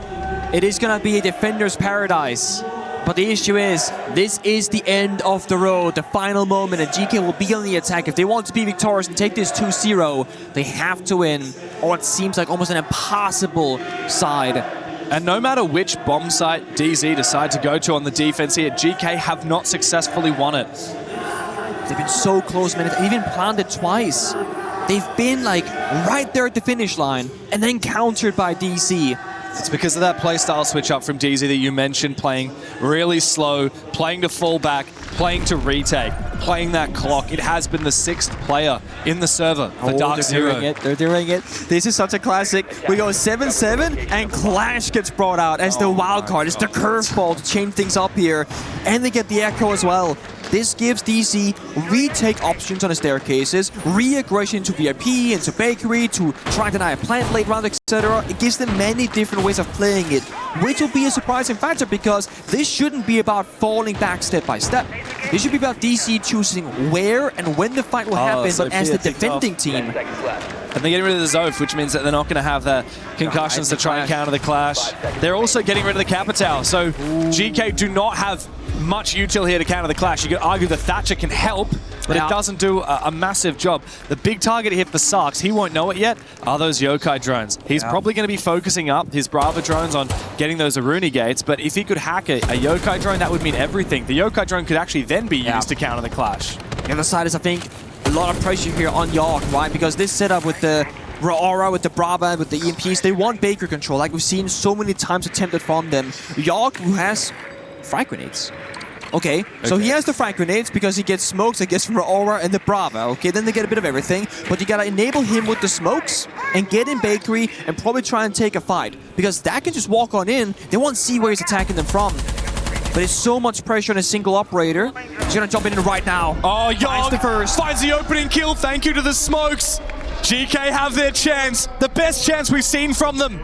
It is going to be a defender's paradise. But the issue is, this is the end of the road, the final moment, and GK will be on the attack. If they want to be victorious and take this 2-0, they have to win, or it seems like almost an impossible side. And no matter which bomb site DZ decide to go to on the defense here, GK have not successfully won it. They've been so close, man. They've even planned it twice. they've been like right there at the finish line and then countered by DC. It's because of that playstyle switch up from DZ that you mentioned, playing really slow, playing to fall back, playing to retake, playing that clock. It has been the 6th player in the server for DarkZero. They're doing it. This is such a classic. We go 7-7 and Clash gets brought out as the wild card. It's the curveball to change things up here. And they get the Echo as well. This gives DC retake options on the staircases, re-aggression into VIP, into Bakery, to try and deny a plant late round, etc. It gives them many different ways of playing it, which will be a surprising factor because this shouldn't be about falling back step by step. This should be about DC choosing where and when the fight will happen, but as the defending team. And they're getting rid of the Zoth, which means that they're not going to have the concussions to try and counter the Clash. They're also getting rid of the Capitao, so Geekay do not have much util here to counter the Clash. You could argue the Thatcher can help, but it doesn't do a massive job. The big target here for Sarks, he won't know it yet, are those Yokai drones. He's probably going to be focusing up his Brava drones on getting those Aruni gates, but if he could hack a Yokai drone, that would mean everything. The Yokai drone could actually then be used to counter the Clash. The other side is, I think, a lot of pressure here on York, right? Because this setup with the Aura, with the Brava, with the EMPs, they want Baker control, like we've seen so many times attempted from them. York, who has frag grenades. Okay, so he has the frag grenades because he gets smokes, I guess, from the Aura and the Brava. Okay, then they get a bit of everything, but you gotta enable him with the smokes and get in Bakery and probably try and take a fight. Because that can just walk on in, they won't see where he's attacking them from. But it's so much pressure on a single operator. He's gonna jump in right now. Oh, Yog finds the opening kill, thank you to the smokes. Geekay have their chance, the best chance we've seen from them.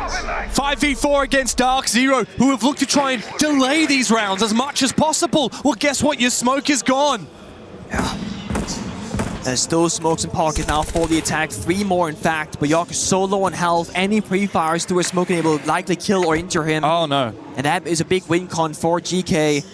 5v4 against DarkZero, who have looked to try and delay these rounds as much as possible. Well, guess what? Your smoke is gone. Yeah. There's still smokes in pocket now for the attack. 3 more, in fact. But York is so low on health. Any pre-fires through a smoke can able to likely kill or injure him. Oh, no. And that is a big win con for GK.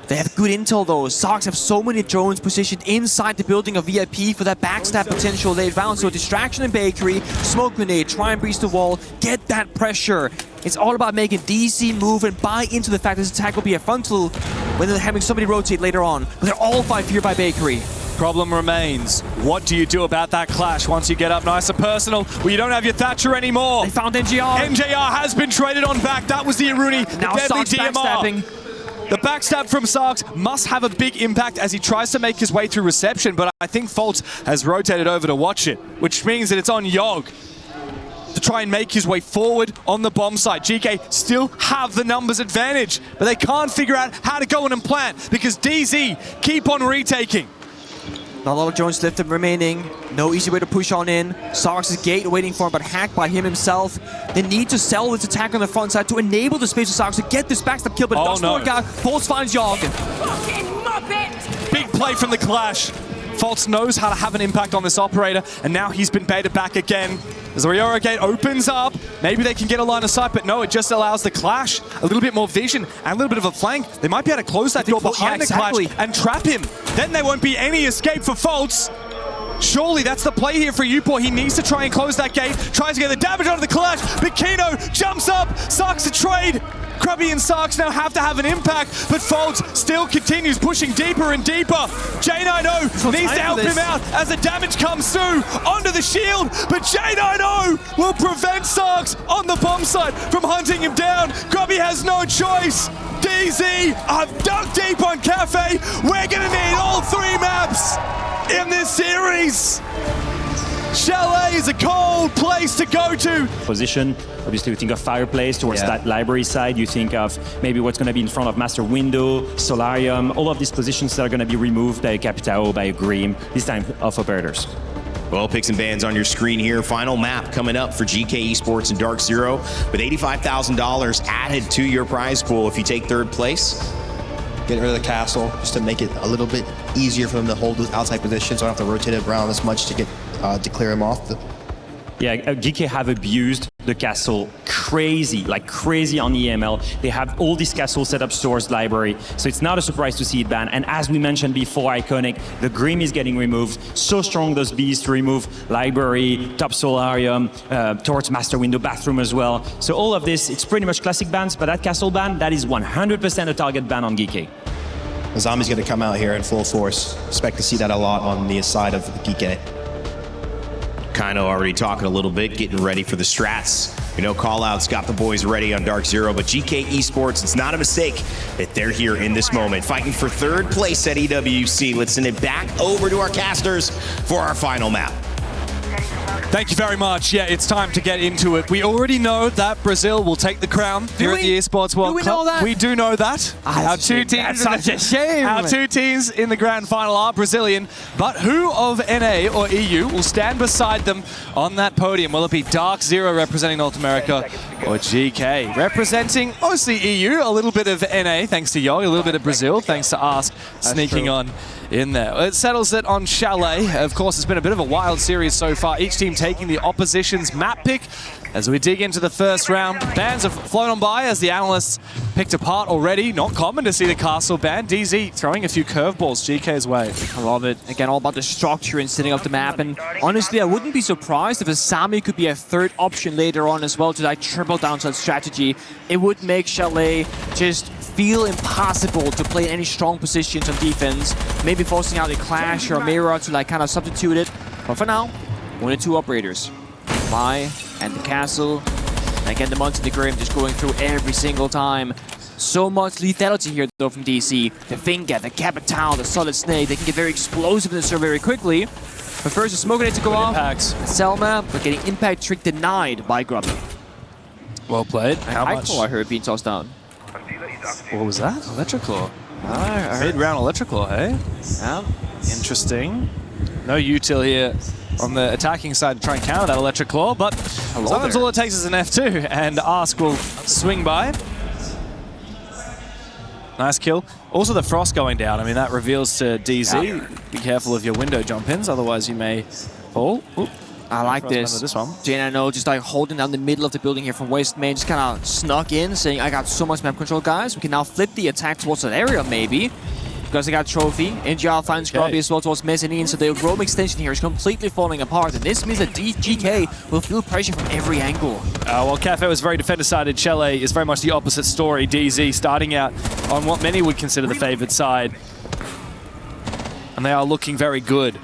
They have good intel though. Sarks have so many drones positioned inside the building of VIP for that backstab potential they found. So distraction in Bakery, smoke grenade, try and breach the wall, get that pressure. It's all about making DC move and buy into the fact this attack will be a frontal when they're having somebody rotate later on. But they're all 5 here by Bakery. Problem remains. What do you do about that Clash once you get up nice and personal? Well, you don't have your Thatcher anymore. They found NJR. NJR has been traded on back. That was the Aruni. Now Sarks backstabbing. The backstab from Sarks must have a big impact as he tries to make his way through reception, but I think Faults has rotated over to watch it, which means that it's on Yog to try and make his way forward on the bomb site. GK still have the numbers advantage, but they can't figure out how to go in and plant because DZ keep on retaking. Not a lot of drones left remaining. No easy way to push on in. Sarks' gate waiting for him, but hacked by him himself. They need to sell this attack on the front side to enable the space of Sarks to get this backstab kill, but it doesn't work out. Faults finds Yog. Big play from the Clash. Faults knows how to have an impact on this operator, and now he's been baited back again. As the Riora gate opens up, maybe they can get a line of sight, but no, it just allows the Clash a little bit more vision and a little bit of a flank. They might be able to close that door behind the Clash and trap him. Then there won't be any escape for Faults. Surely that's the play here for Upor. He needs to try and close that gate, tries to get the damage onto the Clash, but Kino jumps up, Sarks a trade. Krubby and Sarks now have to have an impact, but Faults still continues pushing deeper and deeper. J90 needs to help him out as the damage comes through onto the shield, but J90 will prevent Sarks on the bomb site from hunting him down. Krubby has no choice. DZ have dug deep on Cafe. We're gonna need all 3 maps in this series. Chalet is a cold place to go to. Position, obviously you think of Fireplace towards that library side, you think of maybe what's going to be in front of Master Window, Solarium, all of these positions that are going to be removed by a Capitao, by a Grim, this time of operators. Well, picks and bans on your screen here. Final map coming up for GK Esports and DarkZero with $85,000 added to your prize pool if you take 3rd place. Getting rid of the castle just to make it a little bit easier for them to hold those outside positions, so I don't have to rotate it around as much to get to clear him off. Yeah, Geekay have abused the castle crazy, like crazy on EML. They have all these castle setup stores library, so it's not a surprise to see it banned. And as we mentioned before, Iconic, the Grim is getting removed. So strong those bees to remove library, top solarium, towards master window, bathroom as well. So all of this, it's pretty much classic bans, but that castle ban, that is 100% a target ban on Geekay. The zombie's going to come out here in full force. Expect to see that a lot on the side of Geekay. Kino already talking a little bit, getting ready for the strats. We know Callout's got the boys ready on DarkZero, but Geekay Esports, it's not a mistake that they're here in this moment, fighting for third place at EWC. Let's send it back over to our casters for our final map. Thank you very much. Yeah, it's time to get into it. We already know that Brazil will take the crown here at the Esports World Cup. Know that? We do know that. Our two teams, That's such a shame. Our two teams in the grand final are Brazilian, but who of NA or EU will stand beside them on that podium? Will it be DarkZero representing North America or Geekay representing mostly EU, a little bit of NA thanks to Yog, a little bit of Brazil thanks to Ask sneaking on in there. It settles it on Chalet. Of course, it's been a bit of a wild series so far. Each team taking the opposition's map pick. As we dig into the first round, bans have flown on by as the analysts picked apart already. Not common to see the castle ban. DZ throwing a few curveballs Geekay's way. I love it. Again, all about the structure and setting up the map. And honestly, I wouldn't be surprised if Asami could be a third option later on as well to like triple down to that strategy. It would make Chalet just feel impossible to play in any strong positions on defense. Maybe forcing out a Clash or a Mirror to like kind of substitute it. But for now, one or two operators. Fly and the castle. And again, the Monster the Grim just going through every single time. So much lethality here though from DC. The Finger, the Capital, the Solid Snake, they can get very explosive in the server very quickly. But first, the smoke needs to go off. Selma, but getting impact trick denied by Grubby. Well played. How much? I heard being tossed down. What was that? Electroclaw. Mid-round Electroclaw, hey? Yeah. Interesting. No util here on the attacking side to try and counter that Electric Claw, but sometimes all it takes is an F2, and Ask will swing by. Nice kill. Also the Frost going down. I mean, that reveals to DZ, be careful of your window jump-ins, otherwise you may fall. Oop. I like this one. Jane, I know, just like holding down the middle of the building here from Waste Main, just kind of snuck in, saying, I got so much map control, guys. We can now flip the attack towards that area, maybe. Because they got Trophy. NGR finds Grubby as well towards Mezzanine, so the roam extension here is completely falling apart. And this means that GK will feel pressure from every angle. Well, Cafe was very defender-sided. Chalet is very much the opposite story. DZ starting out on what many would consider the favored side. And they are looking very good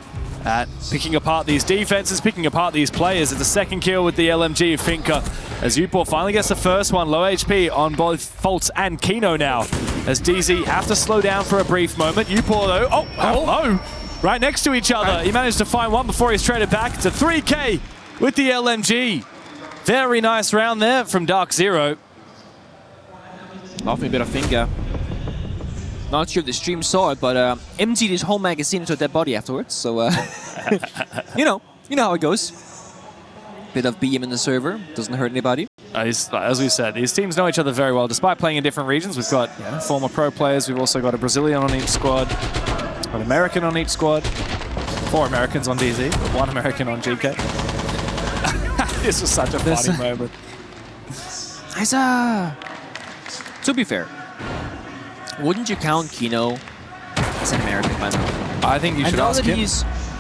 at picking apart these defenses, picking apart these players. It's a second kill with the LMG of Finka, as Upor finally gets the first one. Low HP on both Fultz and Kino now, as DZ have to slow down for a brief moment. Upor though, oh, hello, right next to each other. He managed to find one before he's traded back to 3K with the LMG. Very nice round there from DarkZero. Off me a bit of Finger. Not sure if the stream saw it, but emptied his whole magazine into a dead body afterwards. So, you know how it goes. Bit of BM in the server, doesn't hurt anybody. As we said, these teams know each other very well. Despite playing in different regions, we've got former pro players. We've also got a Brazilian on each squad, an American on each squad, 4 Americans on DZ, 1 American on GK. This was such a funny moment. To be fair, wouldn't you count Kino as an American by now? I think you should ask him.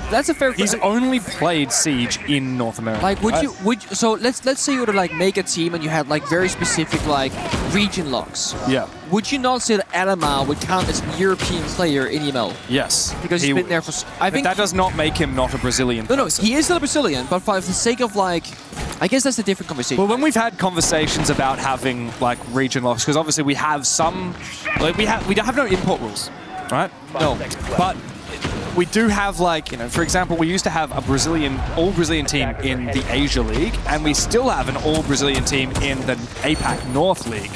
That's a fair. He's only played Siege in North America. Like, so let's say you were to like make a team and you had like very specific like region locks. Yeah. Would you not say that Alamar would count as a European player in EML? Yes. Because he's been there for. I think that does not make him not a Brazilian. No, he is still a Brazilian, but for the sake of like, I guess that's a different conversation. Well, when we've had conversations about having like region locks, because obviously we have some, like we don't have no import rules, right? No, but we do have, like, for example, we used to have a all Brazilian team in the Asia League, and we still have an all Brazilian team in the APAC North League,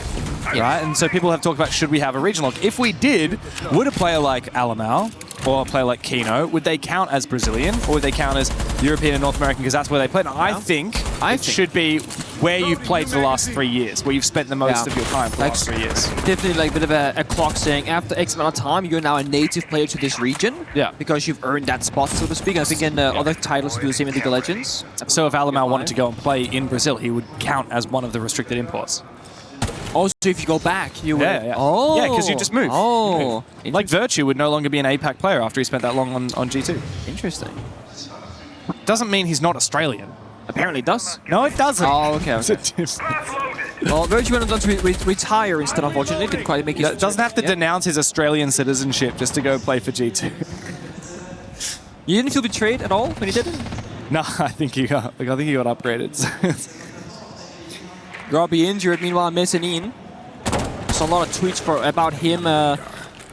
right? And so people have talked about, should we have a region lock? If we did, would a player like Alamau or a player like Kino, would they count as Brazilian, or would they count as European and North American, because that's where they played? And I think it should be where you've played for the last 3 years, where you've spent the most of your time for the last 3 years. Definitely like a bit of a clock saying after X amount of time, you're now a native player to this region. Yeah. Because you've earned that spot, so to speak. I think in other titles do the same in League of Legends. So if Alamau wanted to go and play in Brazil, he would count as one of the restricted imports. Also, if you go back, you would... Yeah. Oh. Yeah, because you just move. Oh. Like Virtue would no longer be an APAC player after he spent that long on G2. Interesting. Doesn't mean he's not Australian. Apparently it does. No, it doesn't. Oh, okay. Well, Virtue went on to retire instead, unfortunately. Didn't quite make it. Doesn't have to denounce his Australian citizenship just to go play for G2. You didn't feel betrayed at all when you did it? No, I think he got upgraded. Robbie injured, meanwhile Mezzanine. There's a lot of tweets about him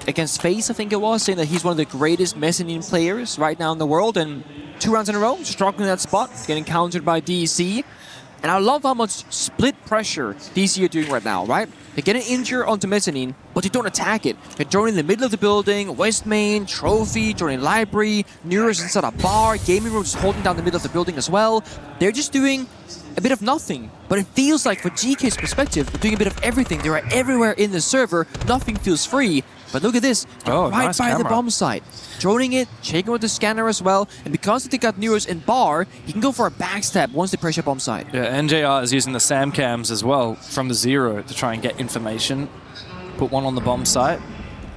against FaZe, I think it was, saying that he's one of the greatest Mezzanine players right now in the world, and 2 rounds in a row, struggling that spot, getting countered by DC. And I love how much split pressure DC are doing right now, right? They get an injure onto Mezzanine, but they don't attack it. They're joining the middle of the building, West Main, Trophy, joining Library, Neurus inside a bar, Gaming Room just holding down the middle of the building as well. They're just doing a bit of nothing. But it feels like, for GK's perspective, they're doing a bit of everything. They are everywhere in the server. Nothing feels free. But look at this, right nice by camera. the bomb site. Droning it, checking with the scanner as well. And because they got Neurus in bar, he can go for a backstab once they pressure bomb site. Yeah, NJR is using the SAM cams as well from the Zero to try and get information. Put one on the bomb site.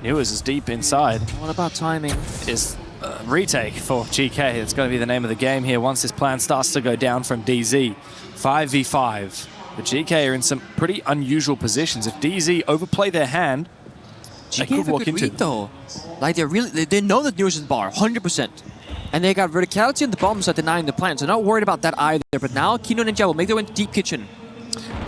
Neurus is deep inside. What about timing? Is retake for GK. It's going to be the name of the game here once this plan starts to go down from DZ. 5v5. But GK are in some pretty unusual positions. If DZ overplay their hand, GK have a good read though. Like they know that Neurus is in bar, 100%. And they got verticality on the bombs that denying the plan, so not worried about that either. But now Kino and Ninja will make their way into Deep Kitchen.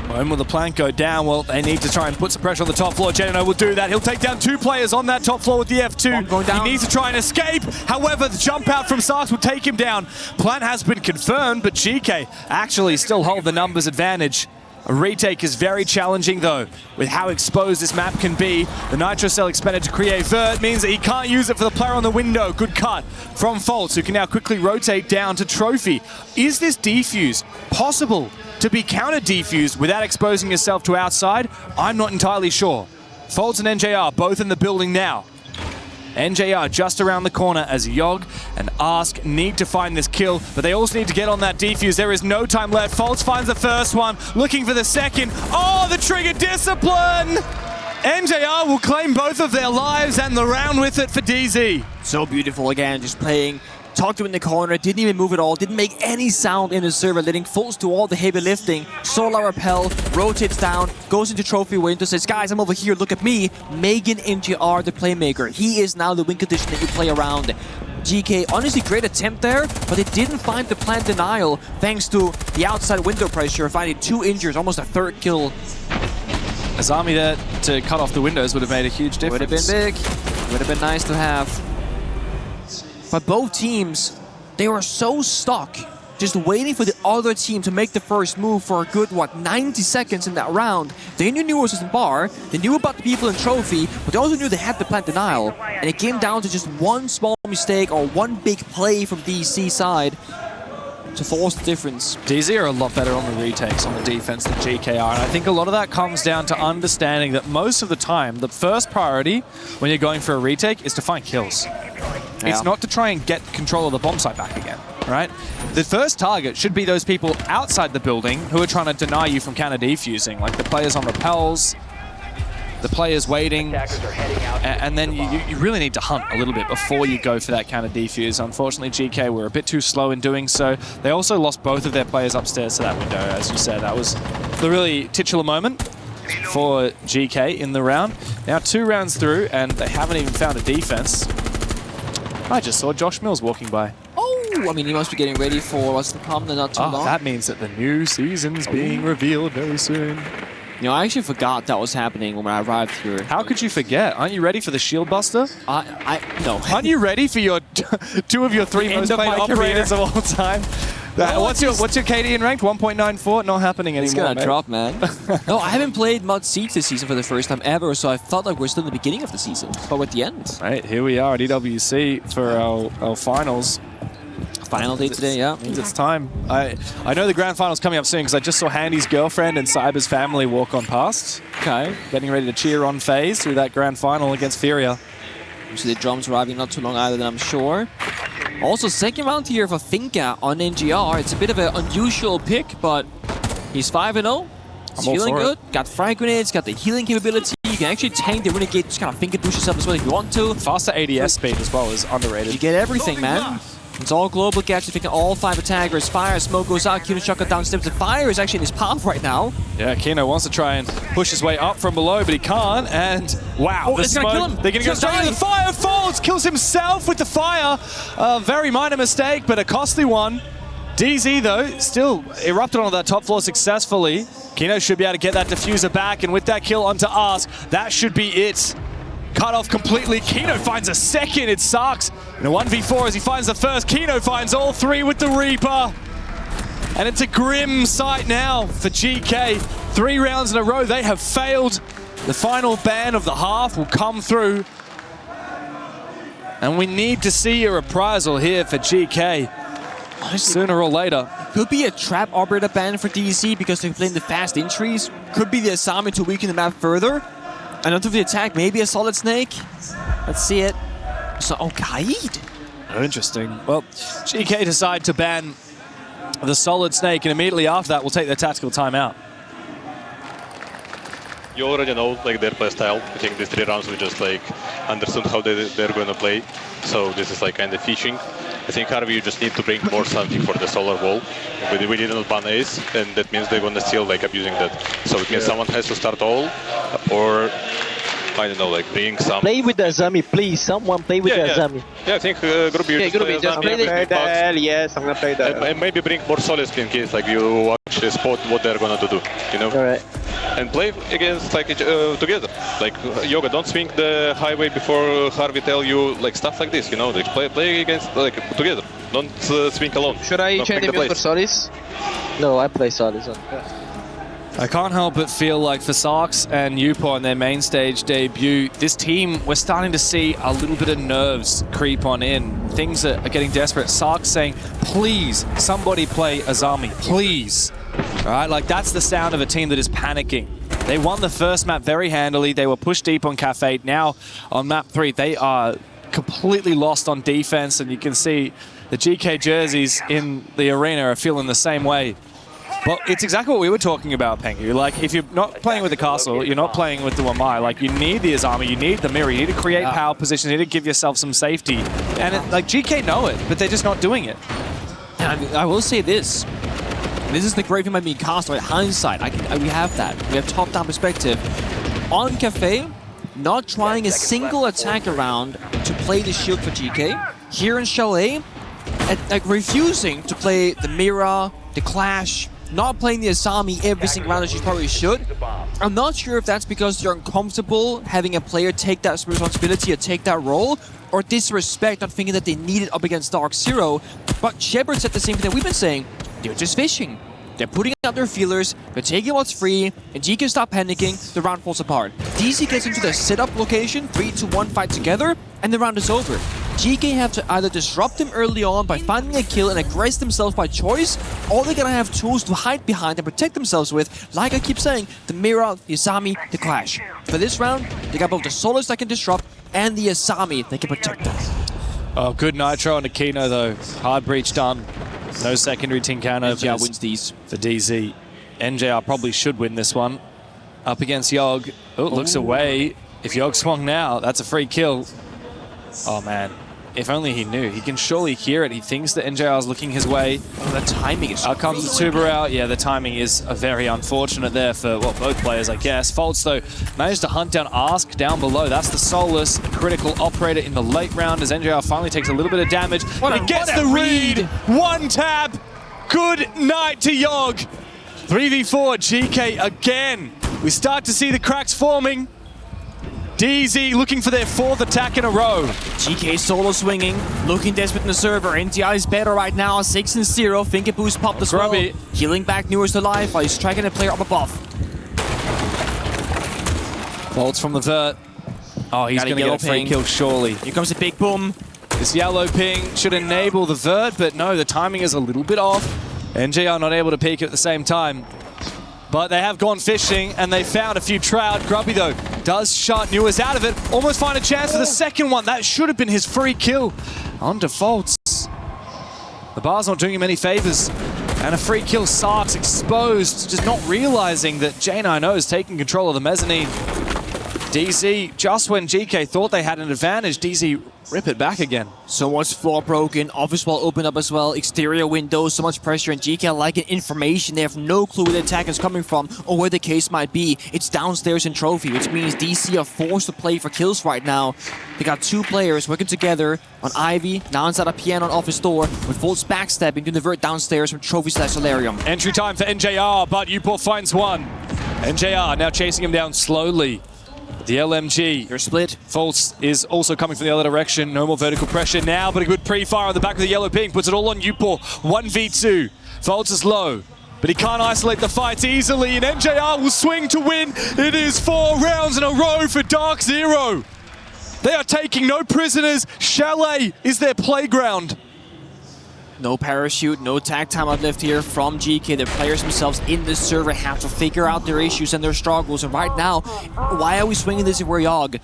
When will the plant go down? Well, they need to try and put some pressure on the top floor. Genino will do that. He'll take down 2 players on that top floor with the F2. He needs to try and escape. However, the jump out from Sarks will take him down. Plant has been confirmed, but GK actually still hold the numbers advantage. A retake is very challenging though, with how exposed this map can be. The Nitro Cell expended to create Vert means that he can't use it for the player on the window. Good cut from Faults, who can now quickly rotate down to Trophy. Is this defuse possible to be counter-defused without exposing yourself to outside? I'm not entirely sure. Faults and NJR both in the building now. NJR just around the corner as Yogg and Ask need to find this kill, but they also need to get on that defuse. There is no time left. Faults finds the first one, looking for the second. Oh, the trigger discipline! NJR will claim both of their lives and the round with it for DZ. So beautiful again, just playing. Talked to him in the corner, didn't even move at all, didn't make any sound in the server, letting Faults do all the heavy lifting. Solar Repel, rotates down, goes into Trophy window, says, guys, I'm over here, look at me. Megan NGR, the playmaker. He is now the win condition that you play around. GK, honestly, great attempt there, but they didn't find the plant denial thanks to the outside window pressure, finding 2 injuries, almost a 3rd kill. Azami there to cut off the windows would have made a huge difference. Would have been big, would have been nice to have. But both teams, they were so stuck, just waiting for the other team to make the first move for a good, 90 seconds in that round. They knew Neurus was in bar, they knew about the people in Trophy, but they also knew they had the plant denial. And it came down to just one small mistake or one big play from DC side to force the difference. DZ are a lot better on the retakes on the defense than GK are, and I think a lot of that comes down to understanding that most of the time, the first priority when you're going for a retake is to find kills. It's not to try and get control of the bomb site back again, right? The first target should be those people outside the building who are trying to deny you from counter defusing, like the players on repels, the players waiting, and then you really need to hunt a little bit before you go for that counter defuse. Unfortunately, GK were a bit too slow in doing so. They also lost both of their players upstairs to that window, as you said. That was the really titular moment for GK in the round. Now 2 rounds through, and they haven't even found a defense. I just saw Josh Mills walking by. Oh, I mean, he must be getting ready for what's to come. They're not too long. That means that the new season's being revealed very soon. You know, I actually forgot that was happening when I arrived here. How could you forget? Aren't you ready for the Shield Buster? No. Aren't you ready for your 2 of your 3 most played operators of all time? What's your KD in ranked? 1.94? Not happening anymore. It's gonna drop, man. No, I haven't played Mud Siege this season for the first time ever, so I felt like we're still in the beginning of the season, but we're at the end. Right, here we are at EWC for our finals. Final day today, yeah. Means it's time. I know the grand final's coming up soon because I just saw Handy's girlfriend and Cyber's family walk on past. Okay. Getting ready to cheer on FaZe through that grand final against Furia. So the drums arriving not too long either, then I'm sure. Also, second round here for Finka on NGR. It's a bit of an unusual pick, but he's 5-0. He's feeling good. Got frag grenades, got the healing capability. You can actually tank the Renegade, just kind of Finka boost yourself as well if you want to. Faster ADS speed as well is underrated. You get everything, man. It's all global gadgets, picking all 5 attackers. Fire, smoke goes out, Kino shotgun down steps. The fire is actually in his path right now. Yeah, Kino wants to try and push his way up from below, but he can't. And wow, the smoke. Kill him. They're going to go straight into the fire. Faults kills himself with the fire. A very minor mistake, but a costly one. DZ, though, still erupted on that top floor successfully. Kino should be able to get that diffuser back, and with that kill onto Ask, that should be it. Cut off completely. Kino finds a second. It sucks. In a 1v4 as he finds the first. Kino finds all three with the Reaper. And it's a grim sight now for GK. 3 rounds in a row, they have failed. The final ban of the half will come through. And we need to see a reprisal here for GK. Sooner or later. Could be a trap operator ban for DZ because they're playing the fast entries. Could be the Asami to weaken the map further. And onto the attack, maybe a solid snake. Let's see it. So, oh, Kaid. Oh, interesting. Well, GK decide to ban the solid snake, and immediately after that, we'll take their tactical timeout. You already know like their play style. I think these 3 rounds we just like understood how they're going to play. So this is like kind of teaching. I think Harvey, you just need to bring more something for the solar wall. We didn't ban ace, and that means they're going to still like abusing that. So it means someone has to start all, or I don't know, like bring some. Play with the Azami, please. Someone play with the Azami. Yeah, I think Gruby, just play the yes, I'm gonna play that. And maybe bring more solids in case like you actually spot what they're gonna do, you know? All right. And play against like together. Like Yoga, don't swing the highway before Harvey tell you like stuff like this, you know? Like play against like together. Don't swing alone. Should I change the for Solis? No, I play Solis on. I can't help but feel like for Sarks and Yupo on their main stage debut, this team, we're starting to see a little bit of nerves creep on in. Things are getting desperate. Sarks saying, please, somebody play Azami, please. All right, like that's the sound of a team that is panicking. They won the first map very handily. They were pushed deep on Cafe. Now on map 3, they are completely lost on defense, and you can see the GK jerseys in the arena are feeling the same way. Well, it's exactly what we were talking about, Pengu. Like, if you're not playing with the castle, you're not playing with the Wamai. Like, you need the Azami, you need the mirror, you need to create power positions, you need to give yourself some safety. And, like, GK know it, but they're just not doing it. And I will say this. This is the great thing about being castle, right? Hindsight. We have that. We have top-down perspective. On Cafe, not trying a single attack around to play the shield for GK. Here in Chalet, like, refusing to play the mirror, the clash, not playing the Asami every single round as you probably should. I'm not sure if that's because they're uncomfortable having a player take that responsibility or take that role, or disrespect, not thinking that they need it up against DarkZero. But Shepard said the same thing that we've been saying. They're just fishing. They're putting out their feelers, they're taking what's free, and GK stop panicking, the round falls apart. DZ gets into the setup location, 3-1 fight together, and the round is over. GK have to either disrupt them early on by finding a kill and aggress themselves by choice, or they're gonna have tools to hide behind and protect themselves with, like I keep saying, the Mirror, the Asami, the Clash. For this round, they got both the Solos that can disrupt and the Asami that can protect them. Oh, good Nitro on Akino though. Hard breach done. No secondary team counter. NJR wins these. For DZ. NJR probably should win this one. Up against Yog. Oh, looks away. If Yog swung now, that's a free kill. Oh man. If only he knew. He can surely hear it. He thinks that NJR is looking his way. Oh, the timing is Out comes the tuber out. Yeah, the timing is very unfortunate there for, well, both players, I guess. Faults, though, managed to hunt down Ask down below. That's the Solus, critical operator in the late round as NJR finally takes a little bit of damage. He gets the read. One tap. Good night to Yog. 3v4, GK again. We start to see the cracks forming. DZ looking for their 4th attack in a row. GK solo swinging, looking desperate in the server. NTI is better right now, 6-0. Finger boost popped as well. Healing back Newers to life while he's tracking a player up above. Bolts from the Vert. Oh, he's going to get a free kill, surely. Here comes a big boom. This yellow ping should enable the Vert, but no, the timing is a little bit off. NJR not able to peek at the same time. But they have gone fishing, and they found a few trout. Grubby, though, does shut Newers out of it. Almost find a chance for the second one. That should have been his free kill. On defaults. The bar's not doing him any favors. And a free kill. Sarks exposed, just not realizing that J90 is taking control of the mezzanine. DZ, just when GK thought they had an advantage, DZ rip it back again. So much floor broken, office wall opened up as well, exterior windows, so much pressure, and GK liking information. They have no clue where the attack is coming from or where the case might be. It's downstairs in Trophy, which means DC are forced to play for kills right now. They got two players working together on Ivy, now inside a piano on office door, with Volts backstepping to the vert downstairs from Trophy/Solarium. Entry time for NJR, but Uport finds one. NJR now chasing him down slowly. The LMG. They're split. Volts is also coming from the other direction. No more vertical pressure now, but a good pre-fire on the back of the yellow ping. Puts it all on Uport. 1v2. Volts is low, but he can't isolate the fights easily, and NJR will swing to win. It is 4 rounds in a row for DarkZero. They are taking no prisoners. Chalet is their playground. No parachute, no tag timeout left here from GK. The players themselves in this server have to figure out their issues and their struggles. And right now, why are we swinging this if we're Yogg?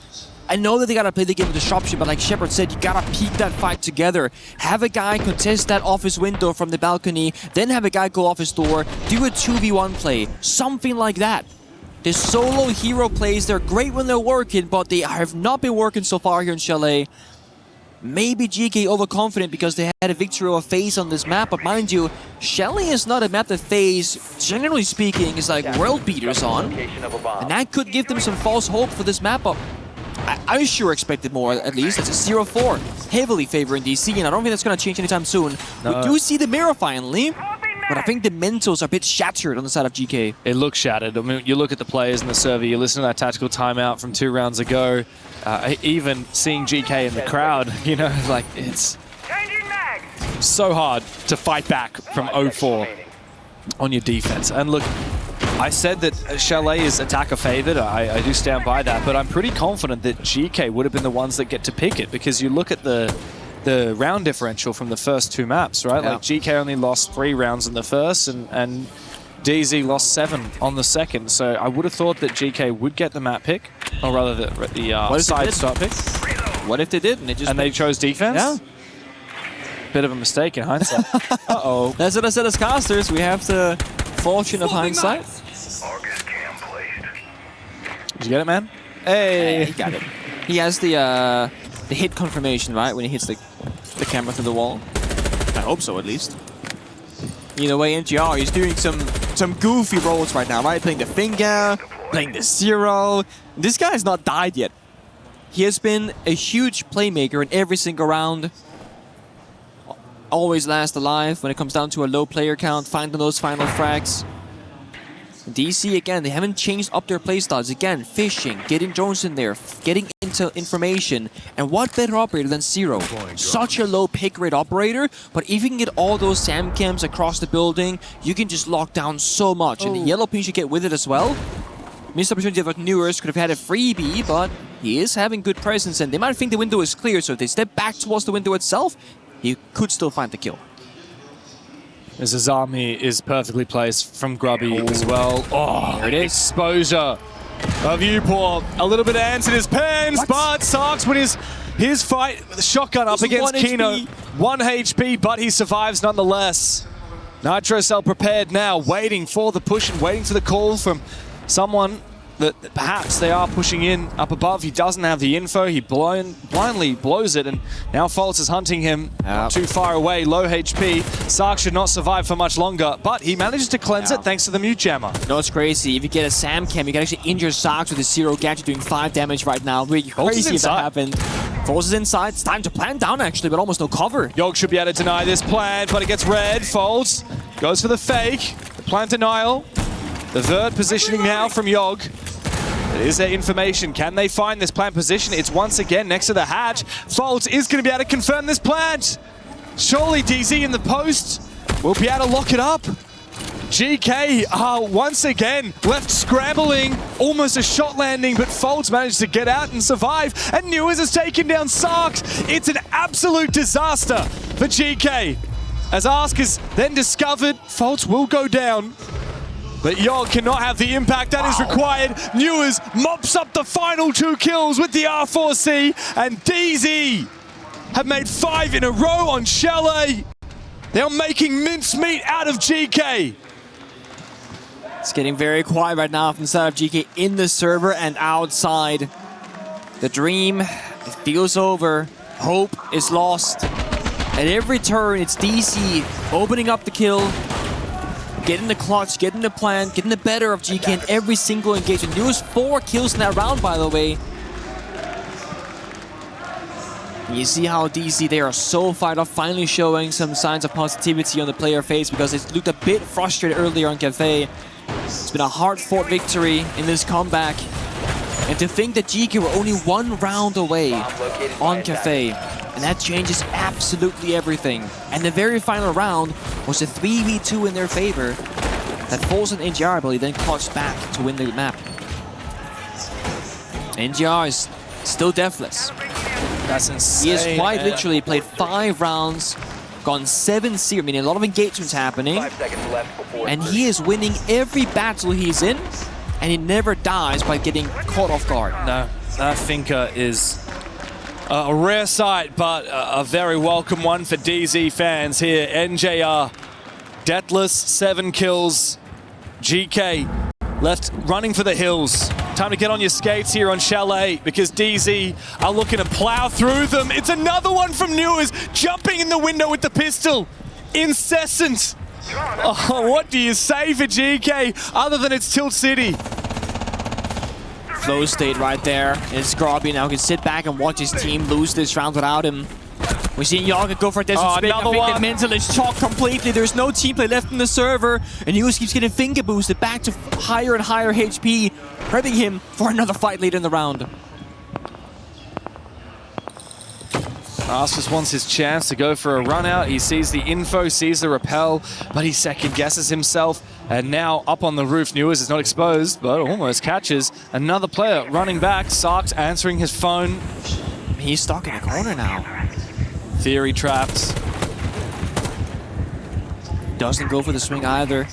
I know that they gotta play the game with disruption, but like Shepard said, you gotta peak that fight together. Have a guy contest that office window from the balcony, then have a guy go office door, do a 2v1 play, something like that. The solo hero plays, they're great when they're working, but they have not been working so far here in Chalet. Maybe GK overconfident because they had a victory over FaZe on this map, but mind you, Chalet is not a map that FaZe, generally speaking, is like world beaters on. And that could give them some false hope for this map. But I sure expected more, at least. It's a 0-4, heavily favoring DC, and I don't think that's going to change anytime soon. No. We do see the mirror finally, but I think the mentals are a bit shattered on the side of GK. It looks shattered. I mean, you look at the players in the server, you listen to that tactical timeout from 2 rounds ago, even seeing GK in the crowd, you know, like, it's so hard to fight back from 0-4 on your defense. And look, I said that Chalet is attacker favored. I do stand by that, but I'm pretty confident that GK would have been the ones that get to pick it, because you look at the round differential from the first 2 maps, right? Yeah. Like GK only lost 3 rounds in the first, and DZ lost 7 on the second. So I would have thought that GK would get the map pick, or rather the side start pick. What if they did and they chose defense? Yeah. Bit of a mistake in hindsight. Uh-oh. That's what I said as casters. We have the fortune of hindsight. Did you get it, man? Hey! He got it. He has the hit confirmation, right? When he hits the camera through the wall. I hope so, at least. Either way, NGR, he's doing some goofy roles right now, right? Playing the finger, playing the zero. This guy has not died yet. He has been a huge playmaker in every single round. Always last alive when it comes down to a low player count, finding those final frags. DC, again, they haven't changed up their playstyles. Again, fishing, getting drones in there, getting into information. And what better operator than Zero? Such a low pick rate operator, but if you can get all those SAM cams across the building, you can just lock down so much. And the yellow ping should get with it as well. Missed opportunity of Newers, could have had a freebie, but he is having good presence, and they might think the window is clear, so if they step back towards the window itself, he could still find the kill. As Azami is perfectly placed from Grubby as well. Oh, there it is. Exposure of Uport. A little bit of ants in his pants, but Sarks wins his fight with a shotgun up against Kino. 1 HP, but he survives nonetheless. Nitro Cell prepared now, waiting for the push and waiting for the call from someone that perhaps they are pushing in up above. He doesn't have the info. He blindly blows it, and now Fultz is hunting him not too far away. Low HP. Sark should not survive for much longer, but he manages to cleanse it thanks to the mute jammer. No, it's crazy. If you get a SAM cam, you can actually injure Sarks with a zero gadget doing 5 damage right now. Really crazy if that happened. Fultz is inside. It's time to plant down actually, but almost no cover. Yogg should be able to deny this plant, but it gets red. Fultz goes for the fake. The plant denial. The vert positioning now from Yogg. Is there information? Can they find this plant position? It's once again next to the hatch. Fultz is going to be able to confirm this plant. Surely DZ in the post will be able to lock it up. GK are once again left scrambling. Almost a shot landing, but Fultz managed to get out and survive. And Newers has taken down Sarks. It's an absolute disaster for GK. As Ask is then discovered, Fultz will go down. But Yogg cannot have the impact that is required. Newers mops up the final 2 kills with the R4C, and DZ have made 5 in a row on Chalet. They are making mincemeat out of GK. It's getting very quiet right now from the side of GK in the server and outside. The dream, it feels over. Hope is lost. At every turn, it's DC opening up the kill, getting the clutch, getting the plan, getting the better of Geekay in every single engagement. There was 4 kills in that round, by the way. You see how DC, they are so fired up, finally showing some signs of positivity on the player face because they looked a bit frustrated earlier on Cafe. It's been a hard-fought victory in this comeback. And to think that Geekay were only 1 round away on Cafe, and that changes absolutely everything. And the very final round was a 3v2 in their favor that forced an NGR, but he then clutched back to win the map. NGR is still deathless. That's insane. He has quite literally played 5 rounds, gone 7-0, meaning a lot of engagements happening. 5 seconds left before And he is winning every battle he's in, and he never dies by getting caught off guard. No, that thinker is a rare sight, but a very welcome one for DZ fans here. NJR, deathless, 7 kills. Geekay left running for the hills. Time to get on your skates here on Chalet because DZ are looking to plow through them. It's another one from Newers, jumping in the window with the pistol. Incessant. Oh, what do you say for Geekay other than it's Tilt City? Flow state right there. And Scrobby now can sit back and watch his team lose this round without him. We're seeing Yaga go for a desert spin. I think the mental is chalked completely. There's no team play left in the server. And Newers keeps getting finger boosted back to higher and higher HP, prepping him for another fight later in the round. Ars just wants his chance to go for a run out. He sees the info, sees the repel, but he second guesses himself. And now up on the roof, Newers is not exposed, but almost catches another player running back. Sark's answering his phone. He's stuck in a corner now. Theory trapped. Doesn't go for the swing either.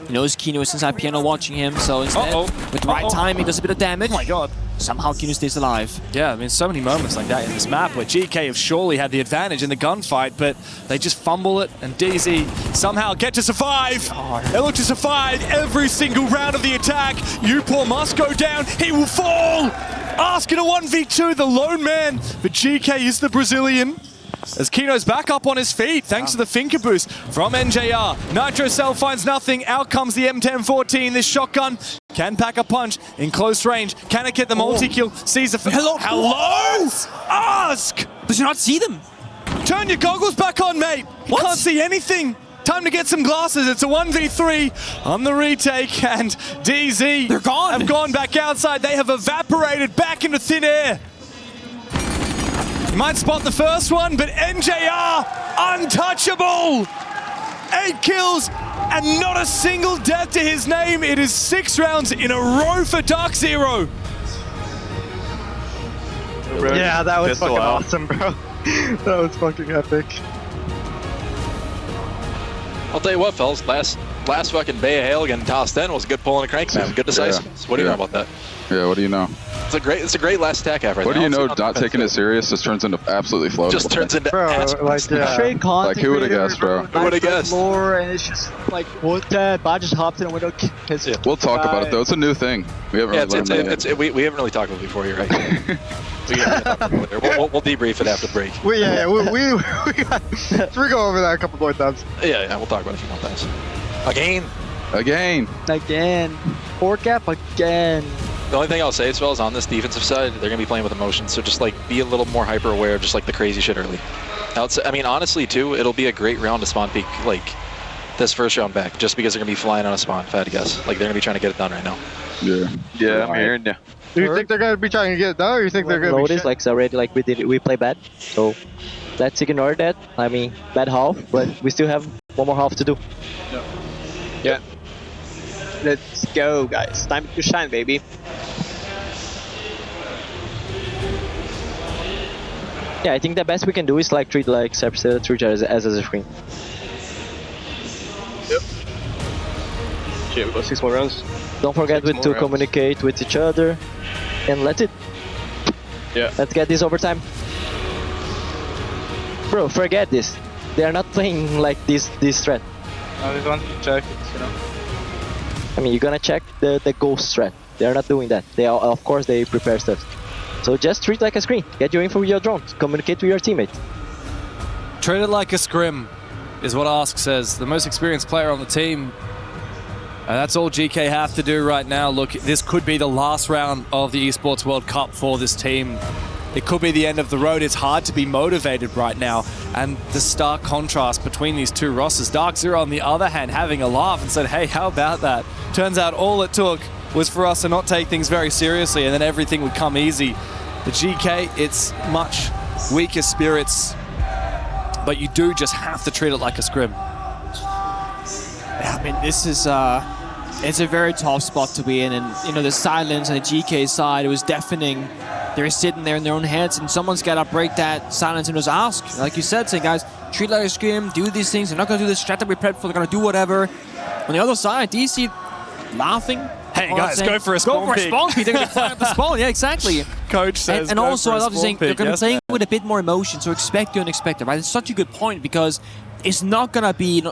He knows Kino is inside piano watching him, so instead, with the right timing, does a bit of damage. Oh my god. Somehow Kino stays alive. Yeah, I mean, so many moments like that in this map where Geekay have surely had the advantage in the gunfight, but they just fumble it, and DZ somehow get to survive. They look to survive every single round of the attack. Upor must go down. He will fall. Asking a 1v2, the lone man. But Geekay is the Brazilian. As Kino's back up on his feet, thanks to the Finker boost from NJR. Nitro Cell finds nothing. Out comes the M1014. This shotgun can pack a punch in close range. Can it get the multi-kill? Sees the... Hello? Ask! Does he not see them? Turn your goggles back on, mate. You can't see anything. Time to get some glasses. It's a 1v3 on the retake, and DZ... They're gone. Have gone back outside. They have evaporated back into thin air. Might spot the first one, but NJR, untouchable! 8 kills and not a single death to his name. It is 6 rounds in a row for DarkZero. Yeah, that was fucking awesome, bro. That was fucking epic. I'll tell you what, fellas, last fucking Bay of Hail getting tossed in was a good pull and a crank, man. Good decisiveness. Yeah. What do you know about that? Yeah, what do you know? It's a great last attack effort. What do you know? Not taking it serious just turns into absolutely floatable. Just turns into Straight like who would have guessed, bro? Who would have guessed? Lore, and it's just like what that. Bot just hopped in a window. We'll talk about it though. It's a new thing. We haven't really learned that yet. We haven't really talked about it before. You're right. We'll debrief it after the break. We go over that a couple more times. Yeah, we'll talk about it a few more times. Again. 4 cap again. The only thing I'll say as well is on this defensive side, they're going to be playing with emotion, so just like be a little more hyper aware of just like the crazy shit early. I mean, honestly too, it'll be a great round to spawn peak like this first round back, just because they're going to be flying on a spawn, if I had to guess. Like they're going to be trying to get it done right now. Yeah, I'm hearing you. Do you think they're going to be trying to get it done, or you think they're going to be notice like already like we play bad, so let's ignore that. I mean, bad half, but we still have 1 more half to do. Yeah. Let's go, guys. Time to shine, baby. Yeah, I think the best we can do is like treat like Sepsis as a screen. Yep. Shit, we got 6 more rounds. Don't forget to communicate with each other, and let's it. Yeah. Let's get this overtime. Bro, forget this. They are not playing like this threat. I just want to check it, you know. I mean, you're gonna check the ghost threat. They are not doing that. They are, of course, they prepare stuff. So just treat it like a screen. Get your info with your drone. Communicate with your teammate. Treat it like a scrim, is what Ask says. The most experienced player on the team. And that's all GK have to do right now. Look, this could be the last round of the Esports World Cup for this team. It could be the end of the road. It's hard to be motivated right now. And the stark contrast between these two rosters. DarkZero, on the other hand, having a laugh and said, hey, how about that? Turns out all it took was for us to not take things very seriously, and then everything would come easy. The GK, it's much weaker spirits, but you do just have to treat it like a scrim. Yeah, I mean, this is it's a very tough spot to be in, and you know the silence on the GK side, it was deafening. They're sitting there in their own heads, and someone's got to break that silence and just ask, like you said, say, guys, treat it like a scrim, do these things. They're not going to do this strat that we prepped for. They're going to do whatever. On the other side, DC laughing. Hey guys, go for a spawn peek. Go for a spawn peek. They're going to fire up the spawn. Yeah, exactly. Coach says. And also, I love to say they're going to be playing man. with a bit more emotion. So expect the unexpected, right? It's such a good point because it's not going to be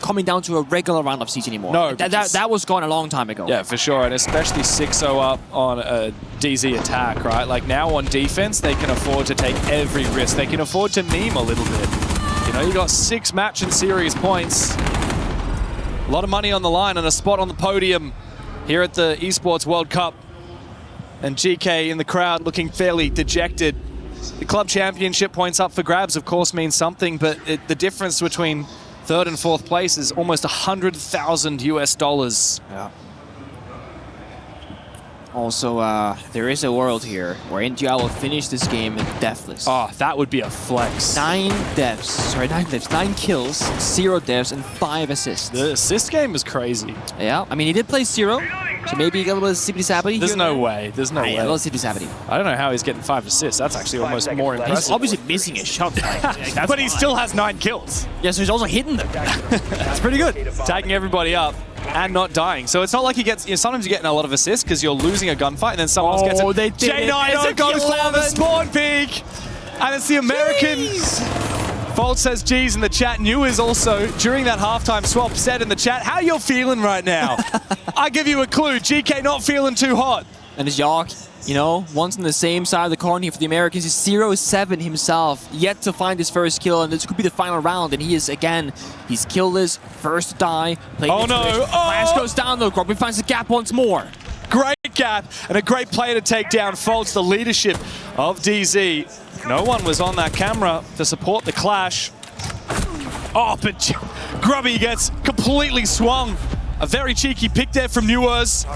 coming down to a regular round of siege anymore. No, that was gone a long time ago. Yeah, for sure, and especially 6-0 up on a DZ attack, right? Like now on defense, they can afford to take every risk. They can afford to meme a little bit. You know, you got 6 match and series points. A lot of money on the line and a spot on the podium here at the Esports World Cup. And GK in the crowd looking fairly dejected. The club championship points up for grabs, of course, means something, but the difference between 3rd and 4th place is almost $100,000 US. Yeah. Also, there is a world here where India will finish this game deathless. Oh, that would be a flex. 9 kills, 0 deaths, and 5 assists. The assist game is crazy. Yeah, I mean, he did play 0, so maybe he got a little sippity-sappity. There's no way. There's no way. A little sippity-sappity. I don't know how he's getting 5 assists. That's actually almost more impressive. He's obviously missing a shot. But he still has 9 kills. Yeah, so he's also hitting them. That's pretty good. Tagging everybody up and not dying. So it's not like he gets, you know, sometimes you're getting a lot of assists because you're losing a gunfight and then someone else gets it. They did J9 goes for the spawn peek. And it's the American. Fold says G's in the chat. New is also, during that halftime swap, said in the chat, how you feeling right now? I give you a clue. GK not feeling too hot. And it's York, you know, once on the same side of the corner here for the Americans. He's 0-7 himself, yet to find his first kill, and this could be the final round. And he is, again, he's killless, first to die. Oh no! Flash goes down though, Grobbin finds the gap once more. Great gap, and a great player to take down Foltz, the leadership of DZ. No one was on that camera to support the clash. Oh, but Grubby gets completely swung. A very cheeky pick there from Newers.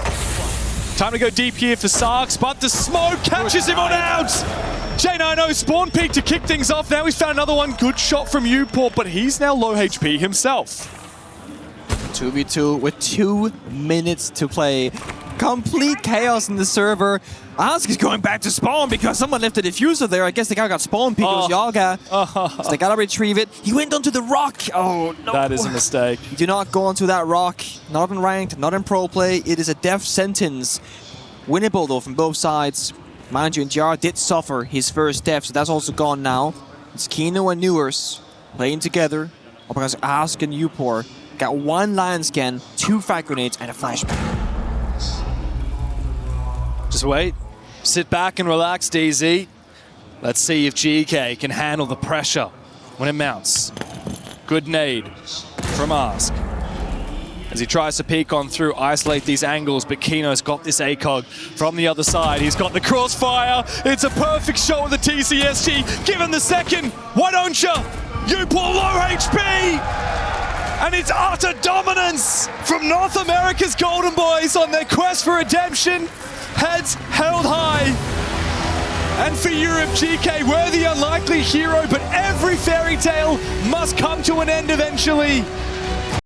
Time to go deep here for Sarks, but the smoke catches him on out. J90 spawn peek to kick things off. Now he's found another one. Good shot from Uport, but he's now low HP himself. 2v2 with 2 minutes to play. Complete chaos in the server. Ask is going back to spawn because someone left the diffuser there. I guess the guy got spawn peeked. It was Yaga. So they gotta retrieve it. He went onto the rock. Oh no. That is a mistake. Do not go onto that rock. Not in ranked, not in pro play. It is a death sentence. Winnable though from both sides. Mind you, NGR did suffer his first death, so that's also gone now. It's Kino and Newers playing together. Up against Ask and Upor. Got 1 lion scan, 2 frag grenades, and a flashbang. Just wait. Sit back and relax, DZ. Let's see if GK can handle the pressure when it mounts. Good nade from Ask. As he tries to peek on through, isolate these angles, but Kino's got this ACOG from the other side. He's got the crossfire. It's a perfect shot with the TCSG. Give him the second. Why don't you? Uport low HP. And it's utter dominance from North America's Golden Boys on their quest for redemption. Heads held high. And for Europe, GK were the unlikely hero, but every fairy tale must come to an end eventually.